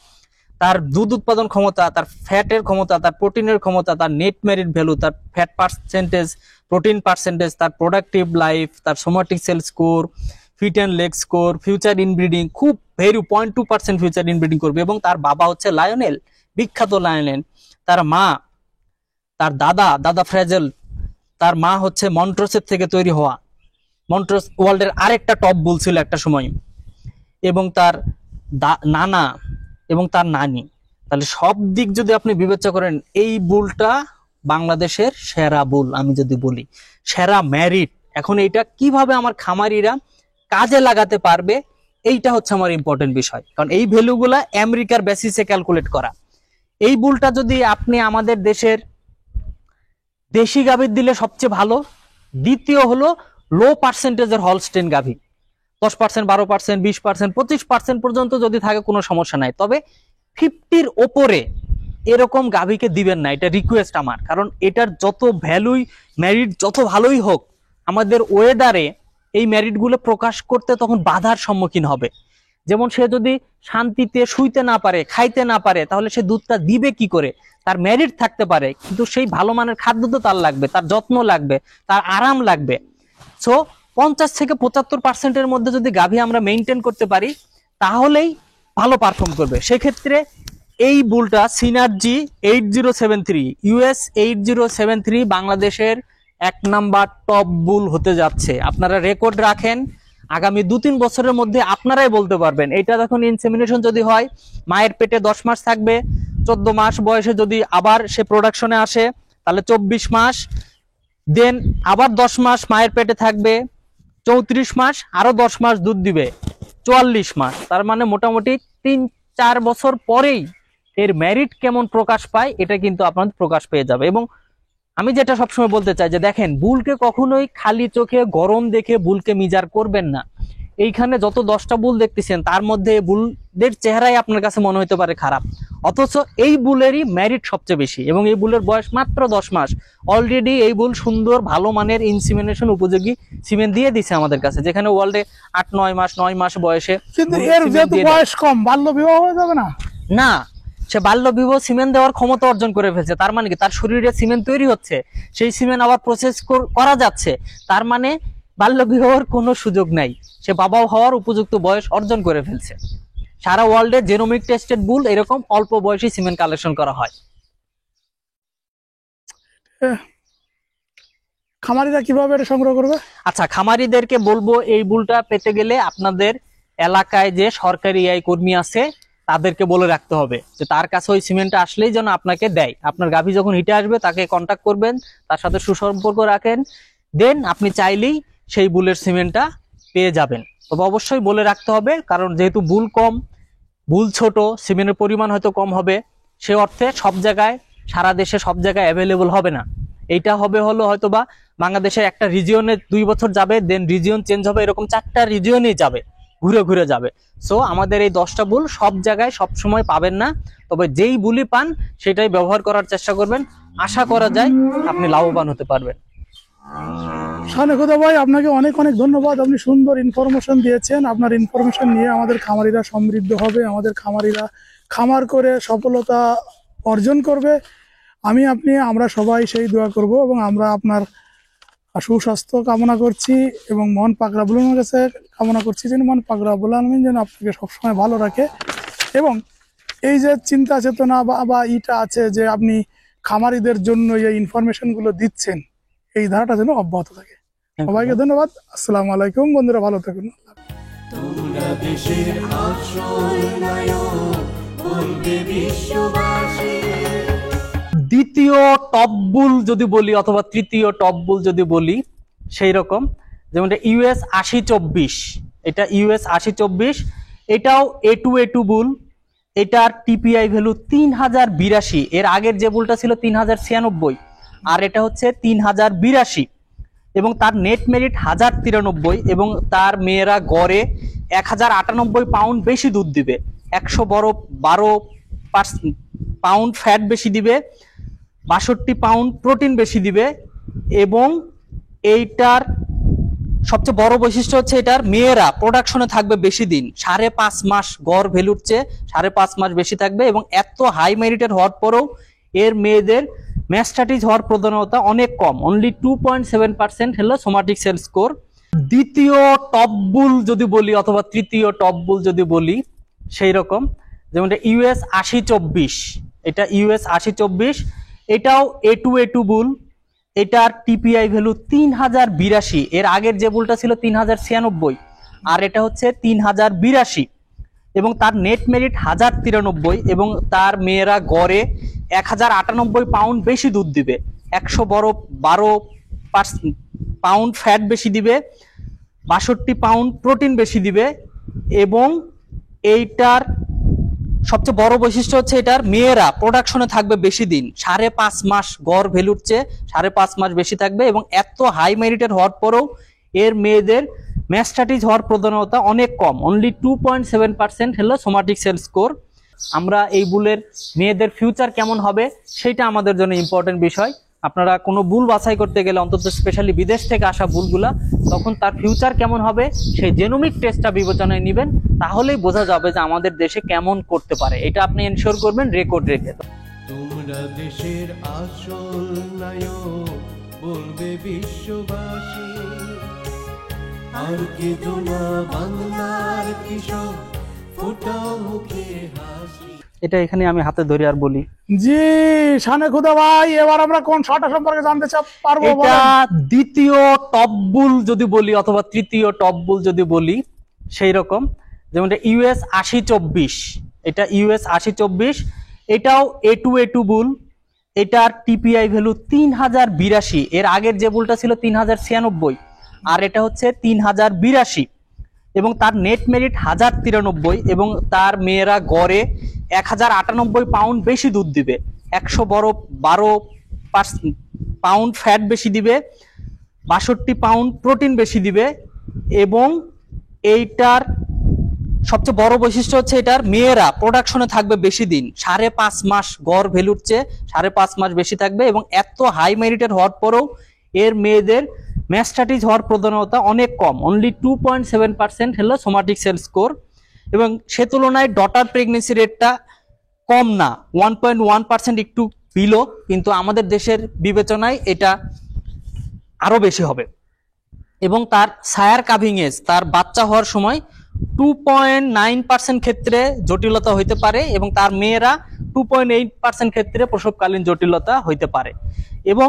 তার দুধ উৎপাদন ক্ষমতা, তার ফ্যাটের ক্ষমতা, তার প্রোটিনের ক্ষমতা, তার নেট মেরিট ভ্যালু, তার ফ্যাট পার্সেন্টেজ, প্রোটিন পার্সেন্টেজ, তার প্রোডাক্টিভ লাইফ, তার somatic cell score, feet and leg score, future inbreeding, খুব ভেরি 0.2% ফিউচার ইনব্রিডিং করবে। এবং তার বাবা হচ্ছে লায়নেল, বিখ্যাত লায়নেল। তার মা, তার দাদা ফ্রেজেল, তার মা হচ্ছে মন্ট্রোসের থেকে তৈরি হওয়া। মন্ট্রোস ওয়ার্ল্ডের আরেকটা টপ বুল ছিল একটা সময়। এবং তার নানা এবং তার নানি। তাহলে সব দিক যদি আপনি বিবেচনা করেন, এই বুলটা বাংলাদেশের সেরা বুল। আমি যদি বলি সেরা ম্যারিট, এখন এইটা কিভাবে আমার খামারিরা কাজে লাগাতে পারবে, এইটা হচ্ছে আমার ইম্পর্টেন্ট বিষয়। কারণ এই ভ্যালুগুলা আমেরিকার বেসিসে ক্যালকুলেট করা। এই বুলটা যদি আপনি আমাদের দেশের দেশি গাভীর দিলে সবচেয়ে ভালো। দ্বিতীয় হলো লো পার্সেন্টেজের হলস্টেইন গাভী, 10%, 12%, 20%, 25% পর্যন্ত যদি থাকে কোনো সমস্যা নাই। তবে 50-র ওপরে এরকম গাভীকে দিবেন না, এটা রিকোয়েস্ট আমার। কারণ এটার যত ভ্যালুই মেরিট যত ভালোই হোক, আমাদের ওয়েদারে এই মেরিটগুলো প্রকাশ করতে তখন বাধার সম্মুখীন হবে। যেমন সে যদি শান্তিতে শুইতে না পারে, খাইতে না পারে, তাহলে সে দুধটা দিবে কি করে? তার মেরিট থাকতে পারে, কিন্তু সেই ভালো মানের খাদ্য তো তার লাগবে, তার যত্ন লাগবে, তার আরাম লাগবে। সো 50 থেকে 75%-এর মধ্যে যদি গাভী আমরা মেনটেন করতে পারি, তাহলেই ভালো পারফর্ম করবে। সেক্ষেত্রে এই বুলটা সিনার্জি 8073 US 8073 বাংলাদেশের 1 নাম্বার টপ বুল হতে যাচ্ছে। আপনারা রেকর্ড রাখেন, আগামী 2-3 বছরের মধ্যে আপনারাই বলতে পারবেন। এটা যখন ইনসেমিনেশন যদি হয়, মায়ের পেটে 10 মাস থাকবে, 14 মাস বয়সে যদি আবার সে প্রোডাকশনে আসে, তাহলে 24 মাস, দেন আবার 10 মাস মায়ের পেটে থাকবে, 34 মাস, আরো 10 মাস দুধ দিবে, 44 মাস। তার মানে মোটামুটি 3-4 বছর পরেই এর মেরিট কেমন প্রকাশ পায়, এটা কিন্তু আপনাদের প্রকাশ পেয়ে যাবে। এবং আমি যেটা সবসময় বলতে চাই যে দেখেন, বুলকে কখনোই খালি চোখে গরম দেখে বুলকে মিজার করবেন না। এইখানে যত 10টা বুল দেখতেছেন, তার মধ্যে বুলদের চেহারাই আপনার কাছে মনে হতে পারে খারাপ, অথচ এই বুলেরই মেরিট সবচেয়ে বেশি। এবং এই বুলের বয়স মাত্র 10 মাস। অলরেডি এই বুল সুন্দর ভালো মানের ইনসিমিনেশন উপযোগী সিমেন্ট দিয়ে দিছে আমাদের কাছে, যেখানে ওয়ার্ল্ডে 8-9 মাস বয়সে। কিন্তু এর যেহেতু বয়স কম, বাল্য বিবাহ হয়ে যাবে না? না, সে বাল্য বিবাহ সিমেন্ট দেওয়ার ক্ষমতা অর্জন করে ফেলছে। তার মানে কি, তার শরীরে সিমেন্ট তৈরি হচ্ছে, সেই সিমেন্ট আবার প্রসেস করা যাচ্ছে। তার মানে বাল্য বিবাহের কোনো সুযোগ নাই, সে বাবা হওয়ার উপযুক্ত বয়স অর্জন করে ফেলছে। সারা ওয়ার্ল্ডে জেনোমিক টেস্টেড বুল এরকম অল্প বয়সী সিমেন্ট কালেকশন করা হয়। খামারিরা কিভাবে এটা সংগ্রহ করবে? আচ্ছা, খামারিদেরকে বলবো, এই বুলটা পেতে গেলে আপনাদের এলাকায় যে সরকারি এই কর্মী আছে তাদেরকে বলে রাখতে হবে যে তার কাছে ওই সিমেন্টটা আসলেই যেন আপনাকে দেয়। আপনার গাভী যখন হিটে আসবে তাকে কন্ট্যাক্ট করবেন, তার সাথে সুসম্পর্ক রাখেন, দেন আপনি চাইলেই সেই বুলের সিমেন্টটা পেয়ে যাবেন। তবে অবশ্যই বলে রাখতে হবে, কারণ যেহেতু বুল কম, বুল ছোট, সিমেন্টের পরিমাণ হয়তো কম হবে, সে অর্থে সব জায়গায়, সারা দেশে সব জায়গায় অ্যাভেলেবল হবে না। এইটা হবে হলো হয়তোবা বাংলাদেশের একটা রিজিয়নে 2 বছর যাবে, দেন রিজিয়ন চেঞ্জ হবে, এরকম 4টা রিজিয়নেই যাবে, ঘুরে ঘুরে যাবে। সো আমাদের এই 10টা বুল সব জায়গায় সব সময় পাবেন না, তবে যেই বুলি পান সেটাই ব্যবহার করার চেষ্টা করবেন। আশা করা যায় আপনি লাভবান হতে পারবেন। শানে খোদা ভাই, আপনাকে অনেক অনেক ধন্যবাদ। আপনি সুন্দর ইনফরমেশন দিয়েছেন। আপনার ইনফরমেশন নিয়ে আমাদের খামারিরা সমৃদ্ধ হবে, আমাদের খামারিরা খামার করে সফলতা অর্জন করবে। আমরা সবাই সেই দোয়া করব, এবং আমরা আপনার সুস্বাস্থ্য কামনা করছি, এবং মন পাক রব্বুল আলামিনের কাছে কামনা করছি যেন মন পাক রব্বুল আলামিন যেন আপনাকে সবসময় ভালো রাখে। এবং এই যে চিন্তা চেতনা বা ইটা আছে যে আপনি খামারিদের জন্য এই ইনফরমেশন গুলো দিচ্ছেন, এই ধারাটা যেন অব্যাহত থাকে। সবাইকে ধন্যবাদ। আসসালামু আলাইকুম বন্ধুরা, ভালো থাকুন। তোমরা দেশের আসল নায়ক বলবে বিশ্ববাসী। দ্বিতীয় টপ বুল যদি বলি অথবা তৃতীয় টপ বুল যদি বলি সেই রকম, যেমন ইউএস 8024, এটা ইউএস 8024, এটাও A2 বুল। এটার টিপিআই ভ্যালু 3082। এর আগের যে বুলটা ছিল 3096, আর এটা হচ্ছে 3082, এবং তার নেট মেরিট 1093, এবং তার মেয়েরা গড়ে 1098 পাউন্ড বেশি দুধ দিবে, 112 পাউন্ড ফ্যাট বেশি দিবে, 62 পাউন্ড প্রোটিন বেশি দিবে। এবং এইটার সবচেয়ে বড় বৈশিষ্ট্য হচ্ছে এটার মেয়েরা প্রোডাকশনে থাকবে বেশি দিন, 5.5 মাস, গড় ভ্যালুর চেয়ে 5.5 মাস বেশি থাকবে। এবং এত হাই মেরিটেড হওয়ার পরেও এর মেয়েদের ম্যাস্টাটিস হওয়ার প্রবণতা অনেক কম, অনলি 2.7% হলো সোমাটিক সেল স্কোর। দ্বিতীয় টপ বুল যদি বলি অথবা তৃতীয় টপ বুল যদি বলি সেই রকম, যেমন ইউএস 8024, এটা ইউএস 8024, এটাও A2 বুল। এটার টিপিআই ভ্যালু 3082। এর আগের যে বুলটা ছিল 3096, আর এটা হচ্ছে 3082, এবং তার নেট মেরিট 1093, এবং তার মেয়েরা গড়ে 1098 পাউন্ড বেশি দুধ দিবে, 112 পাউন্ড ফ্যাট বেশি দিবে, 62 পাউন্ড প্রোটিন বেশি দিবে। এবং এইটার সবচেয়ে বড় বৈশিষ্ট্য হচ্ছে এটার মেয়েরা প্রোডাকশনে থাকবে বেশি দিন, 5.5 মাস, গড় ভ্যালুর চেয়ে 5.5 মাস বেশি থাকবে। এবং এত হাই মেরিটেড হওয়ার পরেও এর মেয়েদের ম্যাস্টাটিস হওয়ার প্রবণতা অনেক কম, অনলি 2.7% হলো সোমাটিক সেল স্কোর। আমরা এই বুলের মেয়েদের ফিউচার কেমন হবে সেটা আমাদের জন্য ইম্পর্টেন্ট বিষয়। আপনারা কোনো বুল বাছাই করতে গেলে, অন্তত স্পেশালি বিদেশ থেকে আসা বুলগুলা, তখন তার ফিউচার কেমন হবে সেই জেনোমিক টেস্টটা বিবেচনায় নেবেন, তাহলেই বোঝা যাবে যে আমাদের দেশে কেমন করতে পারে। এটা আপনি এনশিওর করবেন রেকর্ড রেখে। তোমরা দেশের আসল নায়ক বলবে বিশ্ববাসী। আর কেঁদো না বাংলার কৃষক, ফোটাও মুখে হাসি। এটা এখানে আমি হাতে ধরে আর বলি। জি শানে খুদা ভাই, এবার আমরা কোন শর্টটা সম্পর্কে জানতে পারবো? এটা দ্বিতীয় টপ বুল যদি বলি অথবা তৃতীয় টপ বুল যদি বলি সেই রকম, যেমন ইউএস 8024, এটা ইউএস 8024, এটাও A2 বুল। এটার টিপিআই ভ্যালু 3082। এর আগের যে বুলটা ছিল 3096, আর এটা হচ্ছে 3082, এবং তার নেট মেরিট 1093, এবং তার মেয়েরা গড়ে 1098 পাউন্ড বেশি দুধ দিবে, 112 পাউন্ড ফ্যাট বেশি দিবে, 62 পাউন্ড প্রোটিন বেশি দিবে। এবং এইটার সবচেয়ে বড় বৈশিষ্ট্য হচ্ছে এটার মেয়েরা প্রোডাকশনে থাকবে বেশি দিন, 5.5 মাস, গড় ভ্যালুর চেয়ে 5.5 মাস বেশি থাকবে। এবং এত হাই মেরিটেড হওয়ার পরেও এর মেয়েদের ম্যাস্টাটিস হওয়ার প্রবণতা অনেক কম, অনলি 2.7% হলো সোমাটিক সেল স্কোর। এবং সে তুলনায় ডটার প্রেগনেন্সি রেটটা কম না, 1.1%, একটু বিলো, কিন্তু আমাদের দেশের বিবেচনায় এটা আরো বেশি হবে। এবং তার সায়ার কাভিং এজ, তার বাচ্চা হওয়ার সময় 2.9% ক্ষেত্রে জটিলতা হইতে পারে, এবং তার মেয়েরা 2.8% ক্ষেত্রে প্রসবকালীন জটিলতা হইতে পারে। এবং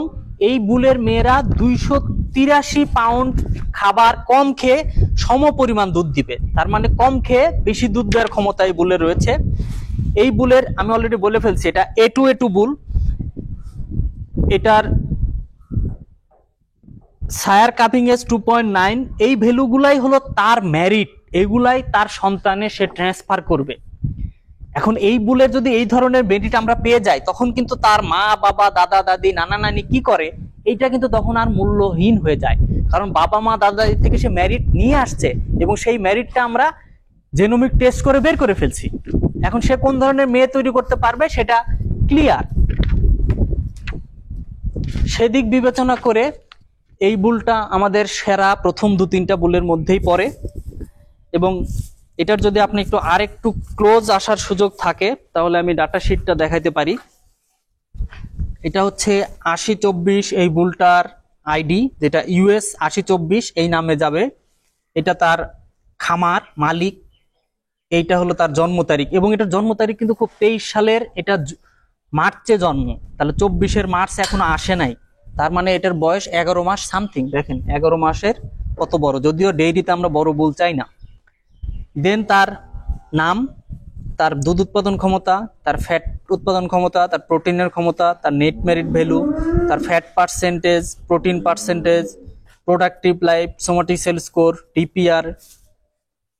এই বুলের মেয়েরা 283 পাউন্ড খাবার কম খেয়ে সম পরিমাণ দুধ দিবে, তার মানে কম খেয়ে বেশি দুধ দেওয়ার ক্ষমতা এই বুলের রয়েছে। এই বুলের আমি অলরেডি বলে ফেলছি, এটা A2 বুল। এটার সায়ার কাভিং এজ 2.9। এই ভ্যালুগুলাই হলো তার ম্যারিট, এগুলাই তার সন্তানে সে ট্রান্সফার করবে। এখন এই বুলের যদি এই ধরনের মেরিট আমরা পেয়ে যাই, তখন কিন্তু তার মা বাবা, দাদা দাদি, নানা নানি কি করে, এইটা কিন্তু তখন আর মূল্যহীন হয়ে যায়। কারণ বাবা মা দাদা দাদি থেকে সে ম্যারিট নিয়ে আসছে, এবং সেই ম্যারিটটা আমরা জেনোমিক টেস্ট করে বের করে ফেলছি। এখন সে কোন ধরনের মেয়ে তৈরি করতে পারবে সেটা ক্লিয়ার। সেদিক বিবেচনা করে এই বুলটা আমাদের সেরা প্রথম 2-3টা বুলের মধ্যেই পড়ে। এবং এটার যদি আপনি আরেকটু ক্লোজ আসার সুযোগ থাকে, তাহলে আমি ডাটা শিটটা দেখাইতে পারি। এটা হচ্ছে 8024, এই বুলটার আইডি, যেটা ইউএস 8024 এই নামে যাবে। এটা তার খামার মালিক, এইটা হলো তার জন্ম তারিখ, এবং এটার জন্ম তারিখ কিন্তু খুব 23 সালের, এটা মার্চে জন্ম, তাহলে 24-এর মার্চ এখনো আসে নাই, তার মানে এটার বয়স 11 মাস সামথিং। দেখেন 11 মাসের কত বড়, যদিও ডেইরিতে আমরা বড় বুল চাই না। দেন তার নাম, তার দুধ উৎপাদন ক্ষমতা, তার ফ্যাট উৎপাদন ক্ষমতা, তার প্রোটিনের ক্ষমতা, তার নেট মেরিট ভ্যালু, তার fat percentage, protein percentage, productive life, somatic cell score, DPR,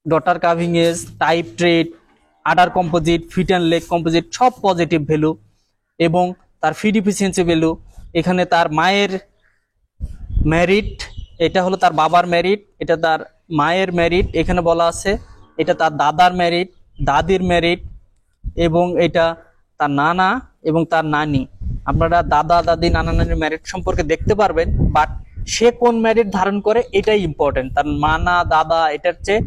daughter calving age, type trait, udder composite, feet and leg composite সব পজিটিভ ভ্যালু, এবং তার ফিড ইফিসিয়েন্সি ভ্যালু। এখানে তার মায়ের মেরিট, এটা হলো তার বাবার মেরিট, এটা তার মায়ের মেরিট এখানে বলা আছে, এটা তার দাদার মেরিট, দাদির মেরিট, এবং এটা তার নানা এবং তার নানি। আপনারা দাদা দাদি নানা নানির মেরিট সম্পর্কে দেখতে পারবেন, বাট সে কোন মেরিট ধারণ করে এটাই ইম্পর্টেন্ট। তার মানা দাদা এটার চেয়ে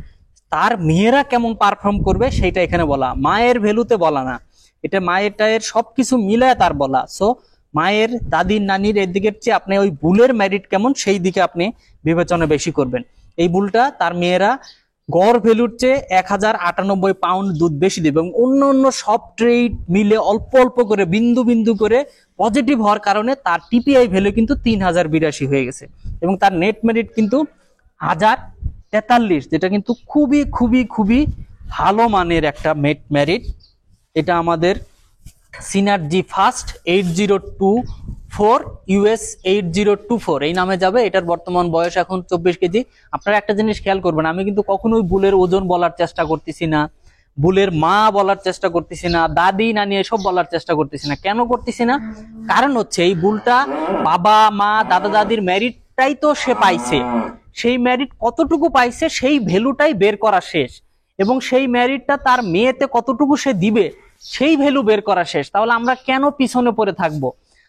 তার মেয়েরা কেমন পারফর্ম করবে সেইটা এখানে বলা, মায়ের ভ্যালুতে বলা না, এটা মায়ের টায়ের সবকিছু মিলায় তার বলা। সো মায়ের দাদির নানির এর দিকের চেয়ে আপনি ওই বুলের মেরিট কেমন সেই দিকে আপনি বিবেচনা বেশি করবেন। এই বুলটা তার মেয়েরা গড় ভ্যালুর চেয়ে 1098 পাউন্ড দুধ বেশি দেবে, এবং অন্য অন্য সব ট্রেড মিলে অল্প অল্প করে বিন্দু বিন্দু করে পজিটিভ হওয়ার কারণে তার টিপিআই ভ্যালু কিন্তু 3082 হয়ে গেছে, এবং তার নেট মেরিট কিন্তু 1043, যেটা কিন্তু খুবই খুবই খুবই ভালো মানের একটা মেরিট। এটা আমাদের সিনার্জি ফার্স্ট 8024 US 8024 এই নামে যাবে। এটার বর্তমান বয়স এখন 24 কেজি। আপনারা একটা জিনিস খেয়াল করবেন, আমি কিন্তু কখনোই বুলের ওজন বলার চেষ্টা করতেছি না, বুলের মা বলার চেষ্টা করতেছি না, দাদি নানি এসব বলার চেষ্টা করতেছি না। কেন করতেছি না? কারণ হচ্ছে এই বুলটা বাবা মা দাদা দাদির মেরিটটাই তো সে পাইছে, সেই মেরিট কতটুকু পাইছে সেই ভ্যালুটাই বের করা শেষ, এবং সেই মেরিটটা তার মেয়েতে কতটুকু সে দিবে সেই ভ্যালু বের করা শেষ। তাহলে আমরা কেন পিছনে পড়ে থাকবো?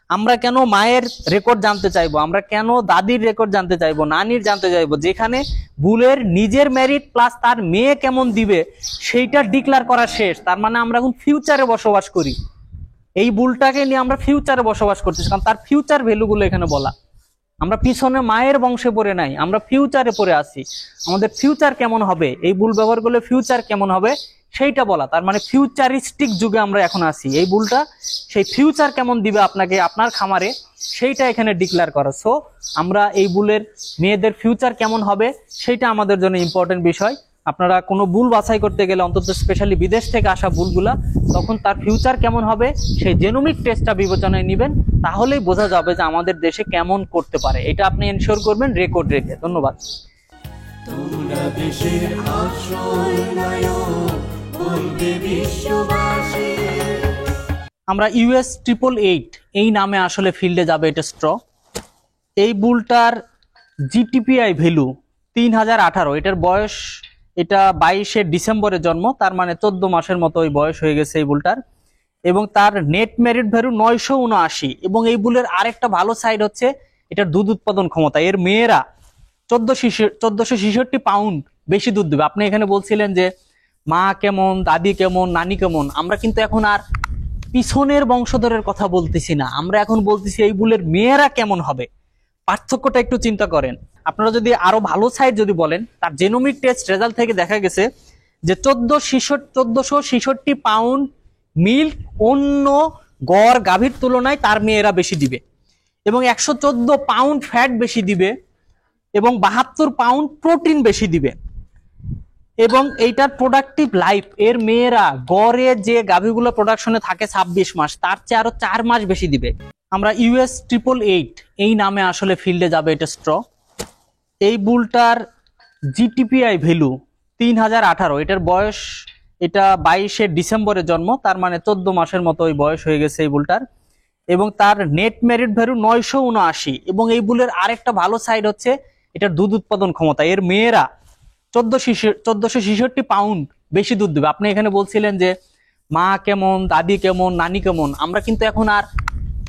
আমরা কেন মায়ের রেকর্ড জানতে চাইবো? আমরা কেন দাদির রেকর্ড জানতে চাইবো, নানির জানতে চাইবো, যেখানে বুলের নিজের মেরিট প্লাস তার মেয়ে কেমন দিবে সেইটা ডিক্লেয়ার করা শেষ। তার মানে আমরা এখন ফিউচারে বসবাস করি, এই বুলটাকে নিয়ে আমরা ফিউচারে বসবাস করতেছি, কারণ তার ফিউচার ভ্যালুগুলো এখানে বলা। আমরা পিছনে মায়ের বংশে পড়ে নাই, আমরা ফিউচারে পড়ে আছি। আমাদের ফিউচার কেমন হবে, এই বুল ব্যবহার করলে ফিউচার কেমন হবে সেইটা বলা। তার মানে ফিউচারিস্টিক যুগে আমরা এখন আছি। এই বুলটা সেই ফিউচার কেমন দিবে আপনাকে আপনার খামারে সেইটা এখানে ডিক্লেয়ার করা। সো আমরা এই বুলের মেয়েদের ফিউচার কেমন হবে সেইটা আমাদের জন্য ইম্পর্টেন্ট বিষয়। আপনারা কোনো বুল বাছাই করতে গেলে, অন্তত স্পেশালি বিদেশ থেকে আসা বুলগুলা, তখন তার ফিউচার কেমন হবে সেই জেনোমিক টেস্টটা বিবেচনায় নেবেন, তাহলেই বোঝা যাবে যে আমাদের দেশে কেমন করতে পারে। এটা আপনি এনশিওর করবেন রেকর্ড রেখে। ধন্যবাদ। তোমরা দেশের আসল নায়ক, বলবে বিশ্ববাসী। আমরা US 888 এই নামে আসলে ফিল্ডে যাবে এটা স্ট্র। এই বুলটার জিটিপিআই ভ্যালু 3018, এটার বয়স, এটা 22শে ডিসেম্বরে জন্ম, তার মানে 14 মাসের মতো ওই বয়স হয়ে গেছে এই বুলটার, এবং তার নেট মেরিট ভ্যালু 979। এবং এই বুলের আরেকটা ভালো সাইড হচ্ছে এটার দুধ উৎপাদন ক্ষমতা। এর মেয়েরা 1466 পাউন্ড বেশি দুধ দেবে। আপনি এখানে বলছিলেন যে মা কেমন, দাদি কেমন, নানি কেমন, আমরা কিন্তু এখন আর পিছনের বংশধরের কথা বলতেছি না, আমরা এখন বলতেছি এই বুলের মেয়েরা কেমন হবে। পার্থক্যটা একটু চিন্তা করেন। আপনারা যদি আরো ভালো সাইড যদি বলেন, তার জেনোমিক টেস্ট রেজাল্ট থেকে দেখা গেছে যে 1466 পাউন্ড মিল্ক অন্য গড় গাভীর তুলনায় তার মেয়েরা বেশি দিবে, এবং 114 পাউন্ড ফ্যাট বেশি দিবে, এবং 72 পাউন্ড প্রোটিন বেশি দিবে। এবং এইটার প্রোডাক্টিভ লাইফ, এর মেয়েরা গড়ে যে গাভীগুলো প্রোডাকশনে থাকে 26 মাস, তার চেয়ে আরো 4 মাস বেশি দিবে। আমরা US 888 এই নামে আসলে ফিল্ডে যাবে এটা স্ট্র। এই বুলটার জিটিপিআই ভ্যালু 3018, এটার বয়স, এটা 22শে ডিসেম্বরে জন্ম, তার মানে 14 মাসের মতো ওই বয়স হয়ে গেছে এই বুলটার, এবং তার নেট মেরিট ভ্যালু 979। এবং এই বুলের আরেকটা ভালো সাইড হচ্ছে এটার দুধ উৎপাদন ক্ষমতা। এর মেয়েরা 1466 পাউন্ড বেশি দুধ দেবে। আপনি এখানে বলছিলেন যে মা কেমন, দাদি কেমন, নানি কেমন, আমরা কিন্তু এখন আর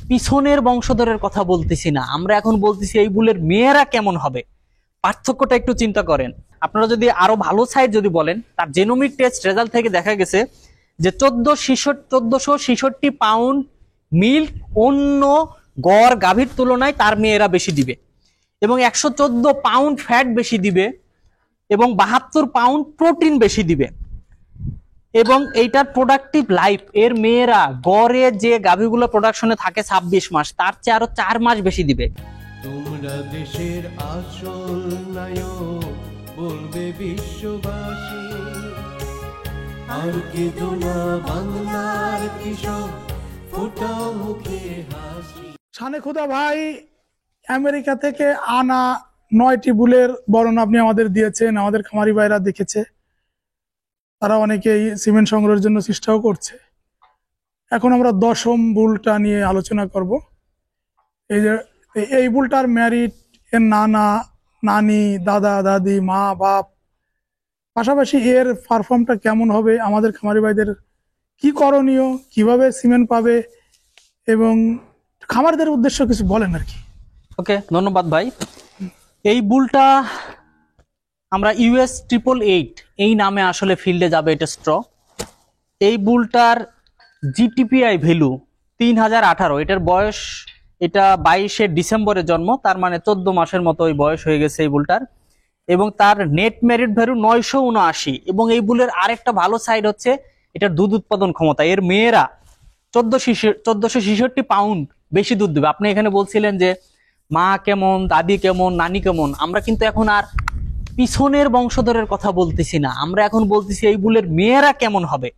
পিছনের বংশধরের কথা বলতেছি না, আমরা এখন বলতেছি এই বুলের মেয়েরা কেমন হবে। পার্থক্যটা একটু চিন্তা করেন। আপনারা যদি আরো ভালো সাইড যদি বলেন, তার জেনোমিক টেস্ট রেজাল্ট থেকে দেখা গেছে যে 1466 পাউন্ড মিল্ক অন্য গড় গাভীর তুলনায় তার মেয়েরা বেশি দিবে, এবং 114 পাউন্ড ফ্যাট বেশি দিবে, এবং 72 পাউন্ড প্রোটিন বেশি দিবে। এবং এইটার প্রোডাক্টিভ লাইফ এর মেয়েরা গড়ে যে গাভীগুলো প্রোডাকশনে থাকে 26 মাস, তার চেয়ে আরো 4 মাস বেশি দিবে। তোমরা দেশের আসল নায়ক বলবে বিশ্ববাসী, আর কেঁদো না বাংলার কৃষক, ফোটাও মুখে হাসি। শানে খুদা ভাই, আমেরিকা থেকে আনা 9টি বুলের বর্ণনা আপনি আমাদের দিয়েছেন, আমাদের খামারি ভাইরা দেখেছে, তারা অনেকেই সিমেন্ট সংগ্রহের জন্য চেষ্টাও করছে। এখন আমরা 10ম বুলটা নিয়ে আলোচনা করব। এই বুলটার ম্যারিট, এর নানা নানি, দাদা দাদি, মা বাপ, পাশাপাশি এর পারফর্মটা কেমন হবে, আমাদের খামারি ভাইদের কি করণীয়, কিভাবে সিমেন্ট পাবে, এবং খামারিদের উদ্দেশ্য কিছু বলেন আর কি। ওকে, ধন্যবাদ ভাই। এই বুলটা আমরা US 888 এই নামে আসলে ফিল্ডে যাবে এটা স্ট্র। এই বুলটার GTPI ভ্যালু 3018। এটার বয়স, এটা 22শে ডিসেম্বরে জন্ম, তার মানে 14 মাসের মতো ওই বয়স হয়ে গেছে এই বুলটার। এবং তার নেট মেরিট ভ্যালু 979। এবং এই বুলের আরেকটা ভালো সাইড হচ্ছে এটার দুধ উৎপাদন ক্ষমতা। এর মেয়েরা 1466 পাউন্ড বেশি দুধ দেবে। আপনি এখানে বলছিলেন যে মা কেমন, দাদি কেমন, নানি কেমন, আমরা কিন্তু এখন আর পিছনের বংশধরের কথা বলতেছি না, আমরা এখন বলতেছি এই বুলের মেয়েরা কেমন হবে।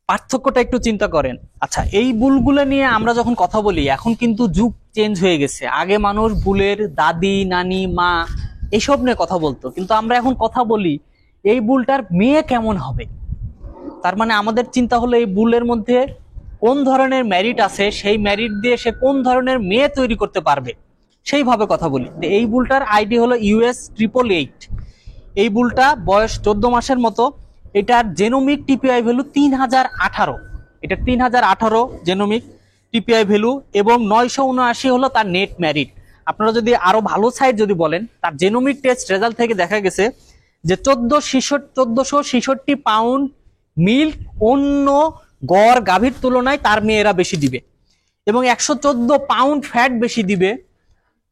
পার্থক্যটা একটু চিন্তা করেন। আচ্ছা, এই বুলগুলো নিয়ে আমরা যখন কথা বলি, এখন কিন্তু যুগ চেঞ্জ হয়ে গেছে। আগে মানুষ বুলের দাদি, নানি, মা এসব নিয়ে কথা বলতো, কিন্তু আমরা এখন কথা বলি এই বুলটার মেয়ে কেমন হবে। তার মানে আমাদের চিন্তা হলো এই বুলের মধ্যে কোন ধরনের ম্যারিট আছে, সেই ম্যারিট দিয়ে সে কোন ধরনের মেয়ে তৈরি করতে পারবে, সেইভাবে কথা বলি। এই বুলটার আইডি হলো US 888। এই বুলটা বয়স 14 মাসের মতো। এটার জেনোমিক টিপিআই ভ্যালু 3018। এটা 3018 জেনোমিক টিপিআই ভ্যালু, এবং 979 হলো তার নেট ম্যারিট। আপনারা যদি আরো ভালো সাইড যদি বলেন, তার জেনোমিক টেস্ট রেজাল্ট থেকে দেখা গেছে যে 1466 পাউন্ড মিল্ক অন্য গড় গাভীর তুলনায় তার মেয়েরা বেশি দিবে, এবং 114 পাউন্ড ফ্যাট বেশি দিবে,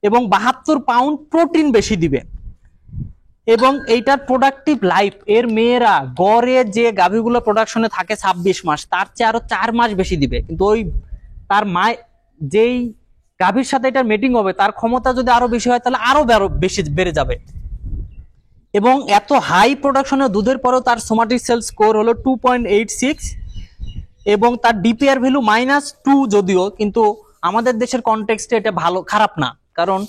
এবং 72 পাউন্ড প্রোটিন বেশি দিবে। এবং এইটার প্রোডাক্টিভ লাইফ এর মেয়েরা গড়ে যে গাভীগুলো প্রোডাকশনে থাকে 26 মাস, তার চেয়ে আরো 4 মাস বেশি দিবে। কিন্তু ওই তার মা যেই গাভীর সাথে এটার মিটিং হবে, তার ক্ষমতা যদি আরো বেশি হয় তাহলে আরো বেশি বেড়ে যাবে। এবং এত হাই প্রোডাকশনের দুধের পরেও তার সোমাটিক সেল স্কোর হলো 2.86, এবং তার ডিপিআর ভ্যালু -2 যদিও, কিন্তু আমাদের দেশের কনটেক্সটে এটা ভালো খারাপ না, কারণ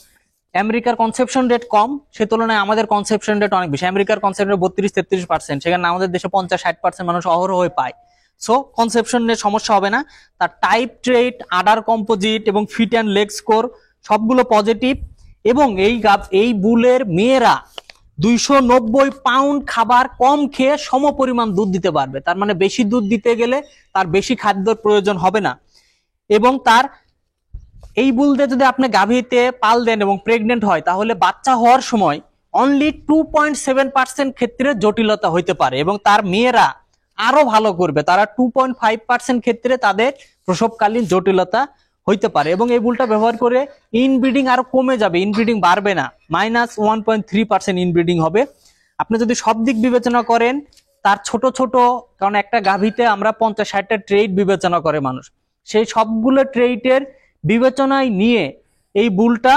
আমেরিকার কনসেপশন রেট কম, সে তুলনায় আমাদের কনসেপশন রেট অনেক বেশি। আমেরিকার কনসেপশন রেট 32-33%, সেখানে আমাদের দেশে 50-60% মানুষ অহরহ হয়ে পায়। সো কনসেপশনের সমস্যা হবে না। তার টাইপ ট্রেট, আডার কম্পোজিট এবং ফিট অ্যান্ড লেগ স্কোর সবগুলো পজিটিভ। এবং এই বুলের মেয়েরা 290 পাউন্ড খাবার কম খেয়ে সম পরিমাণ দুধ দিতে পারবে। তার মানে বেশি দুধ দিতে গেলে তার বেশি খাদ্যের প্রয়োজন হবে না। এবং তার এই বুল দিয়ে যদি আপনি গাভীতে পাল দেন এবং প্রেগনেন্ট হয়, তাহলে বাচ্চা হওয়ার সময় অনলি 2.7% ক্ষেত্রে জটিলতা হইতে পারে, এবং তার মেয়েরা আরো ভালো করবে, তারা 2.5% ক্ষেত্রে তাদের প্রসবকালীন জটিলতা হইতে পারে। এবং এই বুলটা ব্যবহার করে ইনব্রিডিং আরো কমে যাবে, ইনব্রিডিং বাড়বে না, -1.3% ইনব্রিডিং হবে। আপনি যদি সব দিক বিবেচনা করেন, তার ছোট ছোট, কারণ একটা গাভীতে আমরা 50-60টা ট্রেড বিবেচনা করে মানুষ, সেই সবগুলো ট্রেডের বিবেচনায় নিয়ে এই বুলটা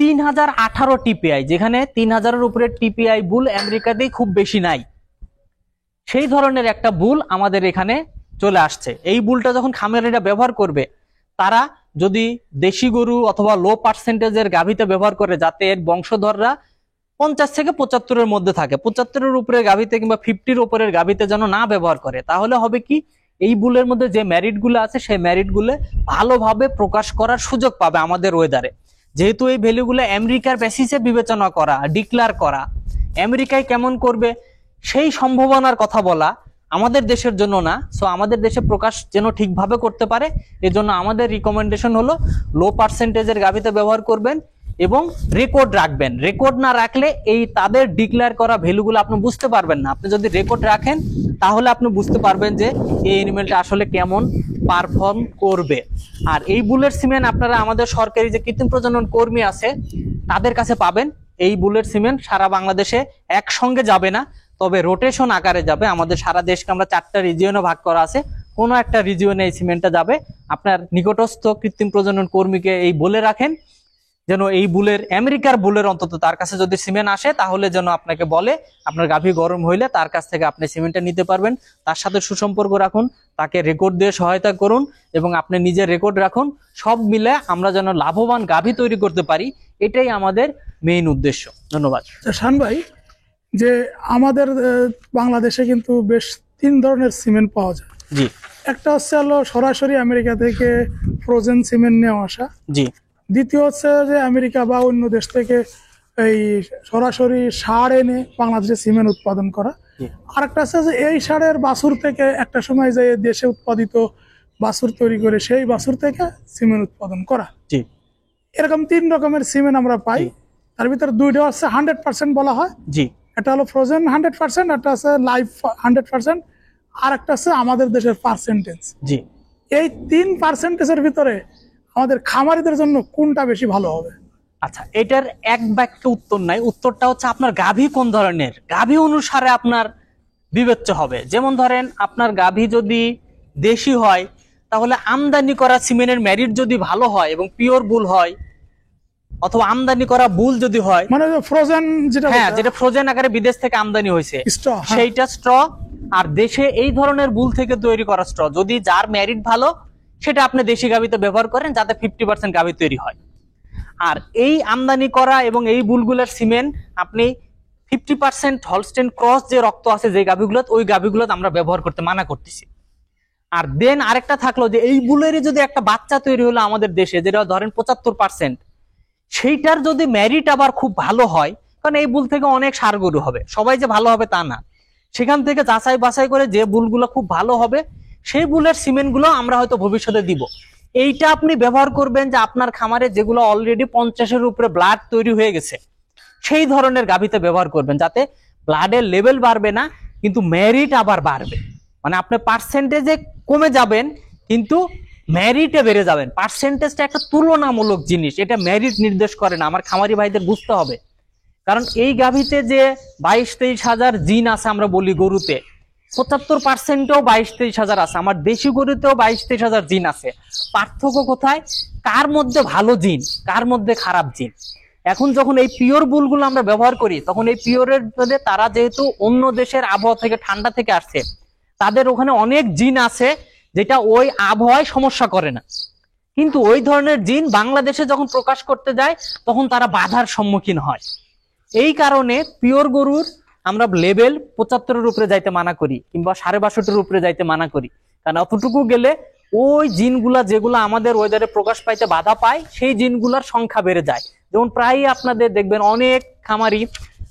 3018 টিপিআই, যেখানে 3000-এর উপরে টিপিআই বুল আমেরিকাতেই খুব বেশি নাই, সেই ধরনের একটা বুল আমাদের এখানে চলে আসছে। এই বুলটা যখন খামারিরা ব্যবহার করবে, তারা যদি দেশি গরু অথবা লো পার্সেন্টেজের গাভীতে ব্যবহার করে, যাতে এর বংশধররা 50 থেকে 75-এর মধ্যে থাকে, 75-এর উপরের গাভীতে কিংবা 50-র উপরের গাভীতে যেন না ব্যবহার করে, তাহলে হবে কি, এই বুলের মধ্যে যে ম্যারিট গুলো আছে সেই ম্যারিট গুলো ভালোভাবে প্রকাশ করার সুযোগ পাবে আমাদের ওয়েদারে। যেহেতু এই ভ্যালুগুলো আমেরিকার বেসিসে বিবেচনা করা, ডিক্লেয়ার করা, আমেরিকায় কেমন করবে সেই সম্ভাবনার কথা বলা আমাদের দেশের জন্য না। সো আমাদের দেশে প্রকাশ যেন ঠিকভাবে করতে পারে, এজন্য আমাদের রিকমেন্ডেশন হলো লো পার্সেন্টেজের গাভীতে ব্যবহার করবেন এবং রেকর্ড রাখবেন। রেকর্ড না রাখলে এই তাদের ডিক্লেয়ার করা ভ্যালুগুলো আপনি বুঝতে পারবেন না। আপনি যদি রেকর্ড রাখেন তাহলে আপনি বুঝতে পারবেন যে এই এনিমেলটা আসলে কেমন পারফর্ম করবে। আর এই বুলের সিমেন্ট আপনারা আমাদের সরকারি যে কৃত্রিম প্রজনন কর্মী আছে তাদের কাছে পাবেন। এই বুলের সিমেন্ট সারা বাংলাদেশে একসঙ্গে যাবে না, তবে রোটেশন আকারে যাবে। আমাদের সারা দেশকে আমরা 4টা রিজিয়নে ভাগ করা আছে, কোনো একটা রিজিয়নে এই সিমেন্টটা যাবে। আপনার নিকটস্থ কৃত্রিম প্রজনন কর্মীকে এই বলে রাখেন যেন এই বুলের, আমেরিকার বুলের অন্তত তার কাছে যদি সিমেন্ট আসে তাহলে যেন আপনাকে বলে, আপনার গাভী গরম হইলে তার কাছ থেকে আপনি সিমেন্টটা নিতে পারবেন। তার সাথে সুসম্পর্ক রাখুন, তাকে রেকর্ড দিয়ে সহায়তা করুন এবং আপনি নিজের রেকর্ড রাখুন। সব মিলে আমরা যেন লাভবান গাভী তৈরি করতে পারি, এটাই আমাদের মেইন উদ্দেশ্য। ধন্যবাদ। শান ভাই, যে আমাদের বাংলাদেশে কিন্তু বেশ 3 ধরনের সিমেন্ট পাওয়া যায়। জি একটা হচ্ছে হলো সরাসরি আমেরিকা থেকে ফ্রোজেন সিমেন্ট নিয়ে আসা। জি। দ্বিতীয় হচ্ছে যে আমেরিকা বা অন্য দেশ থেকে এই সরাসরি সার এনে বাংলাদেশে সিমেন্ট উৎপাদন করা। আরেকটা হচ্ছে যে এই সারের বাছুর থেকে একটা সময় যে দেশে উৎপাদিত বাছুর তৈরি করে সেই বাছুর থেকে সিমেন্ট উৎপাদন করা। জি। এরকম 3 রকমের সিমেন্ট আমরা পাই। তার ভিতরে 2টা হচ্ছে 100% বলা হয়। জি। এটা হলো ফ্রোজেন 100%, একটা আছে লাইভ 100%, আর একটা আছে আমাদের দেশের পার্সেন্টেজ। জি। এই 3%-এর ভিতরে আমাদের খামারিদের জন্য কোনটা বেশি ভালো হবে? আচ্ছা, এটার এক বাক্যে উত্তর নাই। উত্তরটা হচ্ছে আপনার গাভী কোন ধরনের, গাভী অনুসারে আপনার বিবেচ্য হবে। যেমন ধরেন আপনার গাভী যদি দেশি হয় তাহলে আমদানি করা সিমেন্টের মেরিট যদি ভালো হয় এবং পিওর বুল হয়, অথবা আমদানি করা বুল যদি হয়, মানে ফ্রোজেন যেটা, হ্যাঁ, যেটা ফ্রোজেন আকারে বিদেশ থেকে আমদানি হয়েছে সেইটা স্ট্র, আর দেশে এই ধরনের বুল থেকে তৈরি করা স্ট্র, যদি যার মেরিট ভালো সেটা আপনি দেশি গাভীতে ব্যবহার করেন যাতে 50% গাভী তৈরি হয়। আর এই আমদানি করা এবং এই বুলগুলোর সিমেন্ট আপনি 50% হলস্টেইন ক্রস যে রক্ত আছে যে গাভীগুলো, ওই গাভীগুলো আমরা ব্যবহার করতে মানা করতেছি। আর দেন আরেকটা থাকলো যে এই বুলেরই যদি একটা বাচ্চা তৈরি হলো আমাদের দেশে, যেটা ধরেন 75%, সেইটার যদি মেরিট আবার খুব ভালো হয়, কারণ এই বুল থেকে অনেক ষাঁড় গরু হবে, সবাই যে ভালো হবে তা না, সেখান থেকে যাচাই বাছাই করে যে বুলগুলো খুব ভালো হবে সেই বুলের সিমেন্ট গুলো আমরা হয়তো ভবিষ্যতে দিব। এইটা আপনি ব্যবহার করবেন যে আপনার খামারে যেগুলো অলরেডি 50-এর উপরে ব্লাড তৈরি হয়ে গেছে সেই ধরনের গাভীতে ব্যবহার করবেন, যাতে ব্লাডের লেভেল বাড়বে না কিন্তু মেরিট আবার বাড়বে। মানে আপনি পার্সেন্টেজে কমে যাবেন কিন্তু মেরিটে বেড়ে যাবেন। পার্সেন্টেজটা একটা তুলনামূলক জিনিস, এটা মেরিট নির্দেশ করে না, আমার খামারি ভাইদের বুঝতে হবে। কারণ এই গাভীতে যে 22-23 হাজার জিন আছে আমরা বলি গরুতে, 75%ও 22-23 হাজার আছে, আমার দেশি গরুতেও 22-23 হাজার জিন আছে। পার্থক্য কোথায়? কার মধ্যে ভালো জিন, কার মধ্যে খারাপ জিন। এখন যখন এই পিওর বুলগুলো আমরা ব্যবহার করি তখন এই পিওরের মধ্যে তারা যেহেতু অন্য দেশের আবহাওয়া থেকে, ঠান্ডা থেকে আসছে, তাদের ওখানে অনেক জিন আছে যেটা ওই আবহাওয়ায় সমস্যা করে না, কিন্তু ওই ধরনের জিন বাংলাদেশে যখন প্রকাশ করতে যায় তখন তারা বাধার সম্মুখীন হয়। এই কারণে পিওর গরুর আমরা লেভেল 75-এর উপরে যাইতে মানা করি কিংবা 62.5-এর উপরে যাইতে মানা করি, কারণ অতটুকু গেলে ওই জিনগুলা যেগুলো আমাদের ওয়েদারে প্রকাশ পাইতে বাধা পায় সেই জিনগুলার সংখ্যা বেড়ে যায়। যেমন প্রায়ই আপনাদের দেখবেন অনেক খামারি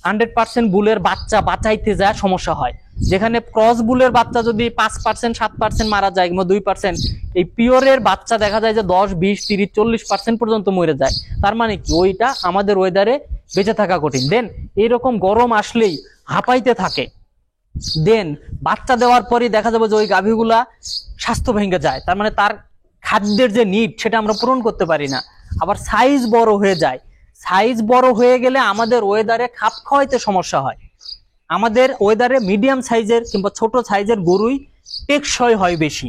100% বুলের বাচ্চা বাঁচাইতে যায় সমস্যা হয়, যেখানে ক্রস বুলের বাচ্চা যদি 5%, 7% মারা যায় কিংবা 2%, এই পিওরের বাচ্চা দেখা যায় যে 10, 20, 30, 40% পর্যন্ত মরে যায়। তার মানে কি ওইটা আমাদের ওয়েদারে বেঁচে থাকা কঠিন। দেন এরকম গরম আসলেই হাঁপাইতে থাকে, দেন বাচ্চা দেওয়ার পরই দেখা যাবে যে ওই গাভীগুলা স্বাস্থ্য ভেঙে যায়, তার মানে তার খাদ্যের যে নিড সেটা আমরা পূরণ করতে পারি না। আবার সাইজ বড় হয়ে যায়, সাইজ বড় হয়ে গেলে আমাদের ওয়েদারে খাপ খাওয়াইতে সমস্যা হয়। আমাদের ওয়েদারে মিডিয়াম সাইজের কিংবা ছোট সাইজের গরুই টেকসই হয় বেশি।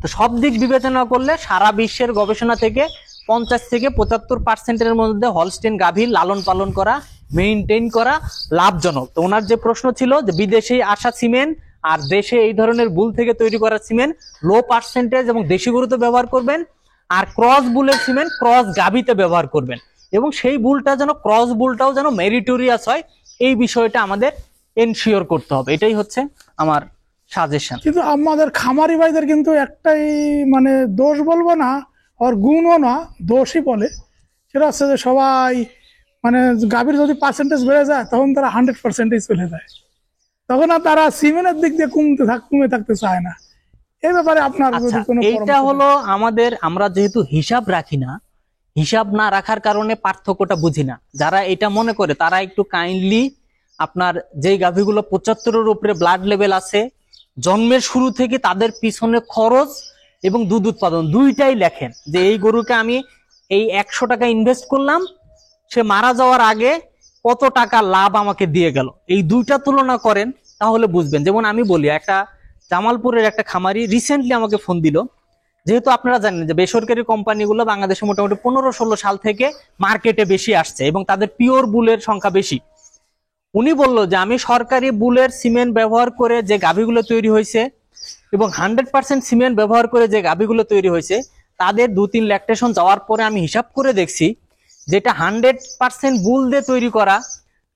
তো সব দিক বিবেচনা করলে সারা বিশ্বের গবেষণা থেকে 50 থেকে 75%-এর মধ্যে হলস্টেইন গাভীর লালন পালন করা, মেইনটেইন করা লাভজনক। তো ওনার যে প্রশ্ন ছিল যে বিদেশে আসা সিমেন্ট আর দেশে এই ধরনের বুল থেকে তৈরি করা সিমেন্ট লো পার্সেন্টেজ এবং দেশি গরুতে ব্যবহার করবেন, আর ক্রস বুলের সিমেন্ট ক্রস গাভীতে ব্যবহার করবেন, এবং সেই বুলটা যেন, ক্রস বুলটাও যেন মেরিটোরিয়াস হয়, এই বিষয়টা আমাদের এনশিওর করতে হবে। এটাই হচ্ছে আমার সাজেশন। কিন্তু আমাদের খামারি ভাইদের কিন্তু একটাই, মানে দোষ বলবো না, আর গুণও না, দোষই বলে, সেটা হচ্ছে যে সবাই মানে গাভীর যদি পার্সেন্টেজ বেড়ে যায় তখন তারা 100%-এই চলে যায়, তখন আর তারা সিমেন্টের দিক দিয়ে কমে থাকতে চায় না। এই ব্যাপারে আপনার যদি কোনো এইটা হলো আমাদের, আমরা যেহেতু হিসাব রাখি না, হিসাব না রাখার কারণে পার্থক্যটা বুঝি না। যারা এটা মনে করে তারা একটু কাইন্ডলি আপনার যেই গাভীগুলো 75-এর উপরে ব্লাড লেভেল আছে, জন্মের শুরু থেকে তাদের পিছনে খরচ এবং দুধ উৎপাদন দুইটাই লেখেন, যে এই গরুকে আমি এই 100 টাকা ইনভেস্ট করলাম, সে মারা যাওয়ার আগে কত টাকা লাভ আমাকে দিয়ে গেল, এই দুইটা তুলনা করেন তাহলে বুঝবেন। যেমন আমি বলি, একটা জামালপুরের একটা খামারি রিসেন্টলি আমাকে ফোন দিল। যেহেতু আপনারা জানেন যে বেসরকারি কোম্পানিগুলো বাংলাদেশে মোটামুটি 15-16 সাল থেকে মার্কেটে বেশি আসছে এবং তাদের পিওর বুলের সংখ্যা বেশি। উনি বলল যে আমি সরকারি বুলের সিমেন্ট ব্যবহার করে যে গাভীগুলো তৈরি হয়েছে এবং 100% সিমেন্ট ব্যবহার করে যে গাভীগুলো তৈরি হয়েছে, তাদের 2-3 ল্যাকটেশন যাওয়ার পরে আমি হিসাব করে দেখছি, যেটা 100% বুল দিয়ে তৈরি করা,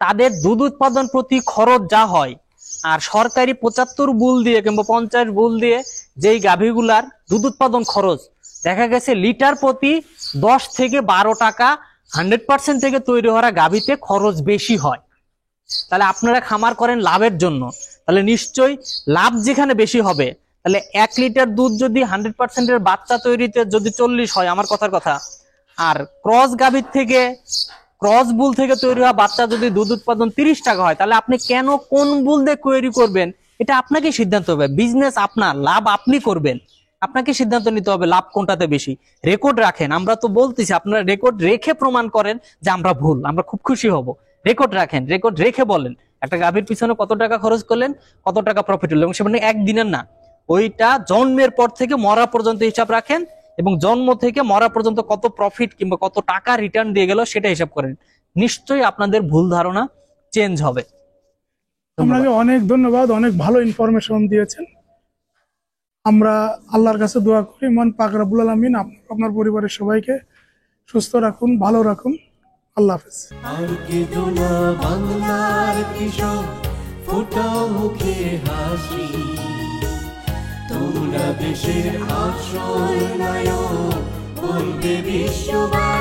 তাদের দুধ উৎপাদন প্রতি খরচ যা হয়, আর সরকারি 75 বুল দিয়ে কিংবা 50 বুল দিয়ে যেই গাভীগুলার দুধ উৎপাদন খরচ, দেখা গেছে লিটার প্রতি 10 থেকে 12 টাকা 100% থেকে তৈরি হওয়া গাভীতে খরচ বেশি হয়। তাহলে আপনারা খামার করেন লাভের জন্য, তাহলে নিশ্চয়ই লাভ যেখানে বেশি হবে, তাহলে 1 লিটার দুধ যদি 100% এর বাচ্চা তৈরিতে যদি 40 হয়, আমার কথার কথা, আর ক্রস গাভীর থেকে, ক্রস বুল থেকে তৈরি হওয়া বাচ্চা যদি দুধ উৎপাদন 30 টাকা হয়, তাহলে আপনি কেন কোন বুল দিয়ে কোয়েরি করবেন, এটা আপনাকে সিদ্ধান্ত হবে। বিজনেস আপনার, লাভ আপনি করবেন, আপনাকে সিদ্ধান্ত নিতে হবে লাভ কোনটাতে বেশি। রেকর্ড রাখেন, আমরা তো বলতেছি, আপনারা রেকর্ড রেখে প্রমাণ করেন যে আমরা ভুল, আমরা খুব খুশি হব। রেকর্ড রাখেন, রেকর্ড রেখে বলেন একটা গাভীর পিছনে কত টাকা খরচ করলেন, কত টাকা প্রফিট হলো, এবং সেটা একদিনের না, ওইটা জন্মের পর থেকে মরা পর্যন্ত হিসাব রাখেন, এবং জন্ম থেকে মরা পর্যন্ত কত প্রফিট কিংবা কত টাকা রিটার্ন দিয়ে গেল সেটা হিসাব করেন। নিশ্চয়ই আপনাদের ভুল ধারণা চেঞ্জ হবে। আপনাকে অনেক ধন্যবাদ, অনেক ভালো ইনফরমেশন দিয়েছেন। আমরা আল্লাহর কাছে দোয়া করি, মন পাক রব্বুল আলামিন আপনার পরিবারের সবাইকে সুস্থ রাখুন, ভালো রাখুন। আল্লাহ হাফেজ। আর কেঁদো না বাংলার কৃষক, ফোটাও মুখে হাসি, তোমরা দেশের আসল নায়ক, বলবে বিশ্ববাসী।